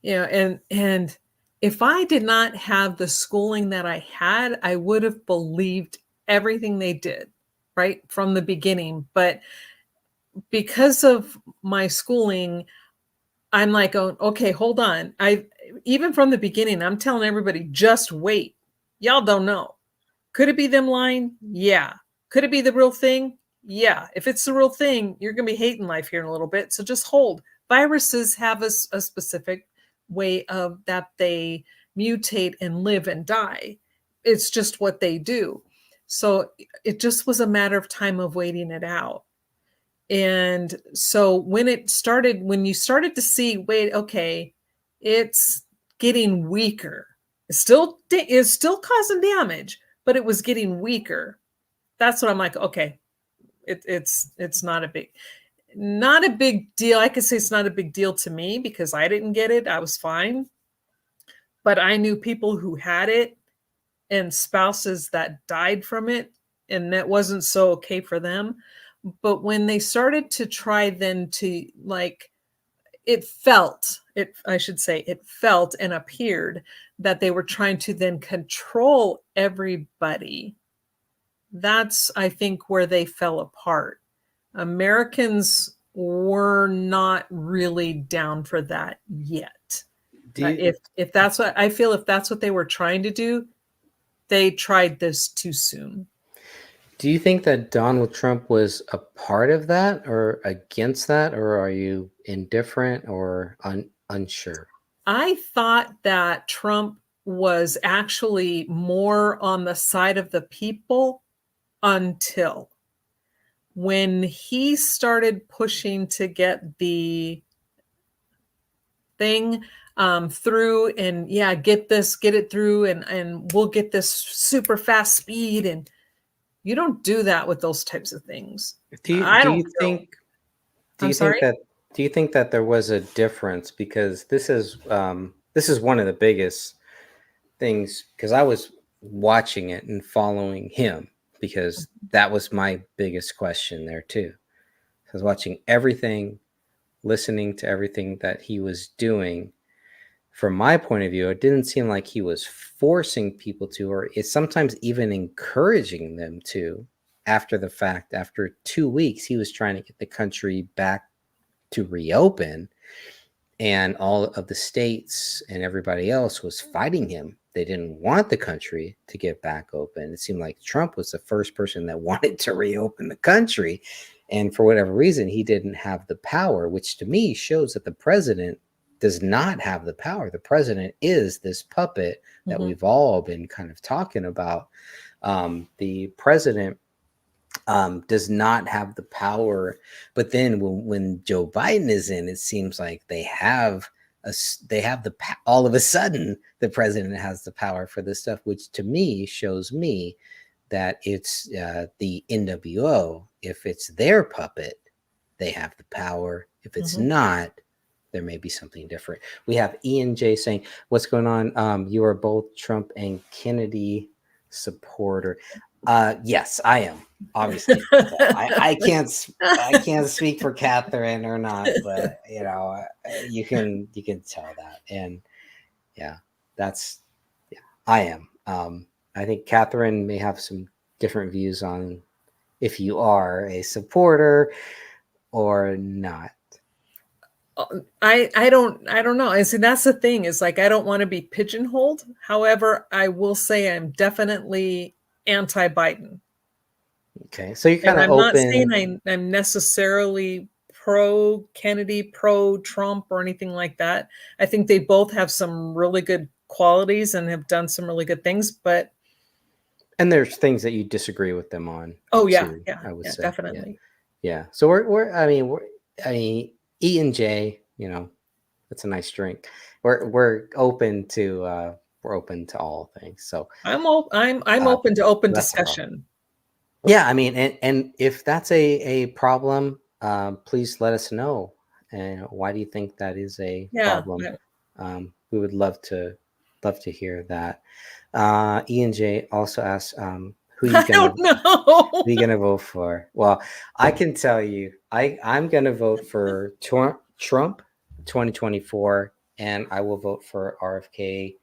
And if I did not have the schooling that I had, I would have believed everything they did right from the beginning. But because of my schooling, I'm like, oh, okay, hold on. Even from the beginning, I'm telling everybody, just wait. Y'all don't know. Could it be them lying? Yeah. Could it be the real thing? Yeah. If it's the real thing, you're going to be hating life here in a little bit. So just hold. Viruses have a specific way of that they mutate and live and die. It's just what they do. So it just was a matter of time of waiting it out. And so when you started to see, wait, okay, it's getting weaker. It's still causing damage, but it was getting weaker. That's what I'm like, okay, it's not a big deal. I could say it's not a big deal to me because I didn't get it. I was fine. But I knew people who had it and spouses that died from it, and that wasn't so okay for them. But when they started to try then to it felt and appeared that they were trying to then control everybody. That's, I think, where they fell apart. Americans were not really down for that yet. If that's what I feel, if that's what they were trying to do, they tried this too soon. Do you think that Donald Trump was a part of that or against that, or are you indifferent or unsure? I thought that Trump was actually more on the side of the people until when he started pushing to get the thing through and get it through and we'll get this super fast speed, and you don't do that with those types of things. Do you think that there was a difference? Because this is one of the biggest things, because I was watching it and following him, because that was my biggest question there too. I was watching everything, listening to everything that he was doing. From my point of view, it didn't seem like he was forcing people to, or it's sometimes even encouraging them to. After the fact, after 2 weeks, he was trying to get the country back to reopen, and all of the states and everybody else was fighting him. They didn't want the country to get back open. It seemed like Trump was the first person that wanted to reopen the country. And for whatever reason, he didn't have the power, which to me shows that the president does not have the power. The president is this puppet that we've all been kind of talking about. The president does not have the power. But then when Joe Biden is in, it seems like they have all of a sudden the president has the power for this stuff, which to me shows me that it's the NWO. If it's their puppet, they have the power. If it's not, there may be something different. We have Ian J saying, what's going on? You are both Trump and Kennedy supporter. Yes, I am. Obviously, I can't speak for Catherine or not, but you can tell that, and I am. I think Catherine may have some different views on if you are a supporter or not. I don't know. I see, that's the thing, is like, I don't want to be pigeonholed. However, I will say I'm definitely anti-Biden. Okay, so you're kind of open. I'm not saying I'm necessarily pro Kennedy, pro Trump, or anything like that. I think they both have some really good qualities and have done some really good things, but and there's things that you disagree with them on. Oh yeah, too, I would say definitely. Yeah. So we're E and J, that's a nice drink. We're open to all things. So I'm open to open discussion. Yeah, and if that's a problem, please let us know. And why do you think that is a Yeah, problem? We would love to hear that. Ian J also asked, who you I gonna don't know. who you gonna vote for? Well, I can tell you, I'm gonna vote for Trump 2024, and I will vote for RFK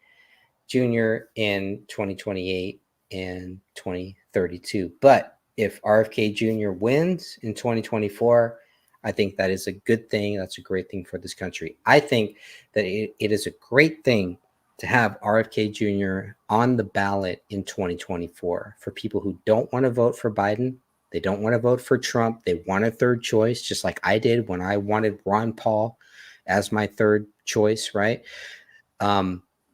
Jr. in 2028 and 2032. But if RFK Jr. wins in 2024, I think that is a good thing. That's a great thing for this country. I think that it is a great thing to have RFK Jr. on the ballot in 2024 for people who don't want to vote for Biden. They don't want to vote for Trump. They want a third choice, just like I did when I wanted Ron Paul as my third choice, right?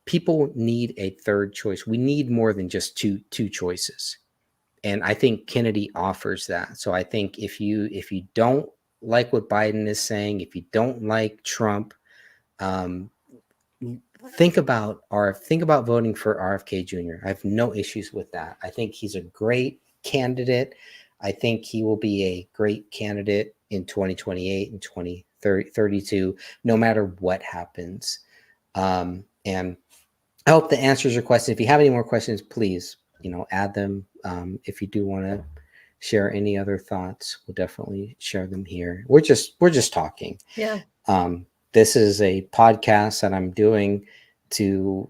People need a third choice. We need more than just two choices. And I think Kennedy offers that. So I think if you don't like what Biden is saying, if you don't like Trump, think about voting for RFK Jr. I have no issues with that. I think he's a great candidate. I think he will be a great candidate in 2028 and 2032, no matter what happens. And I hope that answers your question. If you have any more questions, please, add them. If you do want to share any other thoughts, we'll definitely share them here. We're just talking. Yeah. This is a podcast that I'm doing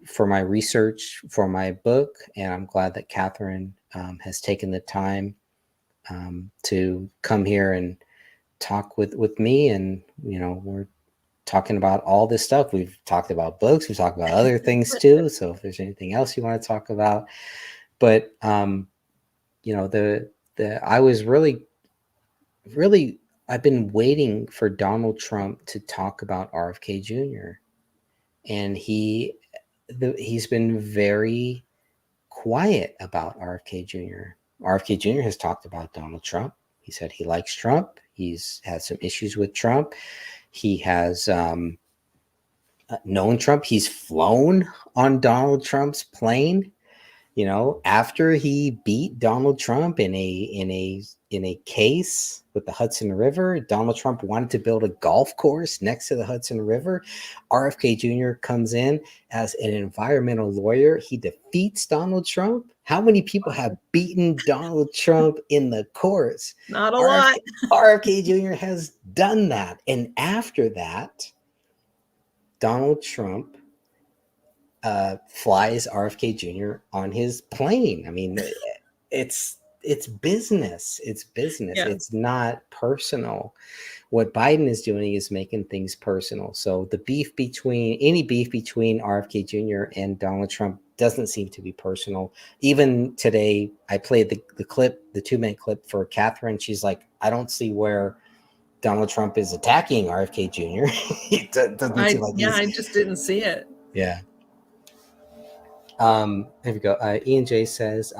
for my research for my book, and I'm glad that Catherine has taken the time to come here and talk with me. And we're talking about all this stuff. We've talked about books. We've talked about other things too. So if there's anything else you want to talk about, but I was really I've been waiting for Donald Trump to talk about RFK Jr. and he's been very quiet about RFK Jr. RFK Jr. has talked about Donald Trump. He said he likes Trump. He's had some issues with Trump. He has known Trump. He's flown on Donald Trump's plane. After he beat Donald Trump in a case with the Hudson River, Donald Trump wanted to build a golf course next to the Hudson River. RFK Jr. comes in as an environmental lawyer. He defeats Donald Trump. How many people have beaten Donald Trump in the courts? Not a lot. RFK Jr. has done that. And after that, Donald Trump flies RFK Jr. on his plane. I mean, it's business. It's business. Yeah. It's not personal. What Biden is doing is making things personal. So any beef between RFK Jr. and Donald Trump doesn't seem to be personal. Even today, I played the clip, the 2-minute clip for Catherine. She's like, I don't see where Donald Trump is attacking RFK Jr. It doesn't seem like I just didn't see it. Yeah. Here we go. Ian J says,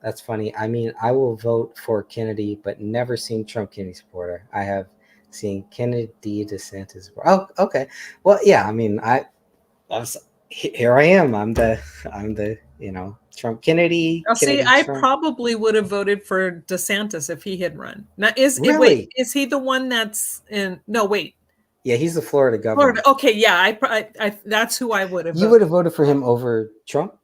that's funny. I mean, I will vote for Kennedy, but never seen Trump Kennedy supporter. I have seen Kennedy DeSantis. Oh, okay. Well, yeah. I mean, here I am. I'm the Trump Kennedy. See, Trump. I probably would have voted for DeSantis if he had run. Now, is he the one that's in? No, wait. Yeah, he's the Florida governor. Florida. Okay, yeah, I that's who I would have. You would have voted for him over Trump?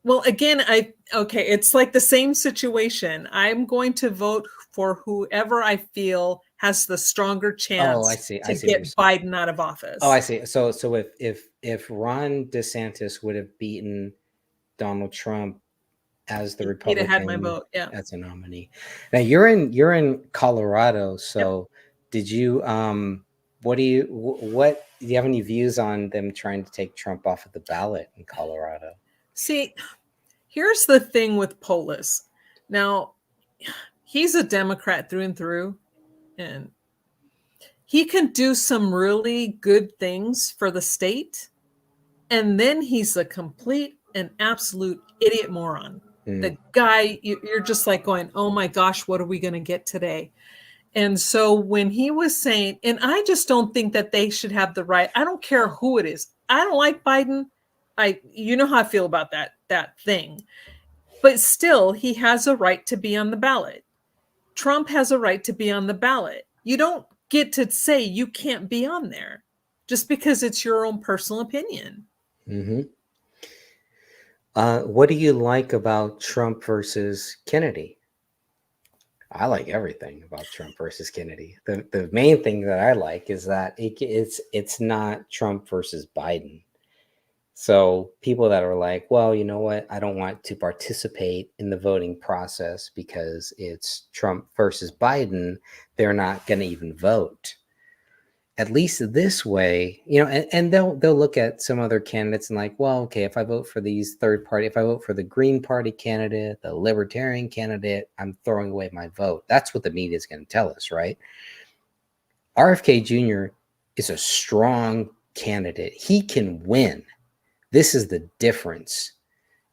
Well, again, it's like the same situation. I'm going to vote for whoever I feel has the stronger chance to get Biden out of office. Oh, I see. So if Ron DeSantis would have beaten Donald Trump as the Republican, he'd have had my vote. Yeah, as a nominee. Now you're in Colorado, so did you? What do you have any views on them trying to take Trump off of the ballot in Colorado? See, here's the thing with Polis. Now, he's a Democrat through and through, and he can do some really good things for the state. And then he's a complete and absolute idiot moron. The guy, you're just like going, oh my gosh, what are we going to get today? And so when he was saying, and I just don't think that they should have the right, I don't care who it is. I don't like Biden. You know how I feel about that thing. But still, he has a right to be on the ballot. Trump has a right to be on the ballot. You don't get to say you can't be on there just because it's your own personal opinion. Hmm. What do you like about Trump versus Kennedy? I like everything about Trump versus Kennedy. The main thing that I like is that it's not Trump versus Biden. So people that are like, well, you know what? I don't want to participate in the voting process because it's Trump versus Biden. They're not going to even vote. At least this way, and they'll look at some other candidates and like, well, okay, if I vote for these third party, if I vote for the Green Party candidate, the Libertarian candidate, I'm throwing away my vote. That's what the media is going to tell us, right? RFK Jr. is a strong candidate. He can win. This is the difference.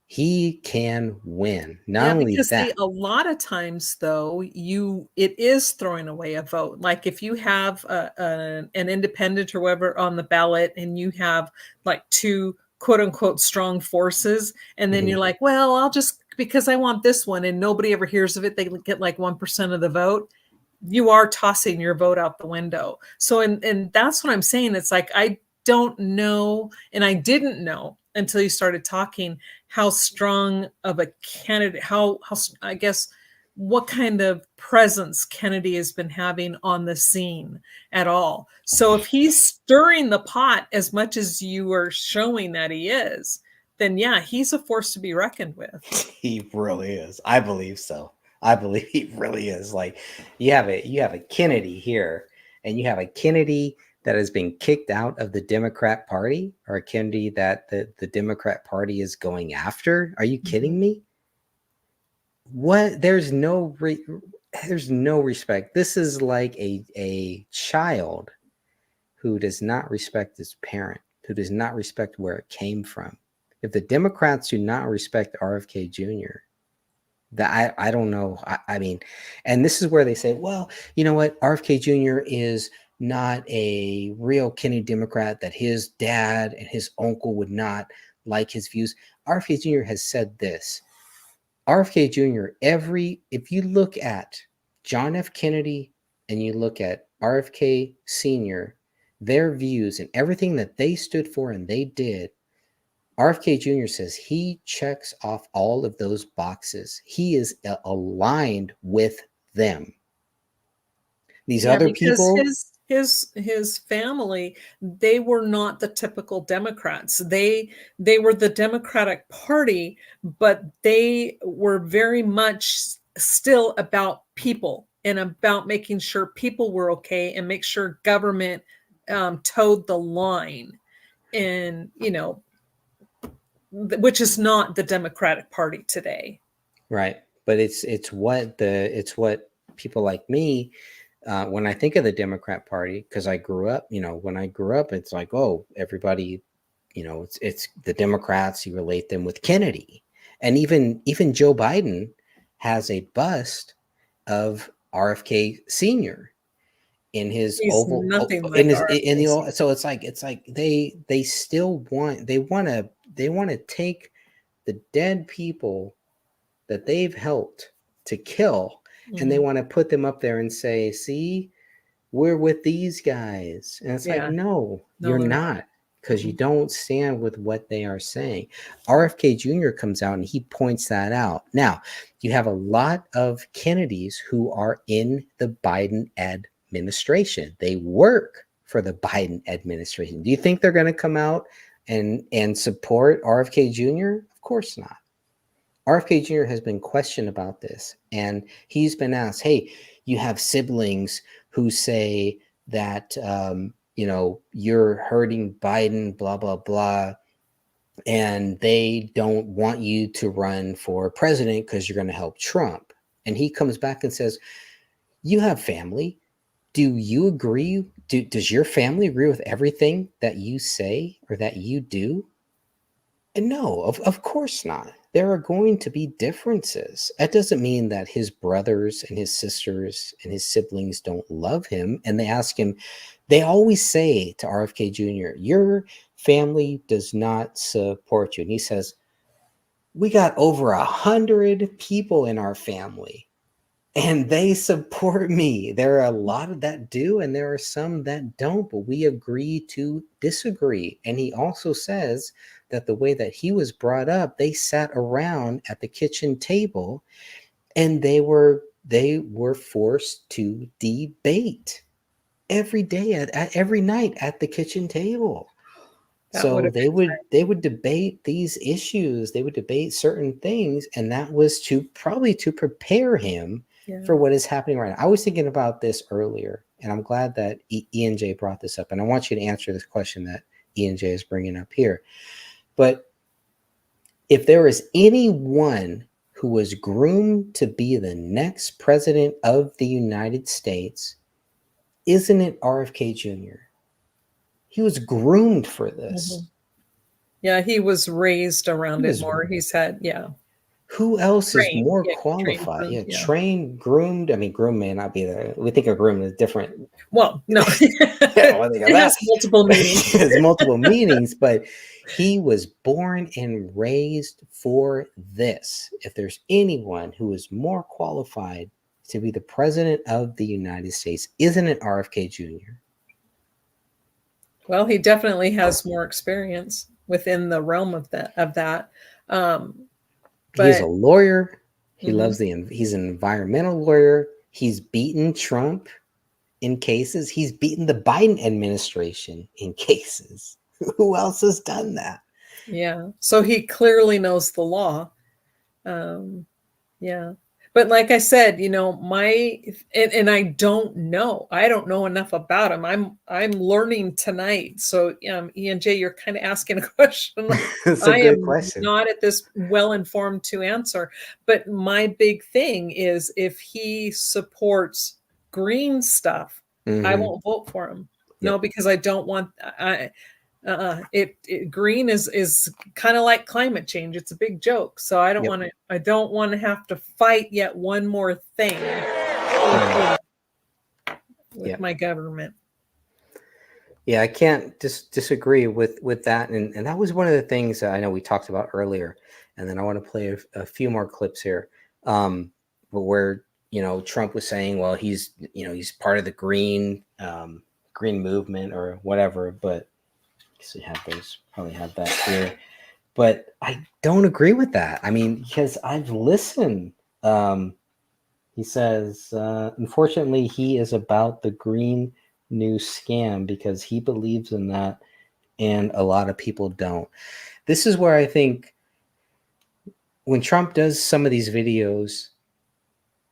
He can win. Not only because that, see, a lot of times though, it is throwing away a vote. Like if you have an independent or whatever on the ballot, and you have like two quote unquote strong forces, and then Mhm. you're like, well, I'll just, because I want this one, and nobody ever hears of it, they get like 1% of the vote. You are tossing your vote out the window. So, and that's what I'm saying. It's like, I don't know, and I didn't know until you started talking how strong of a candidate, how I guess what kind of presence Kennedy has been having on the scene at all. So if he's stirring the pot as much as you are showing that he is, then yeah, he's a force to be reckoned with. He really is. I believe so. I believe he really is. Like you have a Kennedy here, and you have a Kennedy that has been kicked out of the Democrat Party, or a Kennedy that the Democrat Party is going after. Are you kidding me? What? There's no respect. This is like a child who does not respect his parent, who does not respect where it came from. If the Democrats do not respect RFK Jr., that I don't know. I mean, and this is where they say, well, you know what? RFK Jr. is not a real Kennedy Democrat, that his dad and his uncle would not like his views. RFK Jr. has said this. RFK Jr., if you look at John F. Kennedy and you look at RFK Sr., their views and everything that they stood for and they did, RFK Jr. says he checks off all of those boxes. He is aligned with them. These other because people, his family, they were not the typical Democrats. They were the Democratic Party, but they were very much still about people and about making sure people were okay and make sure government towed the line, and which is not the Democratic Party today. right? But it's what people like me, when I think of the Democrat Party, because I grew up, when I grew up, it's like, oh, everybody, it's the Democrats. You relate them with Kennedy, and even Joe Biden has a bust of RFK Sr. in his He's oval, nothing like in his RFK in the Sr. so it's like they still want to take the dead people that they've helped to kill, and they want to put them up there and say, see, we're with these guys. And it's like, no, you're they're not, because you don't stand with what they are saying. RFK Jr. comes out and he points that out. Now, you have a lot of Kennedys who are in the Biden administration. They work for the Biden administration. Do you think they're going to come out and support RFK Jr.? Of course not. RFK Jr. has been questioned about this, and he's been asked, hey, you have siblings who say that, you're hurting Biden, blah, blah, blah, and they don't want you to run for president because you're going to help Trump. And he comes back and says, you have family. Do you agree? Does your family agree with everything that you say or that you do? And no, of course not. There are going to be differences. That doesn't mean that his brothers and his sisters and his siblings don't love him. And they ask him, they always say to RFK Jr., your family does not support you. And he says, we got over 100 people in our family and they support me. There are a lot of that do, and there are some that don't, but we agree to disagree. And he also says that the way that he was brought up, they sat around at the kitchen table and they were forced to debate every day at every night at the kitchen table. That So would have they would debate these issues, they would debate certain things, and that was to probably to prepare him Yeah. for what is happening right now. I was thinking about this earlier, and I'm glad that Ian J brought this up, and I want you to answer this question that Ian J is bringing up here. But if there is anyone who was groomed to be the next president of the United States, isn't it RFK Jr.? He was groomed for this. Mhm. Yeah, he was raised around He it was- more. He said, yeah. Who else is Trained, more yeah, qualified? groomed, Yeah, yeah. trained, groomed. I mean, groomed may not be the. We think of groomed as different. Well, no. Well, they got It has that. multiple meanings. There's multiple meanings, but he was born and raised for this. If there's anyone who is more qualified to be the president of the United States, isn't it RFK Jr.? Well, he definitely has more experience within the realm of that. He's a But lawyer. He Mhm. loves he's an environmental lawyer. He's beaten Trump in cases. He's beaten the Biden administration in cases. Who else has done that? yeah, so he clearly knows the law. Yeah. But like I said, you know, and I don't know enough about him. I'm learning tonight. So Ian J, you're kind of asking a question It's a I good am question. not at this well informed to answer. But my big thing is if he supports green stuff, I Mhm. won't vote for him. Yep. No, because I don't want green is kind of like climate change. It's a big joke. So I don't Yep. want to have to fight yet one more thing with Yep. my government. Yeah, I can't disagree with that, and that was one of the things that I know we talked about earlier. And then I want to play a few more clips here, but where Trump was saying, well, he's part of the green movement or whatever. But so you have those, probably have that here. But I don't agree with that. I mean, because I've listened. He says, unfortunately, he is about the Green New Scam because he believes in that, and a lot of people don't. This is where I think when Trump does some of these videos,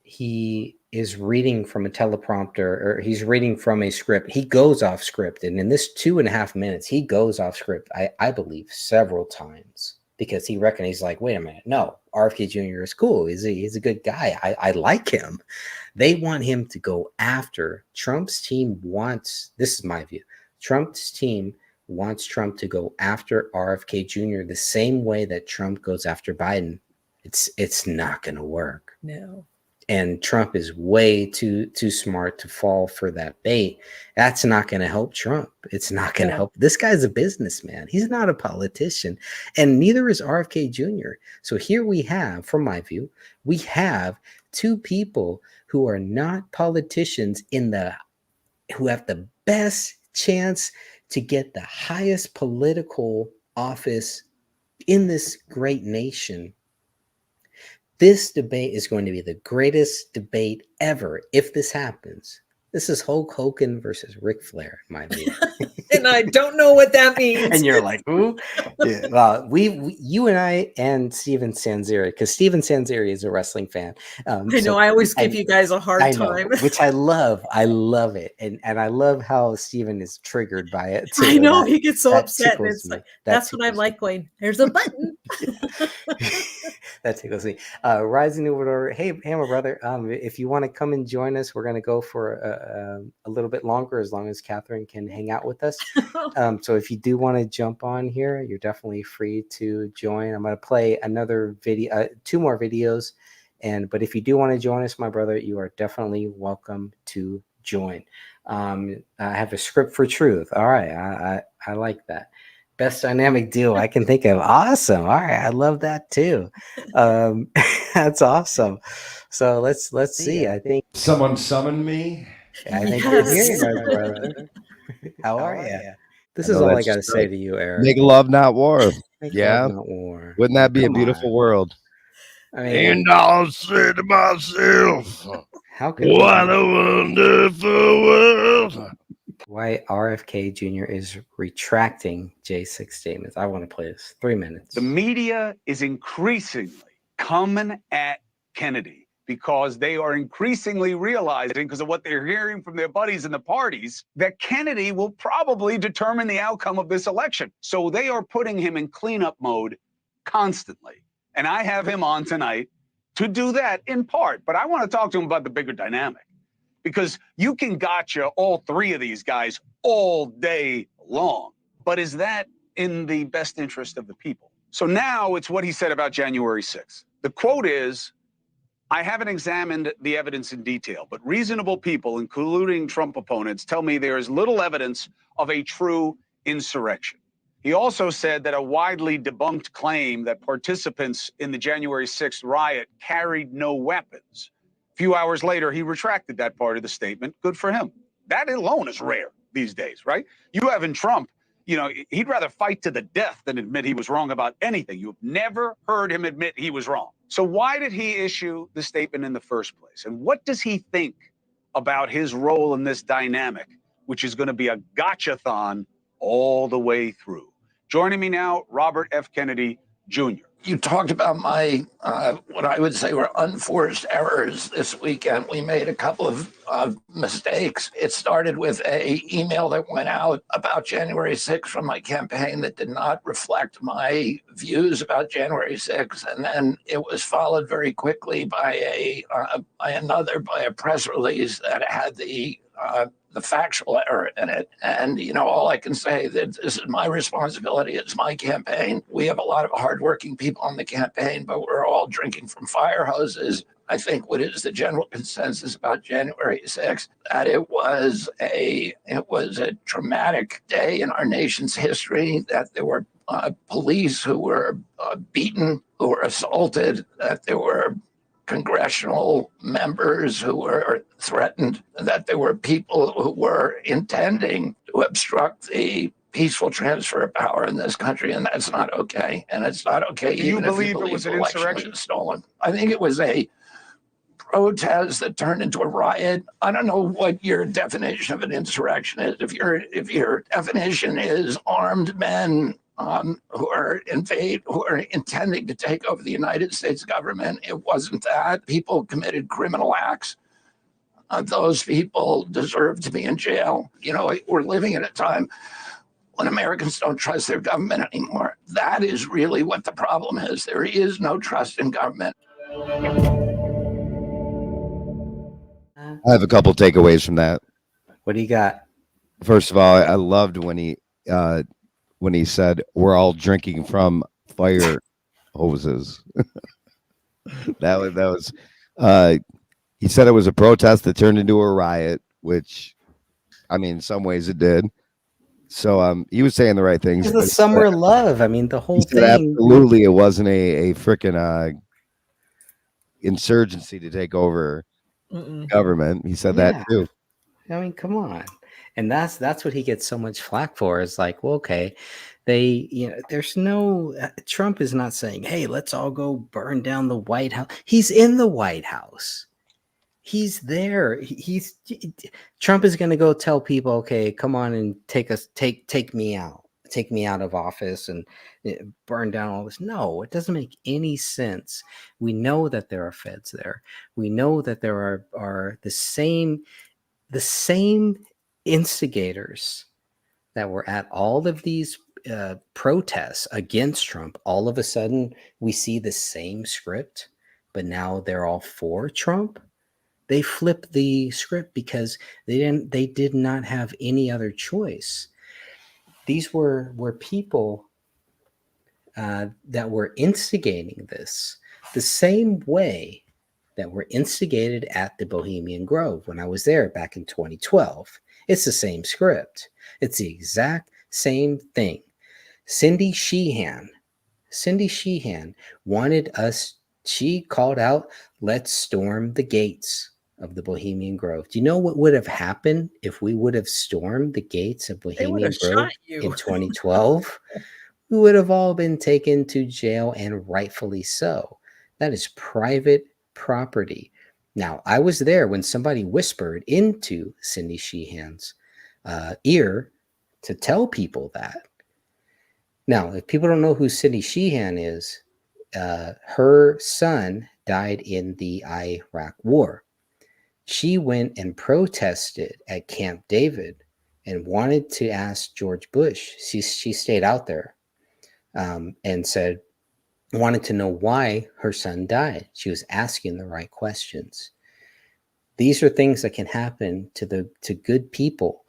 he is reading from a teleprompter or he's reading from a script. He goes off script. And in this 2.5 minutes, he goes off script, I believe, several times because he recognizes, like, wait a minute, no, RFK Jr. is cool. He's a good guy. I like him. They want him to go after. Trump's team wants, this is my view, Trump's team wants Trump to go after RFK Jr. the same way that Trump goes after Biden. It's not going to work. No. And Trump is way too smart to fall for that bait. That's not going to help Trump. It's not going to help. This guy's a businessman. He's not a politician. And neither is RFK Jr. So here we have, from my view, we have two people who are not politicians who have the best chance to get the highest political office in this great nation. This debate is going to be the greatest debate ever if this happens. This is Hulk Hogan versus Ric Flair, in my view. And I don't know what that means. And you're like, who? Yeah. Well, you and I and Steven Sanzeri, because Steven Sanzeri is a wrestling fan. I know. I always give you guys a hard I know, time. which I love. I love it. And I love how Steven is triggered by it too. I know. That- He gets so that upset. And tickles it's me. like, That that's what I'm tickles me. like going, there's a button. That tickles me. Rising New World Order. Hey, Hammer brother. If you want to come and join us, we're going to go for a little bit longer, as long as Catherine can hang out with us. So if you do want to jump on here, you're definitely free to join. I'm going to play another video, 2 more videos, but if you do want to join us, my brother, you are definitely welcome to join. I have a script for truth. All right, I like that. Best dynamic duo I can think of. Awesome. All right, I love that too. That's awesome. So let's see. I think Someone summoned me. you're Yes. here, my brother. How are you? This I is know all I that's got to just say right. to you, Eric. Make love, not war. Make Yeah. love, not war. Wouldn't that be a Come beautiful on. world? I mean, I'll say to myself, how could we what be- a wonderful world. why RFK Jr. is retracting J6 statements? I want to play this. 3 minutes. The media is increasingly coming at Kennedy because they are increasingly realizing, because of what they're hearing from their buddies in the parties, that Kennedy will probably determine the outcome of this election. So they are putting him in cleanup mode constantly. And I have him on tonight to do that in part. But I want to talk to him about the bigger dynamic, because you can gotcha all three of these guys all day long. But is that in the best interest of the people? So now it's what he said about January 6th. The quote is, I haven't examined the evidence in detail, but reasonable people, including Trump opponents, tell me there is little evidence of a true insurrection. He also said that a widely debunked claim that participants in the January 6th riot carried no weapons. A few hours later, he retracted that part of the statement. Good for him. That alone is rare these days, right? You have in Trump, you know, he'd rather fight to the death than admit he was wrong about anything. You've never heard him admit he was wrong. So why did he issue the statement in the first place? And what does he think about his role in this dynamic, which is going to be a gotcha-thon all the way through? Joining me now, Robert F. Kennedy Jr. You talked about my, what I would say were unforced errors this weekend. We made a couple of mistakes. It started with a email that went out about January 6th from my campaign that did not reflect my views about January 6th. And then it was followed very quickly by a press release that had the factual error in it. And, you know, all I can say that this is my responsibility. It's my campaign. We have a lot of hardworking people on the campaign, but we're all drinking from fire hoses. I think what is the general consensus about January 6th, that it was a traumatic day in our nation's history, that there were police who were beaten, who were assaulted, that there were congressional members who were threatened, that there were people who were intending to obstruct the peaceful transfer of power in this country, and that's not okay. And it's not okay Do you even if believe you it was the an election insurrection? was stolen. I think it was a protest that turned into a riot. I don't know what your definition of an insurrection is. If your definition is armed men who are intending to take over the United States government, it wasn't that. People committed criminal acts. Those people deserve to be in jail. You know, we're living at a time when Americans don't trust their government anymore. That is really what the problem is. There is no trust in government. I have a couple takeaways from that. What do you got? First of all, I loved when he said we're all drinking from fire hoses. that was he said it was a protest that turned into a riot, which I mean in some ways it did. So he was saying the right things. It's the summer of love. I mean, the whole thing. Absolutely, it wasn't a freaking insurgency to take over government. He said that too. I mean, come on. And that's what he gets so much flack for. Is like, well, okay, there's no Trump is not saying, hey, let's all go burn down the White House. He's in the White House. He's there. Trump is going to go tell people, okay, come on and take me out of office and burn down all this. No, it doesn't make any sense. We know that there are feds there. We know that there are the same instigators that were at all of these protests against Trump. All of a sudden, we see the same script, but now they're all for Trump. They flipped the script because they did not have any other choice. These were people that were instigating this the same way that were instigated at the Bohemian Grove when I was there back in 2012. It's the same script. It's the exact same thing. Cindy Sheehan. Cindy Sheehan wanted us, she called out, let's storm the gates of the Bohemian Grove. Do you know what would have happened if we would have stormed the gates of They would Bohemian have Grove shot you. in 2012? We would have all been taken to jail, and rightfully so. That is private property. Now, I was there when somebody whispered into Cindy Sheehan's ear to tell people that. Now, if people don't know who Cindy Sheehan is, her son died in the Iraq War. She went and protested at Camp David and wanted to ask George Bush. She stayed out there and wanted to know why her son died. She was asking the right questions. These are things that can happen to good people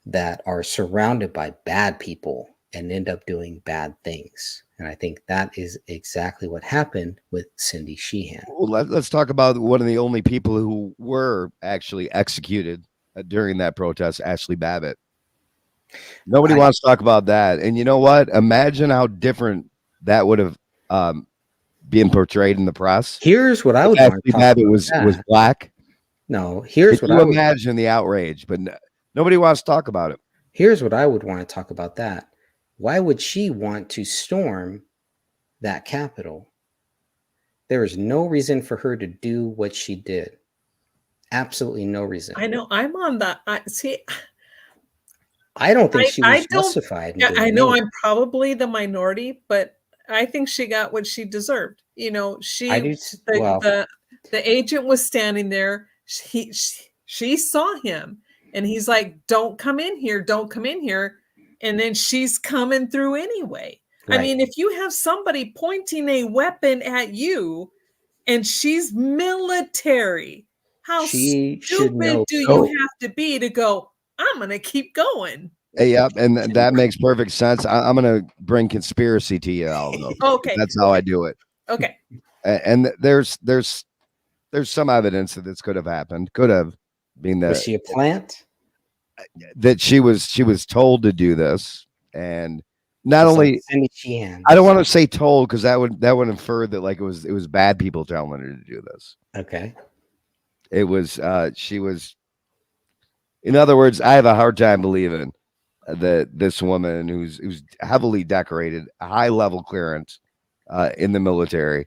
that are surrounded by bad people and end up doing bad things. And I think that is exactly what happened with Cindy Sheehan. Well, let's talk about one of the only people who were actually executed during that protest, Ashley Babbitt. Nobody wants to talk about that. And you know what? Imagine how different that would have been portrayed in the press. Here's what I would Ashley want to talk Babbitt about was that. black. No, here's Could what you I would imagine the outrage, but nobody wants to talk about it. Here's what I would want to talk about that. Why would she want to storm that Capitol? There is no reason for her to do what she did. Absolutely no reason. I know. I'm on that. I don't think she was don't- justified. in Yeah, doing I know it. I'm probably the minority, but I think she got what she deserved. You know, I do. Well, the agent was standing there. She saw him, and he's like, "Don't come in here! Don't come in here!" And then she's coming through anyway. I Right. mean, if you have somebody pointing a weapon at you, and she's military, how She should know. stupid do you have to be to go, I'm going to keep going? Yep, and that makes perfect sense. I'm going to bring conspiracy to you, Aldo. Okay. That's how I do it. Okay. And there's some evidence that this could have happened. Could have been Was she a plant? that she was told to do this, and not Just only like Cindy Sheehan. I don't want to say told because that would infer that like it was bad people telling her to do this. Okay. It was she was. In other words, I have a hard time believing that this woman who's heavily decorated, high level clearance in the military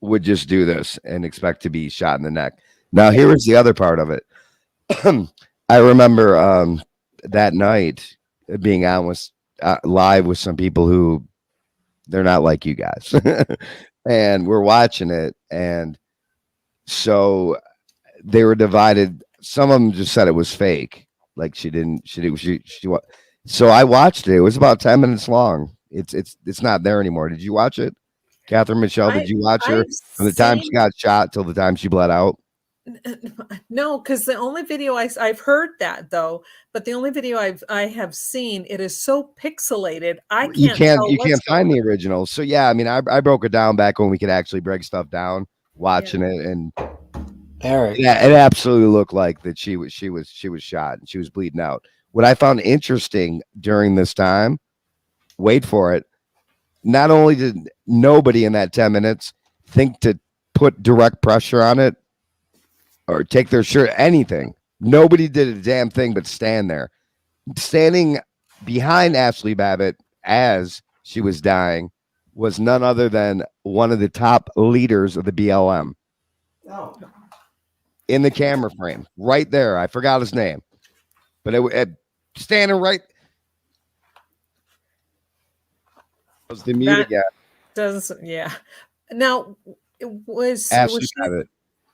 would just do this and expect to be shot in the neck. Now, here is the other part of it. I remember that night being on with live with some people who they're not like you guys, and we're watching it, and so they were divided. Some of them just said it was fake, like she. So I watched it. It was about 10 minutes long. It's not there anymore. Did you watch it, Catherine Michelle? Did you watch her from the time she got shot till the time she bled out? No, because the only video I've heard that though, but the only video I have seen, it is so pixelated. You can't find the original. So yeah, I mean, I broke it down back when we could actually break stuff down, watching it, and Eric. yeah, it absolutely looked like that she was shot and she was bleeding out. What I found interesting during this time, wait for it, not only did nobody in that 10 minutes think to put direct pressure on it or take their shirt, anything. Nobody did a damn thing but stand there. Standing behind Ashley Babbitt as she was dying was none other than one of the top leaders of the BLM. Oh. In the camera frame, right there. I forgot his name. But it standing right. Was the mute again? Yeah. Now, was Ashley Babbitt.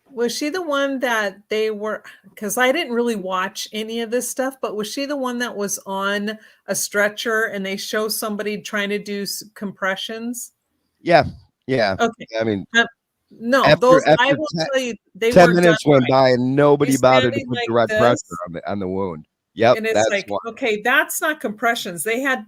Was she the one that they were, because I didn't really watch any of this stuff, but was she the one that was on a stretcher and they show somebody trying to do compressions? Yeah. Okay. I mean, no, after I will tell you, they 10 weren't minutes done went right. by and nobody He's bothered to standing put like direct this. pressure on the wound. Yep. And it's that's like, one. okay, that's not compressions. They had,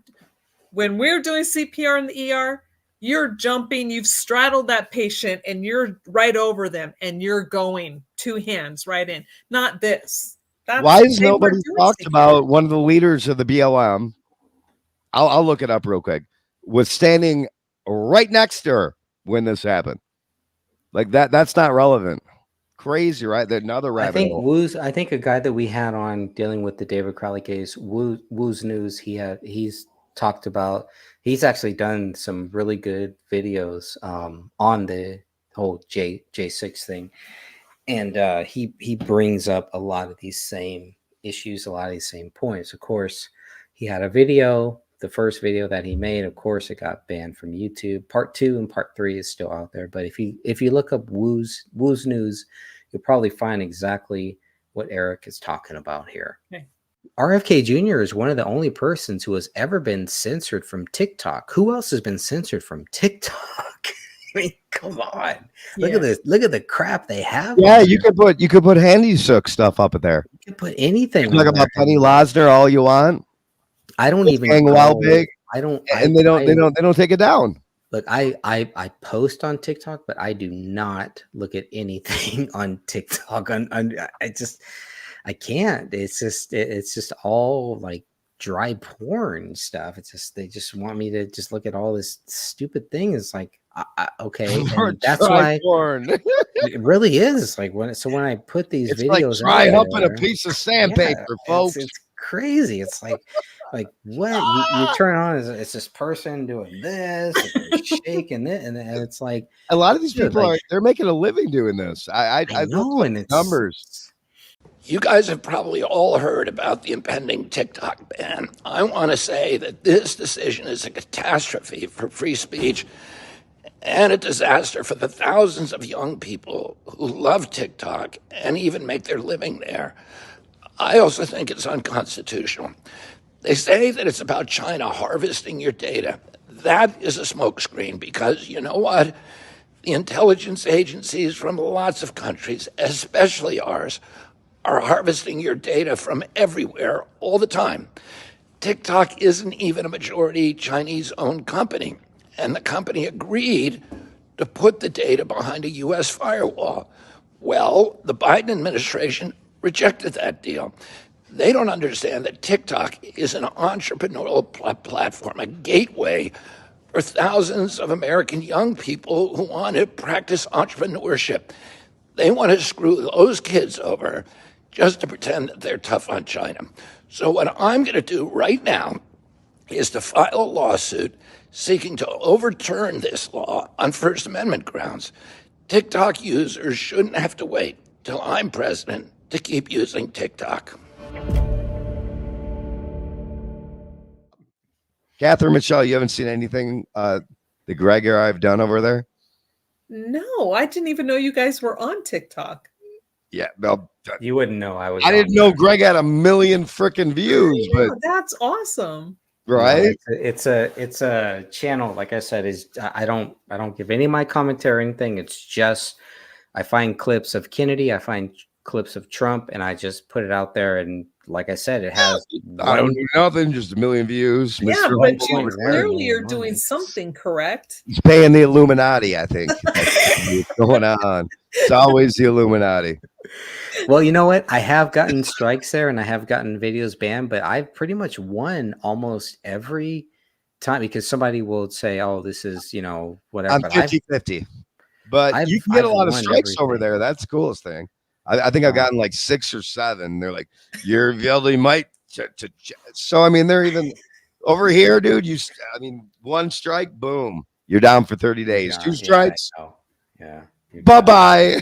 when we're doing CPR in the ER, you're jumping, you've straddled that patient and you're right over them and you're going two hands right in. Not this. Why has they were nobody doing talked CPR. about one of the leaders of the BLM I'll look it up real quick, was standing right next to her when this happened. Like that's not relevant. Crazy, right? That another I rabbit think hole. Woo's. I think a guy that we had on dealing with the David Crowley case, Woo's News. He's talked about. He's actually done some really good videos on the whole J6 thing, and he brings up a lot of these same issues, a lot of these same points. Of course, he had a video. The first video that he made, of course, it got banned from YouTube. Part 2 and part 3 is still out there. But if you look up Woo's News, you'll probably find exactly what Eric is talking about here. Okay. RFK Jr. is one of the only persons who has ever been censored from TikTok. Who else has been censored from TikTok? I mean, come on. Look at this. Look at the crap they have. Yeah, you could put Handy Sook stuff up there. You can put anything. Talk about Penny Losner all you want. I don't even Gang Wild Big. I don't, and they don't take it down. Look, I post on TikTok, but I do not look at anything on TikTok. I can't. It's just all like dry porn stuff. It's just they just want me to just look at all this stupid thing. It's like okay, and that's why porn. It really is like when I put these It's videos, like dry out humping a there, piece of sandpaper, folks. It's crazy. It's like what you turn on is it's this person doing this, and they're shaking it, and it's like a lot of these dude, people like, they're making a living doing this. I know, and it's numbers. You guys have probably all heard about the impending TikTok ban. I want to say that this decision is a catastrophe for free speech and a disaster for the thousands of young people who love TikTok and even make their living there. I also think it's unconstitutional. They say that it's about China harvesting your data. That is a smokescreen because you know what? The intelligence agencies from lots of countries, especially ours, are harvesting your data from everywhere all the time. TikTok isn't even a majority Chinese-owned company, and the company agreed to put the data behind a U.S. firewall. Well, the Biden administration rejected that deal. They don't understand that TikTok is an entrepreneurial platform, a gateway for thousands of American young people who want to practice entrepreneurship. They want to screw those kids over just to pretend that they're tough on China. So what I'm going to do right now is to file a lawsuit seeking to overturn this law on First Amendment grounds. TikTok users shouldn't have to wait till I'm president to keep using TikTok. Catherine Michelle, you haven't seen anything the Greg or I've done over there? No, I didn't even know you guys were on TikTok. Yeah, well, you wouldn't know I was. I didn't know Greg had 1 million freaking views, Yeah, but that's awesome. right? It's a channel. Like I said, is I don't give any of my commentary or anything. It's just I find clips of Kennedy, I find clips of Trump, and I just put it out there. And like I said, it has I don't do nothing, just 1 million views. Yeah, Mr. but Humble you over there. clearly are doing something correct. He's paying the Illuminati, I think. That's what's going on. It's always the Illuminati. Well, you know what? I have gotten strikes there, and I have gotten videos banned, but I've pretty much won almost every time because somebody will say, "Oh, this is whatever." I'm But 50-50. But you can get a lot of won strikes over everything. there. That's the coolest thing. I think I've gotten like 6 or 7. They're like, "You're really might." So I mean, they're even over here, dude. I mean, 1 strike, boom, you're down for 30 days. Yeah, 2 strikes, yeah. bye bye.